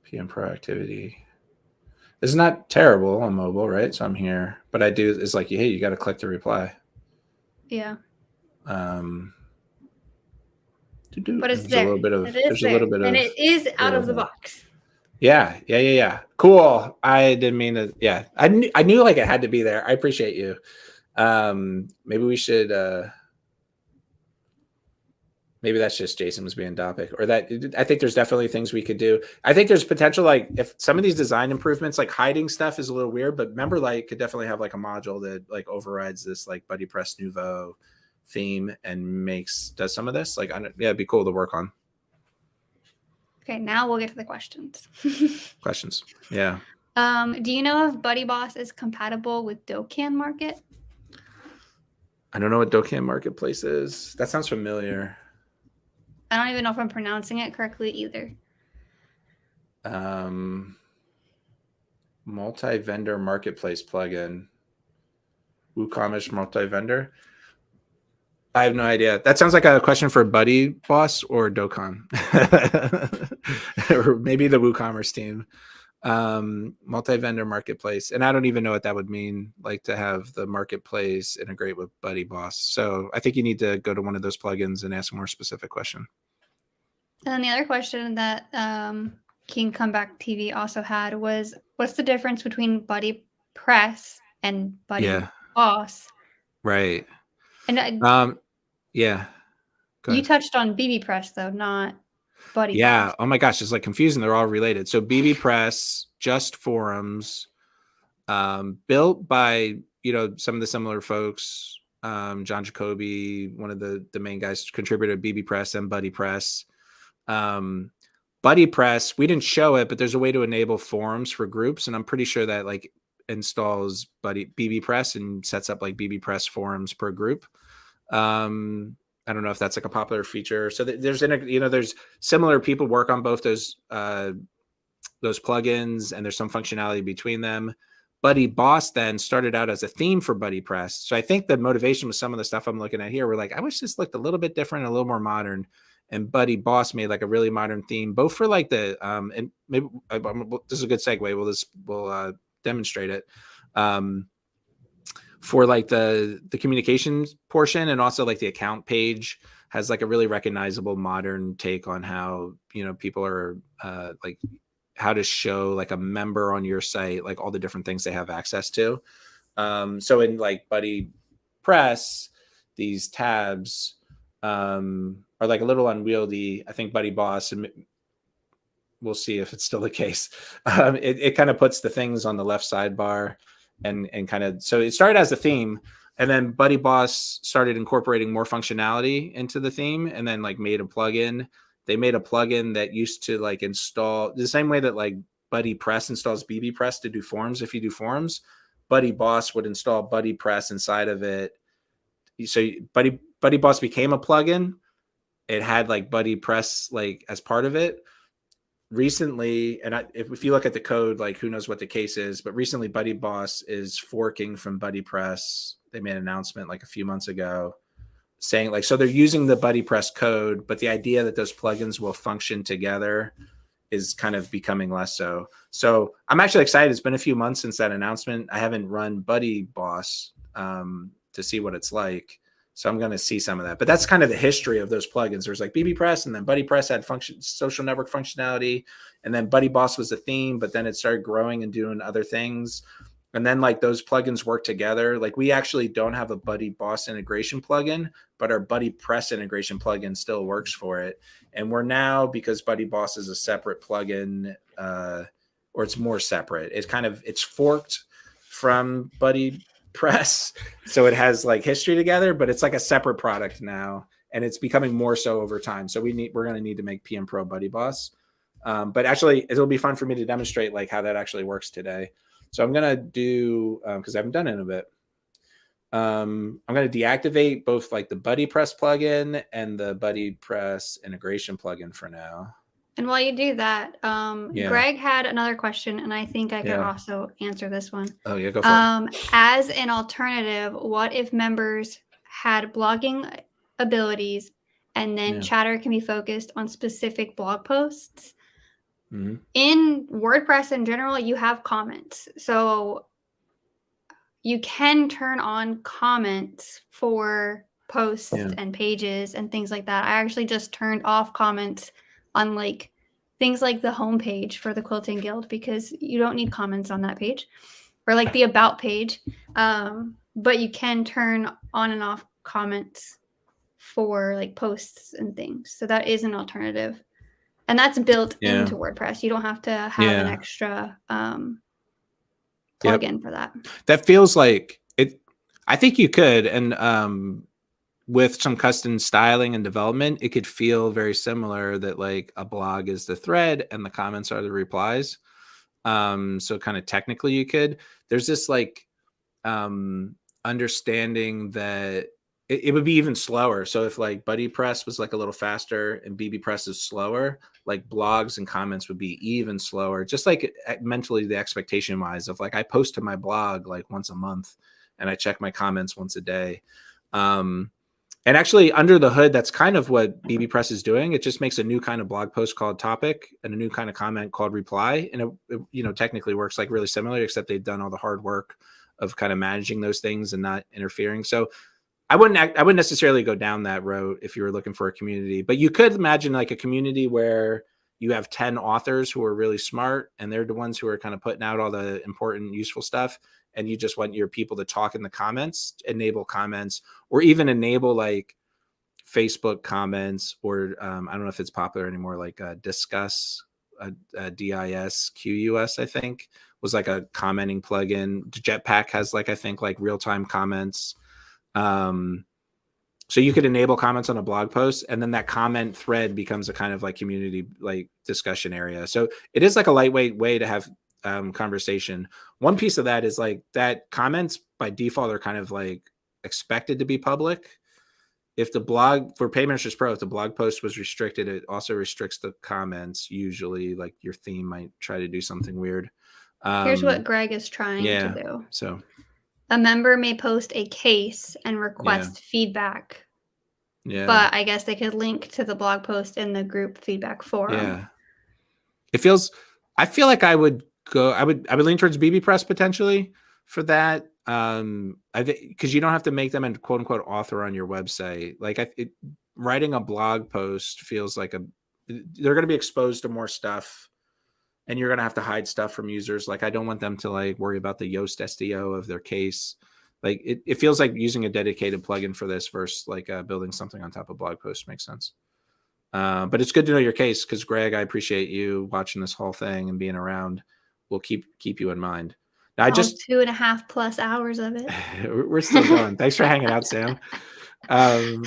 PMPro activity. This is not terrible on mobile, right? So I'm here, but it's like, hey, you got to click to reply. Yeah. But it's there. There's a little bit of, and it is out of the box. Yeah. Cool. I didn't mean to. Yeah, I knew like it had to be there. I appreciate you. Maybe we should. Maybe that's just Jason was being Dopic, or that I think there's definitely things we could do. I think there's potential, like if some of these design improvements, like hiding stuff is a little weird, but Memberlite could definitely have like a module that like overrides this like BuddyPress Nouveau theme and does some of this. Like, it'd be cool to work on. Okay, now we'll get to the questions. Questions. Yeah. Do you know if BuddyBoss is compatible with Dokan Market? I don't know what Dokan Marketplace is. That sounds familiar. I don't even know if I'm pronouncing it correctly either. Multi-vendor marketplace plugin. WooCommerce multi-vendor. I have no idea. That sounds like a question for BuddyBoss or Dokan, or maybe the WooCommerce team. Multi-vendor marketplace, and I don't even know what that would mean, like to have the marketplace integrate with BuddyBoss. So I think you need to go to one of those plugins and ask a more specific question. And then the other question that King Comeback TV also had was, what's the difference between BuddyPress and BuddyBoss? Right. And yeah. Go you ahead. touched on bbPress though, not BuddyBoss. Yeah. Oh my gosh, it's like confusing. They're all related. So bbPress, just forums, built by, some of the similar folks. John Jacoby, one of the main guys, contributed bbPress and BuddyPress. BuddyPress, we didn't show it, but there's a way to enable forums for groups, and I'm pretty sure that like installs bbPress and sets up like bbPress forums per group. I don't know if that's like a popular feature. So there's similar people work on both those plugins, and there's some functionality between them. BuddyBoss then started out as a theme for BuddyPress. So I think the motivation with some of the stuff I'm looking at here, we're like, I wish this looked a little bit different, a little more modern. And BuddyBoss made like a really modern theme, both for like the and maybe this is a good segue. We'll demonstrate it. For like the communications portion, and also like the account page has like a really recognizable modern take on how, people are like how to show like a member on your site, like all the different things they have access to. So in like BuddyPress, these tabs are like a little unwieldy. I think BuddyBoss, and we'll see if it's still the case. It kind of puts the things on the left sidebar, and kind of, so it started as a theme, and then BuddyBoss started incorporating more functionality into the theme, and then like made a plugin. They made a plugin that used to like install the same way that like BuddyPress installs bbPress to do forms. If you do forms, BuddyBoss would install BuddyPress inside of it. So BuddyBoss became a plugin. It had like BuddyPress like as part of it. Recently, and if you look at the code, like who knows what the case is, but recently BuddyBoss is forking from BuddyPress. They made an announcement like a few months ago saying like, so they're using the BuddyPress code, but the idea that those plugins will function together is kind of becoming less so. So I'm actually excited. It's been a few months since that announcement. I haven't run BuddyBoss to see what it's like. So I'm going to see some of that, but that's kind of the history of those plugins. There's like bbPress, and then BuddyPress had social network functionality, and then BuddyBoss was the theme, but then it started growing and doing other things. And then like those plugins work together. Like we actually don't have a BuddyBoss integration plugin, but our BuddyPress integration plugin still works for it. And we're now, because BuddyBoss is a separate plugin, or it's more separate. It's forked from BuddyPress, so it has like history together, but it's like a separate product now, and it's becoming more so over time. So we're going to need to make PMPro BuddyBoss. But actually, it'll be fun for me to demonstrate like how that actually works today. So I'm going to do, because I haven't done it in a bit, I'm going to deactivate both like the BuddyPress plugin and the BuddyPress integration plugin for now. And while you do that, Greg had another question, and I think I could also answer this one. Oh yeah, go for it. As an alternative, what if members had blogging abilities, and then chatter can be focused on specific blog posts? Mm-hmm. In WordPress in general, you have comments. So you can turn on comments for posts and pages and things like that. I actually just turned off comments on like things like the homepage for the Quilting Guild, because you don't need comments on that page, or like the about page. But you can turn on and off comments for like posts and things. So that is an alternative. And that's built into WordPress. You don't have to have an extra plugin for that. That feels like it. I think you could, and with some custom styling and development, it could feel very similar, that like a blog is the thread and the comments are the replies. So kind of technically you could. There's this like understanding that it would be even slower. So if like BuddyPress was like a little faster and bbPress is slower, like blogs and comments would be even slower. Just like mentally, the expectation wise of like, I post to my blog like once a month and I check my comments once a day. And actually, under the hood, that's kind of what bbPress is doing. It just makes a new kind of blog post called topic and a new kind of comment called reply. And it technically works like really similar, except they've done all the hard work of kind of managing those things and not interfering. So I wouldn't necessarily go down that road if you were looking for a community, but you could imagine like a community where you have 10 authors who are really smart and they're the ones who are kind of putting out all the important, useful stuff. And you just want your people to talk in the comments, enable comments, or even enable like Facebook comments, or I don't know if it's popular anymore, like Discuss, DISQUS, I think, was like a commenting plugin. Jetpack has like, I think like real-time comments. So you could enable comments on a blog post, and then that comment thread becomes a kind of like community like discussion area. So it is like a lightweight way to have conversation. One piece of that is like that comments by default are kind of like expected to be public. If the blog for PayMasters Pro, if the blog post was restricted, it also restricts the comments. Usually like your theme might try to do something weird. Here's what Greg is trying to do. So a member may post a case and request feedback. Yeah. But I guess they could link to the blog post in the group feedback forum. Yeah. I feel like I would lean towards bbPress potentially for that. Because you don't have to make them a quote unquote author on your website. Like writing a blog post feels like they're going to be exposed to more stuff, and you're going to have to hide stuff from users. Like I don't want them to like worry about the Yoast SEO of their case. Like it feels like using a dedicated plugin for this versus like building something on top of blog post makes sense. But it's good to know your case, because Greg, I appreciate you watching this whole thing and being around. We'll keep you in mind. Now, 2.5+ hours of it. We're still going. Thanks for hanging out, Sam. Okay.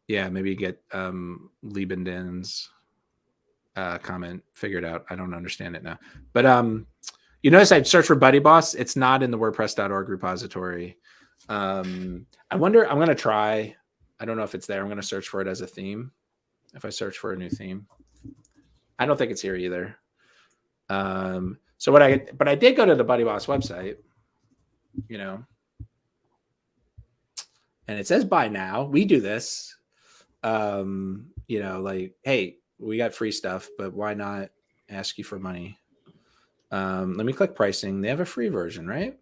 Yeah, maybe get Liebenden's comment figured out. I don't understand it now. But you notice I searched for BuddyBoss. It's not in the WordPress.org repository. I wonder, I'm going to try. I don't know if it's there. I'm going to search for it as a theme. If I search for a new theme, I don't think it's here either. But I did go to the BuddyBoss website, and it says buy now. We do this, like, hey, we got free stuff, but why not ask you for money? Let me click pricing. They have a free version, right?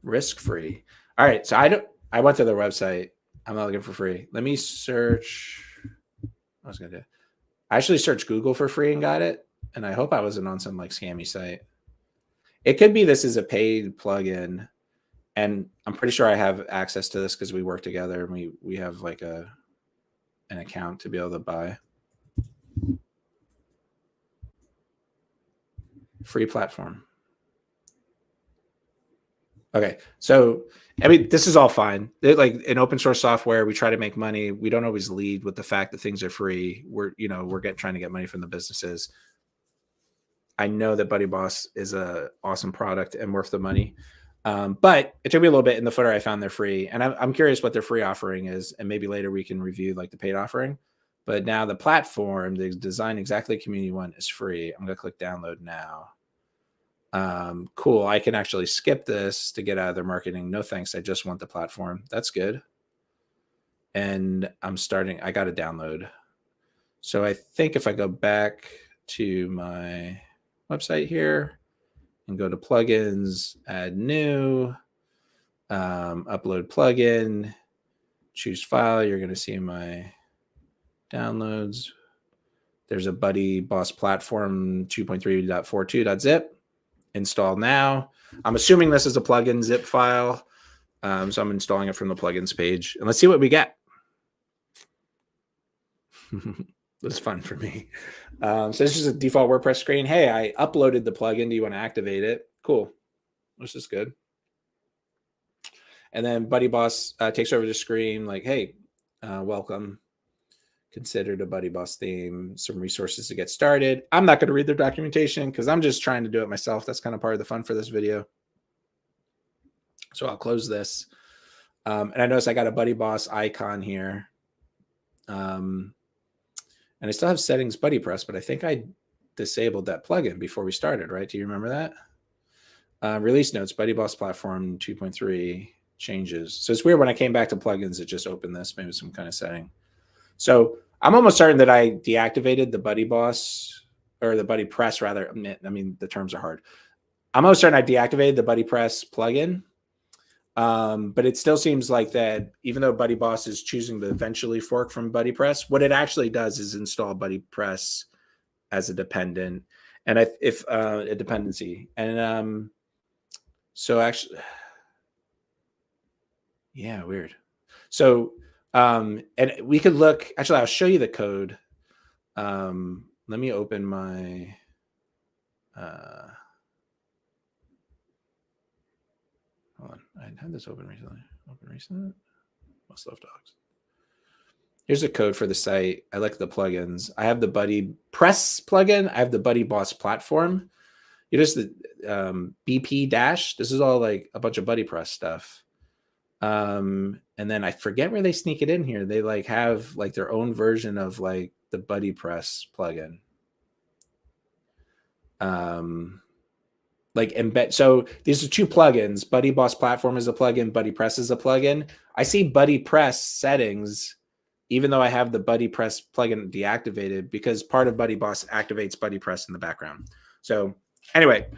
Risk free. All right. So I went to their website. I'm not looking for free. Let me search. I was going to do. I actually searched Google for free and got it. And I hope I wasn't on some like scammy site. It could be this is a paid plugin. And I'm pretty sure I have access to this because we work together and we have like an account to be able to buy. Free platform. Okay, so I mean, this is all fine. Like in open source software, we try to make money. We don't always lead with the fact that things are free. We're trying to get money from the businesses. I know that BuddyBoss is a awesome product and worth the money, but it took me a little bit. In the footer, I found they're free, and I'm curious what their free offering is, and maybe later we can review like the paid offering. But now the platform, the design exactly community one, is free. I'm gonna click download now. Cool. I can actually skip this to get out of their marketing. No thanks. I just want the platform. That's good. And I got to download. So I think if I go back to my website here and go to plugins, add new, upload plugin, choose file, you're going to see my downloads. There's a BuddyBoss platform 2.3.42.zip. Install now. I'm assuming this is a plugin zip file. So I'm installing it from the plugins page. And let's see what we get. This is fun for me. So this is a default WordPress screen. Hey, I uploaded the plugin. Do you want to activate it? Cool. This is good. And then BuddyBoss takes over the screen like, hey, welcome. Consider the BuddyBoss theme, some resources to get started. I'm not going to read their documentation because I'm just trying to do it myself. That's kind of part of the fun for this video. So I'll close this. And I noticed I got a BuddyBoss icon here. And I still have settings BuddyPress, but I think I disabled that plugin before we started, right? Do you remember that? Release notes, BuddyBoss platform 2.3 changes. So it's weird when I came back to plugins, it just opened this, maybe some kind of setting. So I'm almost certain that I deactivated the BuddyBoss, or the BuddyPress rather. I mean, the terms are hard. I'm almost certain I deactivated the BuddyPress plugin. But it still seems like that even though BuddyBoss is choosing to eventually fork from BuddyPress, what it actually does is install BuddyPress as a dependent, and if a dependency. And so actually, yeah, weird. So and we could look, actually, I'll show you the code. Let me open my hold on. I had this open recently. Open recent. Must love dogs. Here's the code for the site. I like the plugins. I have the BuddyPress plugin. I have the BuddyBoss platform. You just the BP dash. This is all like a bunch of BuddyPress stuff. And then I forget where they sneak it in here. They like have like their own version of like the BuddyPress plugin. Like embed. So these are two plugins. BuddyBoss platform is a plugin. BuddyPress is a plugin. I see BuddyPress settings, even though I have the BuddyPress plugin deactivated, because part of BuddyBoss activates BuddyPress in the background. So anyway,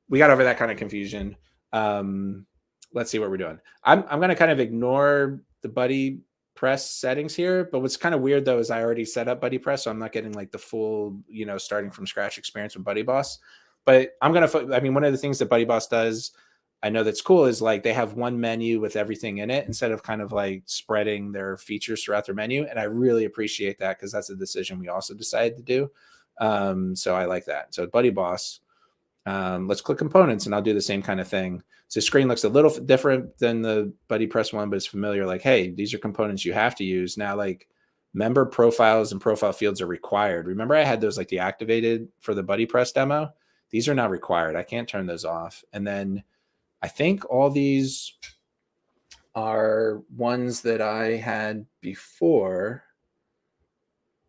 we got over that kind of confusion. Let's see what we're doing. I'm going to kind of ignore the BuddyPress settings here, but what's kind of weird though is I already set up BuddyPress, so I'm not getting like the full, starting from scratch experience with BuddyBoss. But I'm going to, I mean, one of the things that BuddyBoss does, I know that's cool, is like they have one menu with everything in it instead of kind of like spreading their features throughout their menu. And I really appreciate that because that's a decision we also decided to do. So I like that. So BuddyBoss, let's click components and I'll do the same kind of thing. So the screen looks a little different than the BuddyPress one, but it's familiar. Like, hey, these are components you have to use. Now, like member profiles and profile fields are required. Remember I had those like deactivated for the BuddyPress demo? These are not required. I can't turn those off. And then I think all these are ones that I had before,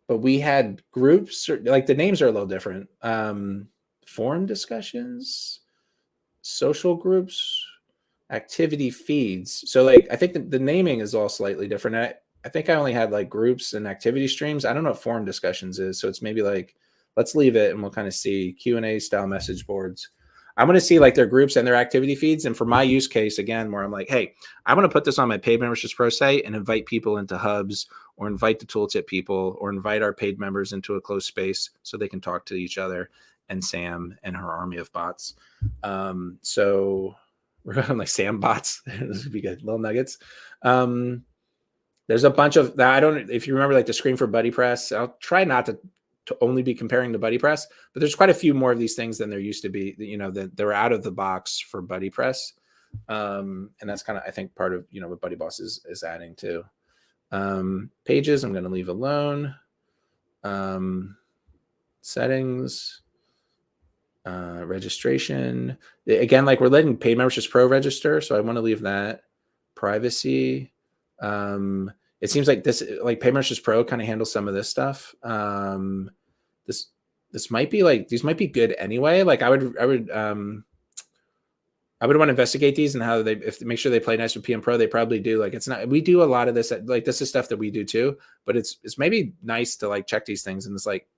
but we had groups, like the names are a little different. Forum discussions, social groups, activity feeds. So like, I think the naming is all slightly different. I think I only had like groups and activity streams. I don't know what forum discussions is. So it's maybe like, let's leave it and we'll kind of see Q&A style message boards. I'm going to see like their groups and their activity feeds. And for my use case, again, where I'm like, hey, I want to put this on my paid memberships pro site and invite people into hubs, or invite the tooltip people, or invite our paid members into a closed space so they can talk to each other and Sam and her army of bots. So we're going like Sam bots. This would be good. Little nuggets. There's a bunch of that. I don't, if you remember like the screen for BuddyPress, I'll try not to only be comparing to BuddyPress, but there's quite a few more of these things than there used to be, that they're out of the box for BuddyPress. And that's kind of, I think, part of, what BuddyBoss is adding to. Pages, I'm going to leave alone. Settings, registration. Again, like we're letting paid memberships pro register, so I want to leave that. Privacy. It seems like this, like paid memberships pro kind of handles some of this stuff. This might be like, these might be good anyway. Like I would want to investigate these and how they, if make sure they play nice with PMPro. They probably do. Like it's not, we do a lot of this, like this is stuff that we do too, but it's maybe nice to like check these things. And it's like,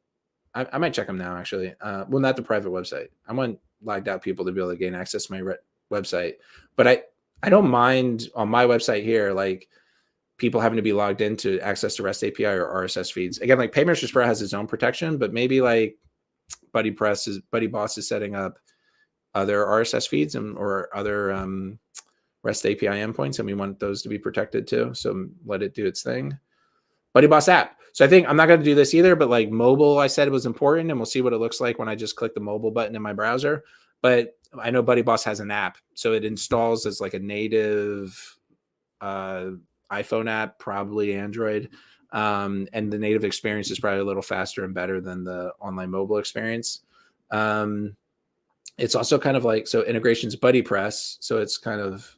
I might check them now actually. Well, not the private website. I want logged out people to be able to gain access to my website, but I don't mind on my website here, like people having to be logged in to access to REST API or RSS feeds. Again, like Paid Memberships Pro has its own protection, but maybe like BuddyBoss is setting up other RSS feeds or other REST API endpoints, and we want those to be protected too. So let it do its thing. BuddyBoss app. So I think I'm not going to do this either, but like mobile, I said it was important, and we'll see what it looks like when I just click the mobile button in my browser. But I know BuddyBoss has an app, so it installs as like a native iPhone app, probably Android. And the native experience is probably a little faster and better than the online mobile experience. It's also kind of like, so integrations BuddyPress. So it's kind of,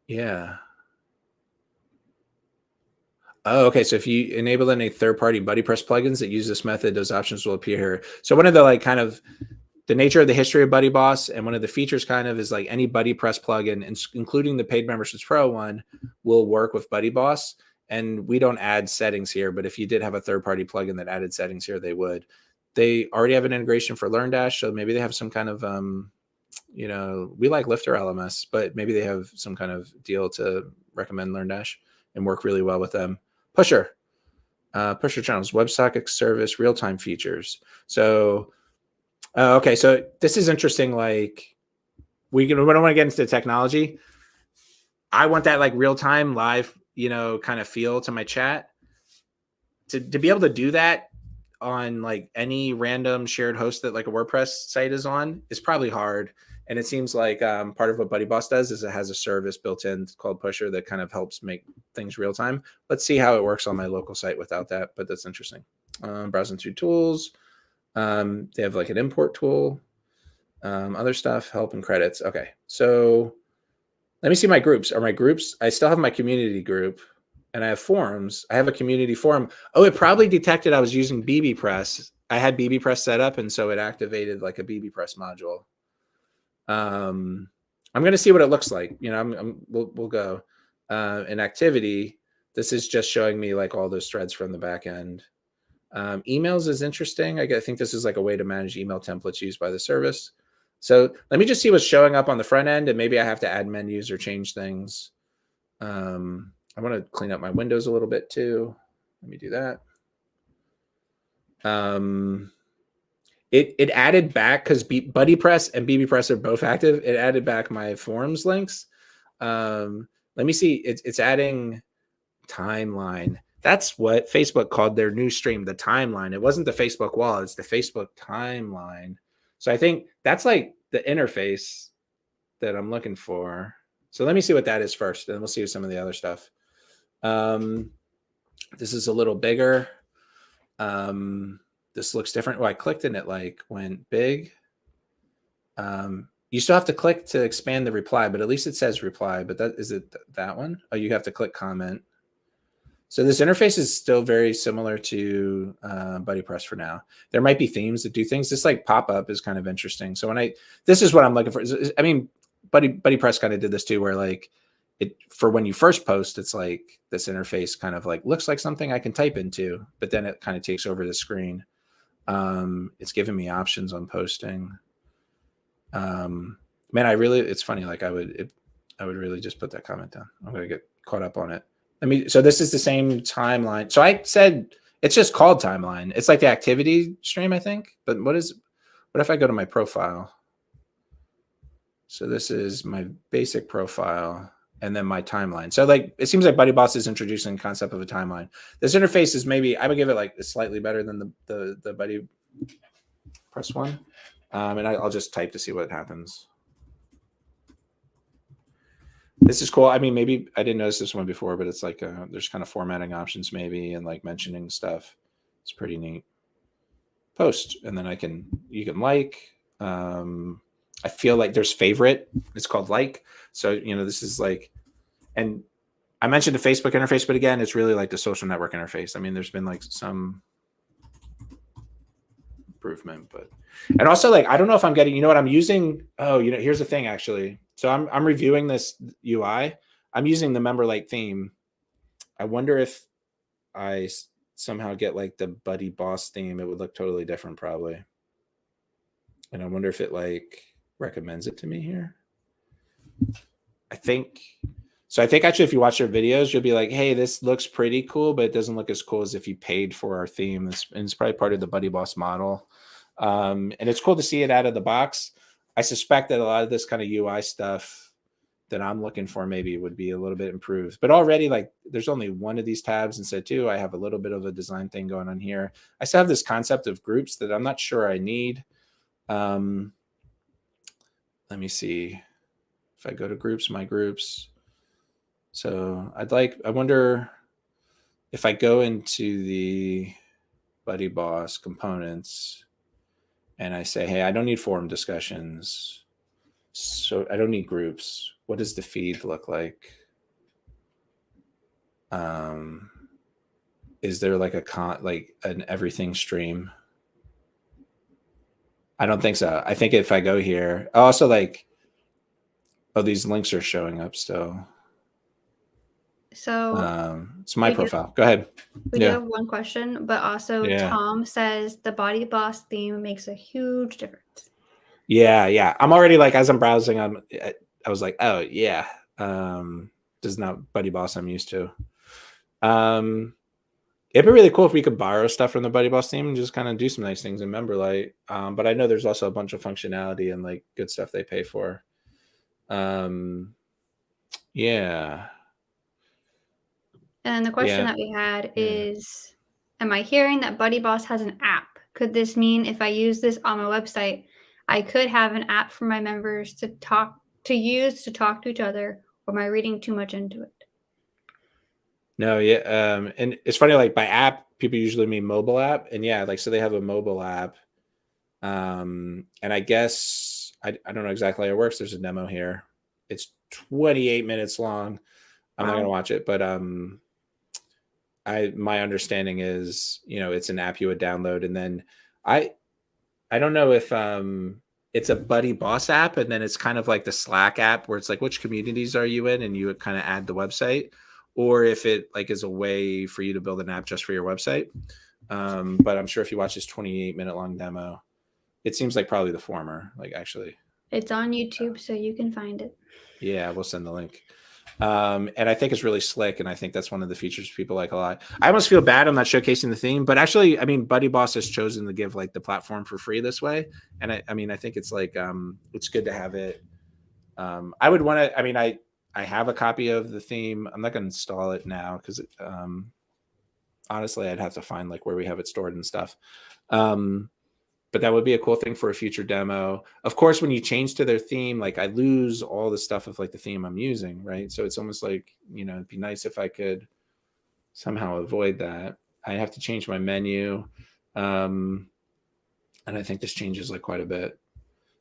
Yeah. Oh, okay. So if you enable any third-party BuddyPress plugins that use this method, those options will appear here. So one of the like kind of the nature of the history of BuddyBoss and one of the features kind of is like any BuddyPress plugin, including the paid memberships pro one, will work with BuddyBoss. And we don't add settings here, but if you did have a third-party plugin that added settings here, they would. They already have an integration for LearnDash, so maybe they have some kind of you know, we like Lifter LMS, but maybe they have some kind of deal to recommend LearnDash and work really well with them. Pusher channels, WebSocket service, real-time features. So, okay, so this is interesting. Like, we don't want to get into the technology. I want that like real-time live, you know, kind of feel to my chat. To be able to do that on like any random shared host that like a WordPress site is on is probably hard. And it seems like part of what BuddyBoss does is it has a service built in called Pusher that kind of helps make things real time. Let's see how it works on my local site without that, but that's interesting. Browsing through tools. They have like an import tool, other stuff, help and credits. Okay, so let me see my groups. Are my groups, I still have my community group and I have forums. I have a community forum. Oh, it probably detected I was using bbPress. I had bbPress set up, and so it activated like a bbPress module. I'm going to see what it looks like. You know, we'll go. In activity, this is just showing me like all those threads from the back end. Emails is interesting. I think this is like a way to manage email templates used by the service. So let me just see what's showing up on the front end, and maybe I have to add menus or change things. I want to clean up my windows a little bit too. Let me do that. It added back, because BuddyPress and bbPress are both active. It added back my forums links. Let me see. It's adding timeline. That's what Facebook called their new stream, the timeline. It wasn't the Facebook wall. It's the Facebook timeline. So I think that's like the interface that I'm looking for. So let me see what that is first, and we'll see some of the other stuff. This is a little bigger. This looks different. Oh, I clicked and it like went big. You still have to click to expand the reply, but at least it says reply. But that is it that one? Oh, you have to click comment. So this interface is still very similar to BuddyPress for now. There might be themes that do things. This like pop-up is kind of interesting. So this is what I'm looking for. I mean, BuddyPress kind of did this too, where like for when you first post, it's like this interface kind of like looks like something I can type into, but then it kind of takes over the screen. It's giving me options on posting. Man, it's funny. Like I would really just put that comment down. I'm going to get caught up on it. So this is the same timeline. So I said, it's just called timeline. It's like the activity stream, I think, but what if I go to my profile? So this is my basic profile and then my timeline. So like, it seems like BuddyBoss is introducing the concept of a timeline. This interface is maybe, I would give it like slightly better than the BuddyPress one. And I'll just type to see what happens. This is cool. I mean, maybe I didn't notice this one before, but it's like there's kind of formatting options maybe, and like mentioning stuff. It's pretty neat. Post, and then you can like. I feel like there's favorite. It's called like. So, you know, this is like, and I mentioned the Facebook interface, but again, it's really like the social network interface. I mean, there's been like some improvement, but, and also like, I don't know if I'm getting, you know what I'm using. Oh, you know, here's the thing actually. So I'm reviewing this UI. I'm using the Memberlite theme. I wonder if I somehow get like the BuddyBoss theme, it would look totally different probably. And I wonder if it like recommends it to me here. I think actually if you watch their videos, you'll be like, hey, this looks pretty cool, but it doesn't look as cool as if you paid for our theme. And it's probably part of the BuddyBoss model. And it's cool to see it out of the box. I suspect that a lot of this kind of UI stuff that I'm looking for maybe would be a little bit improved. But already, like, there's only one of these tabs instead of two. I have a little bit of a design thing going on here. I still have this concept of groups that I'm not sure I need. Let me see if I go to groups, my groups. So I wonder if I go into the BuddyBoss components and I say, hey, I don't need forum discussions. So I don't need groups. What does the feed look like? Is there like an everything stream? I don't think so. I think if I go here, also like, oh, these links are showing up still. So it's my profile. Go ahead. We do have one question, but also Tom says the BuddyBoss theme makes a huge difference. Yeah. I'm already like, as I'm browsing, I was like, oh yeah. This is not BuddyBoss I'm used to. It'd be really cool if we could borrow stuff from the BuddyBoss theme and just kind of do some nice things in Memberlite. But I know there's also a bunch of functionality and like good stuff they pay for. Yeah. And the question that we had is, am I hearing that BuddyBoss has an app? Could this mean if I use this on my website, I could have an app for my members to use to talk to each other, or am I reading too much into it? No, yeah. And it's funny, like by app, people usually mean mobile app. And yeah, like, so they have a mobile app. And I guess, I don't know exactly how it works. There's a demo here. It's 28 minutes long. I'm not going to watch it, but my understanding is, it's an app you would download. And then I don't know if it's a BuddyBoss app, and then it's kind of like the Slack app where it's like, which communities are you in? And you would kind of add the website, or if it like is a way for you to build an app just for your website. But I'm sure if you watch this 28-minute long demo, it seems like probably the former, like actually. It's on YouTube, so you can find it. Yeah, we'll send the link. And I think it's really slick, and I think that's one of the features people like a lot. I almost feel bad I'm not showcasing the theme, but actually, I mean, BuddyBoss has chosen to give like the platform for free this way, and I think it's like it's good to have it. I would want to. I mean, I have a copy of the theme. I'm not going to install it now because honestly, I'd have to find like where we have it stored and stuff. But that would be a cool thing for a future demo. Of course, when you change to their theme, like I lose all the stuff of like the theme I'm using, right? So it's almost like, it'd be nice if I could somehow avoid that. I have to change my menu. And I think this changes like quite a bit.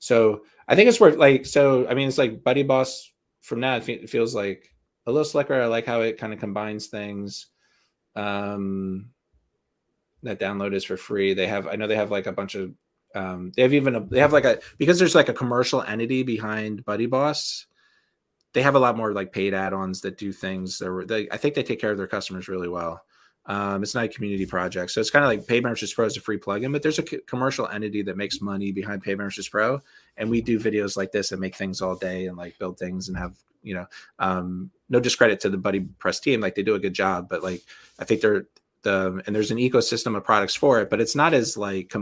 So I think it's worth it's like BuddyBoss from now, it feels like a little slicker. I like how it kind of combines things. That download is for free. I know they have like a bunch of, because there's like a commercial entity behind BuddyBoss. They have a lot more like paid add-ons that do things. I think they take care of their customers really well. It's not a community project. So it's kind of like Paid Memberships Pro is a free plugin, but there's a commercial entity that makes money behind Paid Memberships Pro. And we do videos like this and make things all day and like build things and have, no discredit to the BuddyPress team. Like they do a good job, but like, I think and there's an ecosystem of products for it, but it's not as like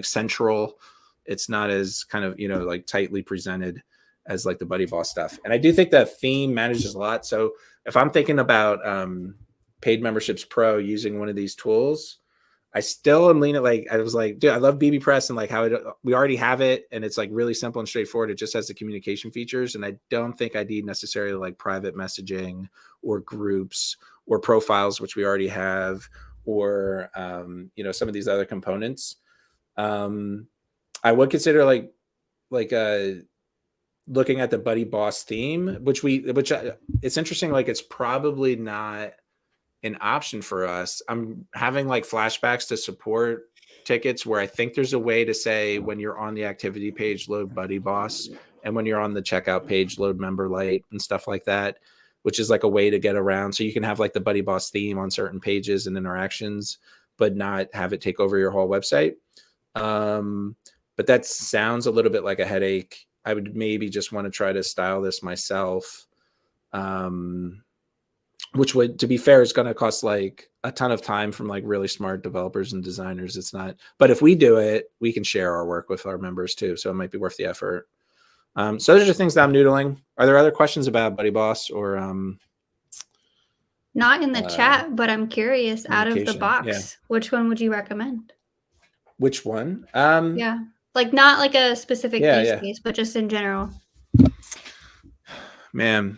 central. It's not as kind of, like tightly presented as like the BuddyBoss stuff. And I do think the theme manages a lot. So if I'm thinking about Paid Memberships Pro using one of these tools, I still am leaning I was like, dude, I love bbPress and like how we already have it. And it's like really simple and straightforward. It just has the communication features. And I don't think I need necessarily like private messaging or groups or profiles, which we already have, or, some of these other components. I would consider looking at the BuddyBoss theme, which it's interesting. Like it's probably not an option for us. I'm having like flashbacks to support tickets where I think there's a way to say when you're on the activity page, load BuddyBoss, and when you're on the checkout page, load Memberlite and stuff like that, which is like a way to get around. So you can have like the BuddyBoss theme on certain pages and interactions, but not have it take over your whole website. But that sounds a little bit like a headache. I would maybe just want to try to style this myself. Which would, to be fair, is going to cost like a ton of time from like really smart developers and designers. It's not, but if we do it, we can share our work with our members too. So it might be worth the effort. So those are things that I'm noodling. Are there other questions about BuddyBoss or? Not in the chat, but I'm curious, out of the box, which one would you recommend? Which one? Yeah. Like not like a specific use case, but just in general. Man.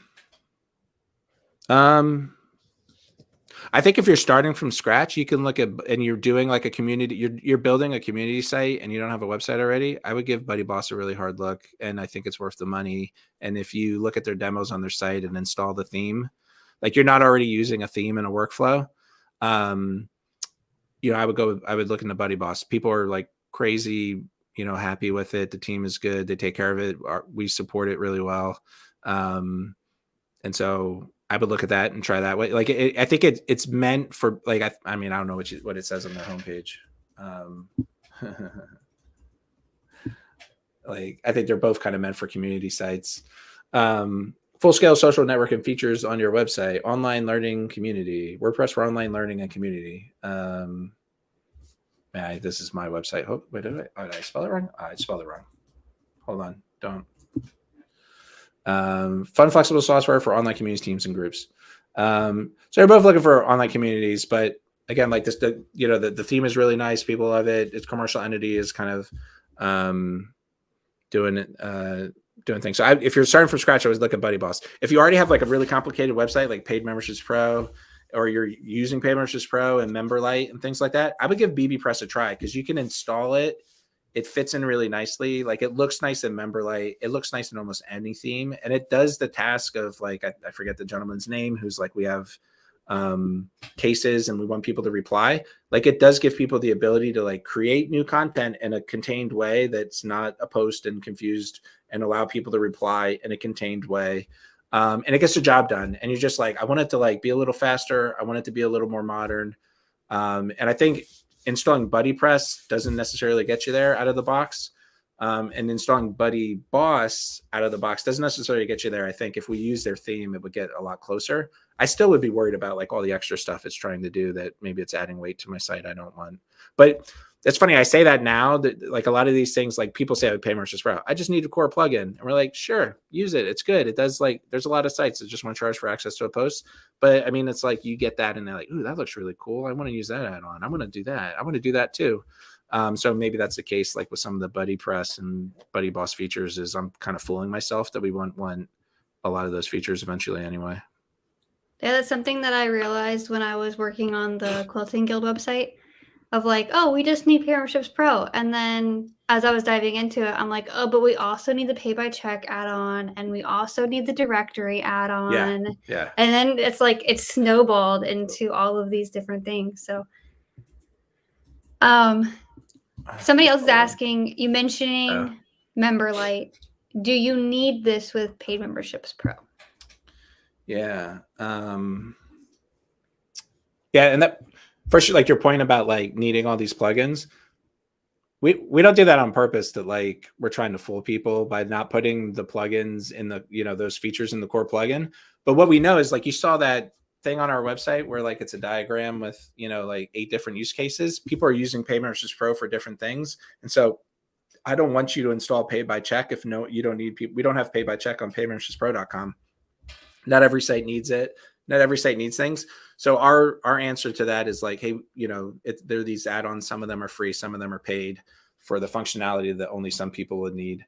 I think if you're starting from scratch, you can look at, and you're doing like a community, you're building a community site and you don't have a website already, I would give BuddyBoss a really hard look, and I think it's worth the money. And if you look at their demos on their site and install the theme, like you're not already using a theme in a workflow, you know, I would look into BuddyBoss. People are like crazy, you know, happy with it. The team is good. They take care of it. We support it really well. And so I would look at that and try that way. Like, I think it's meant for like, I mean, I don't know what it says on their homepage. Like, I think they're both kind of meant for community sites. Full scale social networking features on your website, online learning community, WordPress for online learning and community. This is my website. Oh, wait, did I spell it wrong? I spelled it wrong. Hold on. Don't. Fun, flexible software for online communities, teams, and groups. So they're both looking for online communities, but again, like this, the theme is really nice. People love it. Its commercial entity is kind of doing things. So if you're starting from scratch, I always look at BuddyBoss. If you already have like a really complicated website, like Paid Memberships Pro, or you're using Paid Memberships Pro and Memberlite and things like that, I would give bbPress a try, because you can install it. It fits in really nicely. Like, it looks nice in Memberlite. It looks nice in almost any theme. And it does the task of like, I forget the gentleman's name, who's like, we have cases and we want people to reply. Like, it does give people the ability to like create new content in a contained way that's not a post and confused, and allow people to reply in a contained way. And it gets the job done. And you're just like, I want it to like be a little faster. I want it to be a little more modern. And I think installing BuddyPress doesn't necessarily get you there out of the box. And installing BuddyBoss out of the box doesn't necessarily get you there. I think if we use their theme, it would get a lot closer. I still would be worried about like all the extra stuff it's trying to do that maybe it's adding weight to my site I don't want. But it's funny, I say that now, that like a lot of these things, like people say I would pay Memberships Pro, I just need a core plugin. And we're like, sure, use it. It's good. It does, like, there's a lot of sites that just want to charge for access to a post. But I mean, it's like you get that and they're like, ooh, that looks really cool. I want to use that add-on. I want to do that. I want to do that too. So maybe that's the case, like with some of the BuddyPress and BuddyBoss features, is I'm kind of fooling myself that we want a lot of those features eventually anyway. Yeah, that's something that I realized when I was working on the Quilting Guild website, of like, oh, we just need Memberships Pro. And then as I was diving into it, I'm like, oh, but we also need the pay by check add-on, and we also need the directory add-on. Yeah. And then it's like, it's snowballed into all of these different things. So somebody else is asking, you mentioning Memberlite, do you need this with Paid Memberships Pro? Yeah. Yeah. And that, for sure, like your point about like needing all these plugins, we don't do that on purpose, that like we're trying to fool people by not putting the plugins in the, those features in the core plugin. But what we know is, like, you saw that thing on our website where like it's a diagram with, like 8 different use cases. People are using Paid Memberships Pro for different things. And so I don't want you to install Pay by Check if you don't need people. We don't have Pay by Check on paymembershipspro.com. Not every site needs it. Not every site needs things. So our answer to that is like, hey, there are these add-ons. Some of them are free. Some of them are paid for the functionality that only some people would need.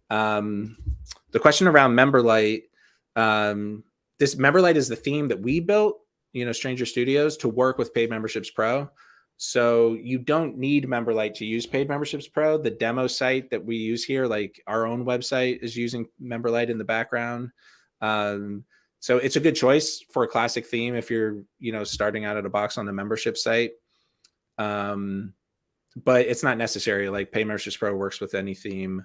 The question around Memberlite, this Memberlite is the theme that we built, Stranger Studios, to work with Paid Memberships Pro. So you don't need Memberlite to use Paid Memberships Pro. The demo site that we use here, like our own website, is using Memberlite in the background. So it's a good choice for a classic theme if you're, starting out of the box on the membership site. But it's not necessary. Like, Paid Memberships Pro works with any theme.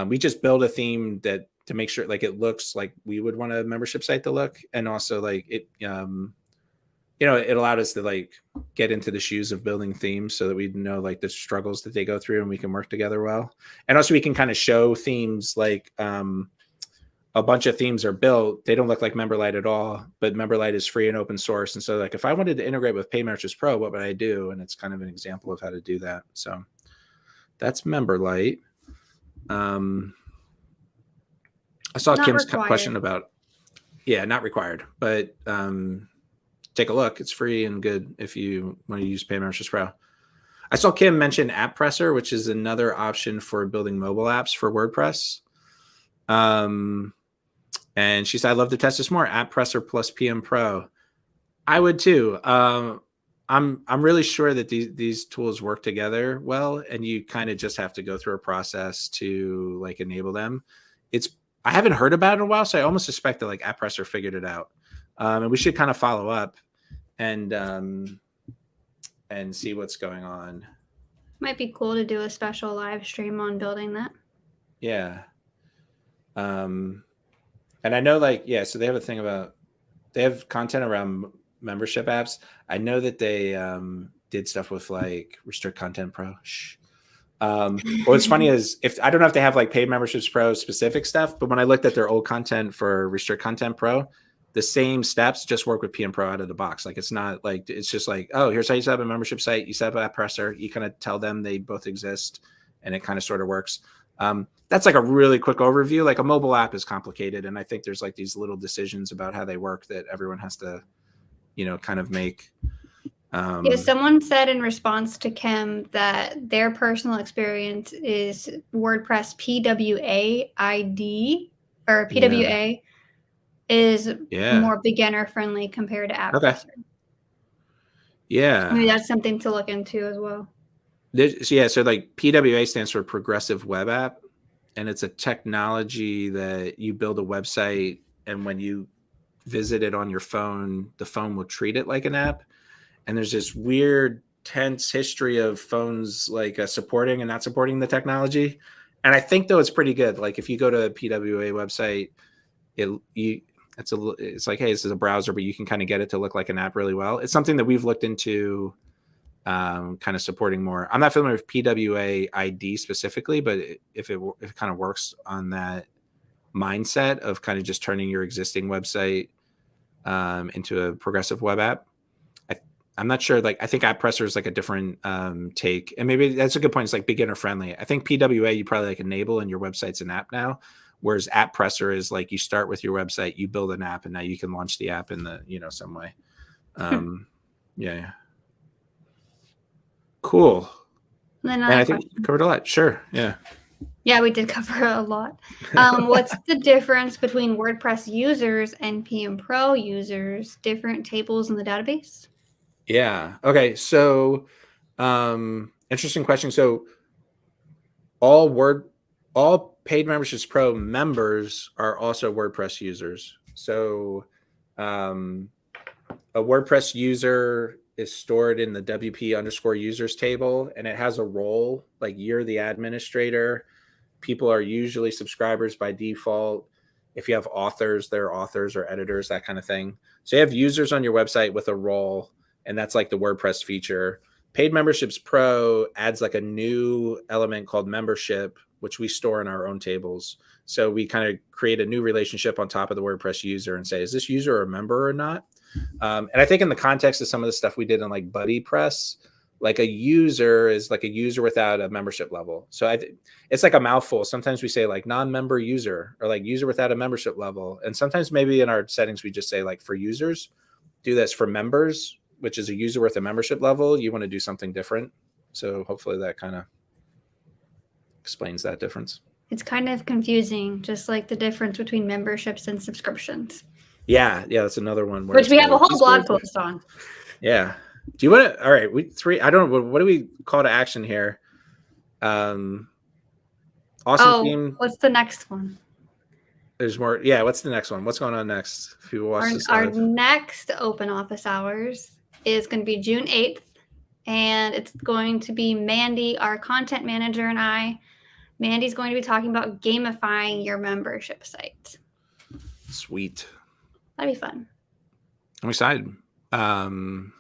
We just build a theme to make sure like it looks like we would want a membership site to look. And also like it, it allowed us to like get into the shoes of building themes so that we know like the struggles that they go through and we can work together well. And also we can kind of show themes like, a bunch of themes are built. They don't look like Memberlite at all, but Memberlite is free and open source. And so like, if I wanted to integrate with Paid Memberships Pro, what would I do? And it's kind of an example of how to do that. So that's Memberlite. I saw Not Kim's required. question about, not required, but take a look. It's free and good if you want to use Paid Memberships Pro. I saw Kim mention AppPresser, which is another option for building mobile apps for WordPress. And she said, I'd love to test this more. AppPresser plus PMPro. I would too. I'm really sure that these tools work together well, and you kind of just have to go through a process to like enable them. I haven't heard about it in a while, so I almost suspect that like AppPresser figured it out, and we should kind of follow up and see what's going on. Might be cool to do a special live stream on building that. Yeah. And I know like, yeah, so they have a thing about, they have content around membership apps. I know that they did stuff with like Restrict Content Pro. What's funny is I don't know if they have like paid memberships pro specific stuff, but when I looked at their old content for Restrict Content Pro, the same steps just work with PMPro out of the box. Like it's not like, it's just like, oh, here's how you set up a membership site. You set up AppPresser. You kind of tell them they both exist and it kind of sort of works. That's like a really quick overview. Like a mobile app is complicated. And I think there's like these little decisions about how they work that everyone has to, kind of make. Yeah, someone said in response to Kim that their personal experience is WordPress PWA ID or PWA is more beginner friendly compared to AppPresser. Okay. Yeah. Maybe that's something to look into as well. So like PWA stands for Progressive Web App, and it's a technology that you build a website, and when you visit it on your phone, the phone will treat it like an app. And there's this weird, tense history of phones like supporting and not supporting the technology. And I think though it's pretty good. Like if you go to a PWA website, it's like, hey, this is a browser, but you can kind of get it to look like an app really well. It's something that we've looked into kind of supporting more. I'm not familiar with PWA ID specifically, but if it kind of works on that mindset of kind of just turning your existing website into a progressive web app, I'm not sure. Like, I think AppPresser is like a different take, and maybe that's a good point. It's like beginner friendly. I think PWA you probably like enable, and your website's an app now. Whereas AppPresser is like you start with your website, you build an app, and now you can launch the app in the some way. Yeah. Cool. And I think we covered a lot. Sure. Yeah. Yeah, we did cover a lot. What's the difference between WordPress users and PMPro users? Different tables in the database? Yeah. Okay. So, interesting question. So, all paid memberships pro members are also WordPress users. So, a WordPress user is stored in the WP_users table, and it has a role. Like you're the administrator. People are usually subscribers by default. If you have authors, they're authors or editors, that kind of thing. So you have users on your website with a role. And that's like the WordPress feature. Paid Memberships Pro adds like a new element called membership, which we store in our own tables. So we kind of create a new relationship on top of the WordPress user and say, is this user a member or not? And I think in the context of some of the stuff we did in like BuddyPress, like a user is like a user without a membership level. So it's like a mouthful. Sometimes we say like non-member user or like user without a membership level. And sometimes maybe in our settings, we just say like for users, do this. For members, which is a user with a membership level, you want to do something different. So hopefully that kind of explains that difference. It's kind of confusing, just like the difference between memberships and subscriptions. Yeah, that's another one. Which we have a whole blog post on. Yeah. Do you want to? All right, I don't know. What do we call to action here? Awesome theme. What's the next one? There's more. Yeah, what's the next one? What's going on next? If people watch this our next open office hours is going to be June 8th, and it's going to be Mandy, our content manager, and I. Mandy's going to be talking about gamifying your membership site. Sweet. That'd be fun. I'm excited. I'm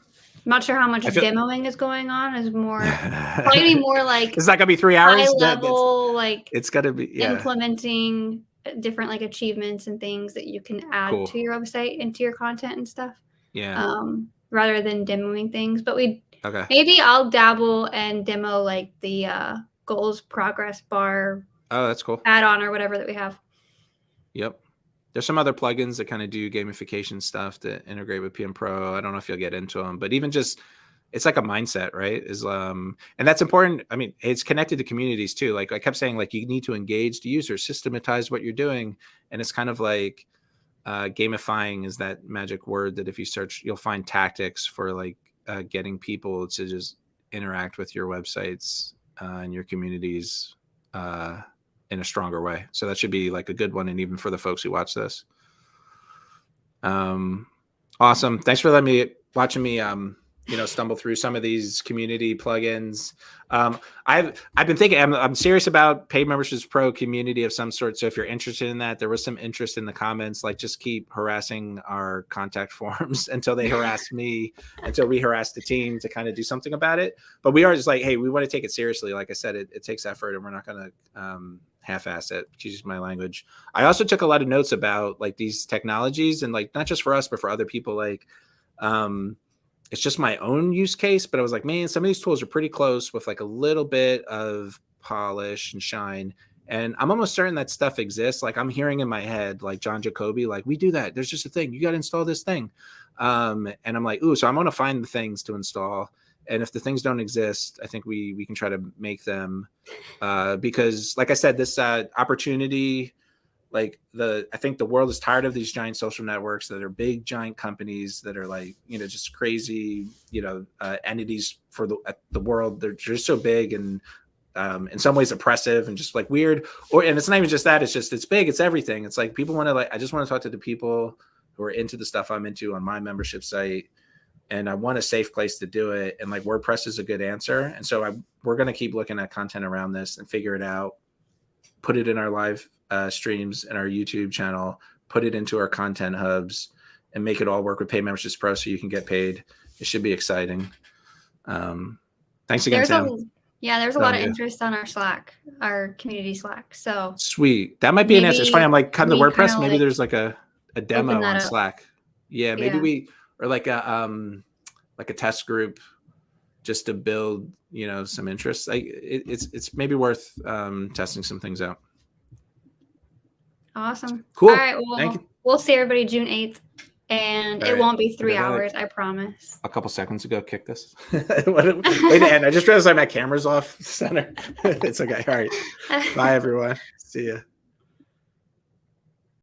not sure how much demoing is going on. Is more probably more like it's not gonna be 3 hours. High level, like it's gotta be implementing different like achievements and things that you can add to your website into your content and stuff. Yeah. Rather than demoing things, but maybe I'll dabble and demo like the goals progress bar. Oh, that's cool. Add-on or whatever that we have. Yep. There's some other plugins that kind of do gamification stuff that integrate with PMPro. I don't know if you'll get into them, but even just it's like a mindset, right? And that's important. I mean, it's connected to communities too. Like I kept saying, like you need to engage the user, systematize what you're doing, and it's kind of like gamifying is that magic word that if you search, you'll find tactics for like getting people to just interact with your websites and your communities in a stronger way. So that should be like a good one. And even for the folks who watch this. Awesome. Thanks for watching me, stumble through some of these community plugins. I've been thinking, I'm serious about Paid Memberships Pro community of some sort. So if you're interested in that, there was some interest in the comments, like just keep harassing our contact forms until they harass me, until we harass the team to kind of do something about it. But we are just like, hey, we want to take it seriously. Like I said, it takes effort and we're not going to half-ass it, to use my language. I also took a lot of notes about like these technologies and like, not just for us, but for other people. Like, it's just my own use case, but I was like, man, some of these tools are pretty close with like a little bit of polish and shine. And I'm almost certain that stuff exists. Like I'm hearing in my head, like John Jacoby, like we do that. There's just a thing. You got to install this thing. And I'm like, ooh, so I'm going to find the things to install. And if the things don't exist, I think we can try to make them because like I said, this opportunity, like I think the world is tired of these giant social networks that are big, giant companies that are like, just crazy, entities for the world. They're just so big and in some ways oppressive and just like weird. And it's not even just that. It's big. It's everything. It's like people want to I just want to talk to the people who are into the stuff I'm into on my membership site. And I want a safe place to do it. And like WordPress is a good answer. And so we're going to keep looking at content around this and figure it out, put it in our live streams and our YouTube channel, put it into our content hubs and make it all work with Paid Memberships Pro so you can get paid. It should be exciting. Thanks again, Sam. There's a lot of interest on our Slack, our community Slack. So sweet. That might be an answer. It's funny. I'm like cutting the WordPress. Maybe there's like a demo on Slack. Yeah. Maybe or like a test group just to build, some interest. Like it's maybe worth testing some things out. Awesome. Cool. All right. Well, we'll see everybody June 8th. And it won't be 3 hours, I promise. A couple seconds ago, kick this. Wait, and I just realized my camera's off center. It's okay. All right. Bye, everyone. See ya.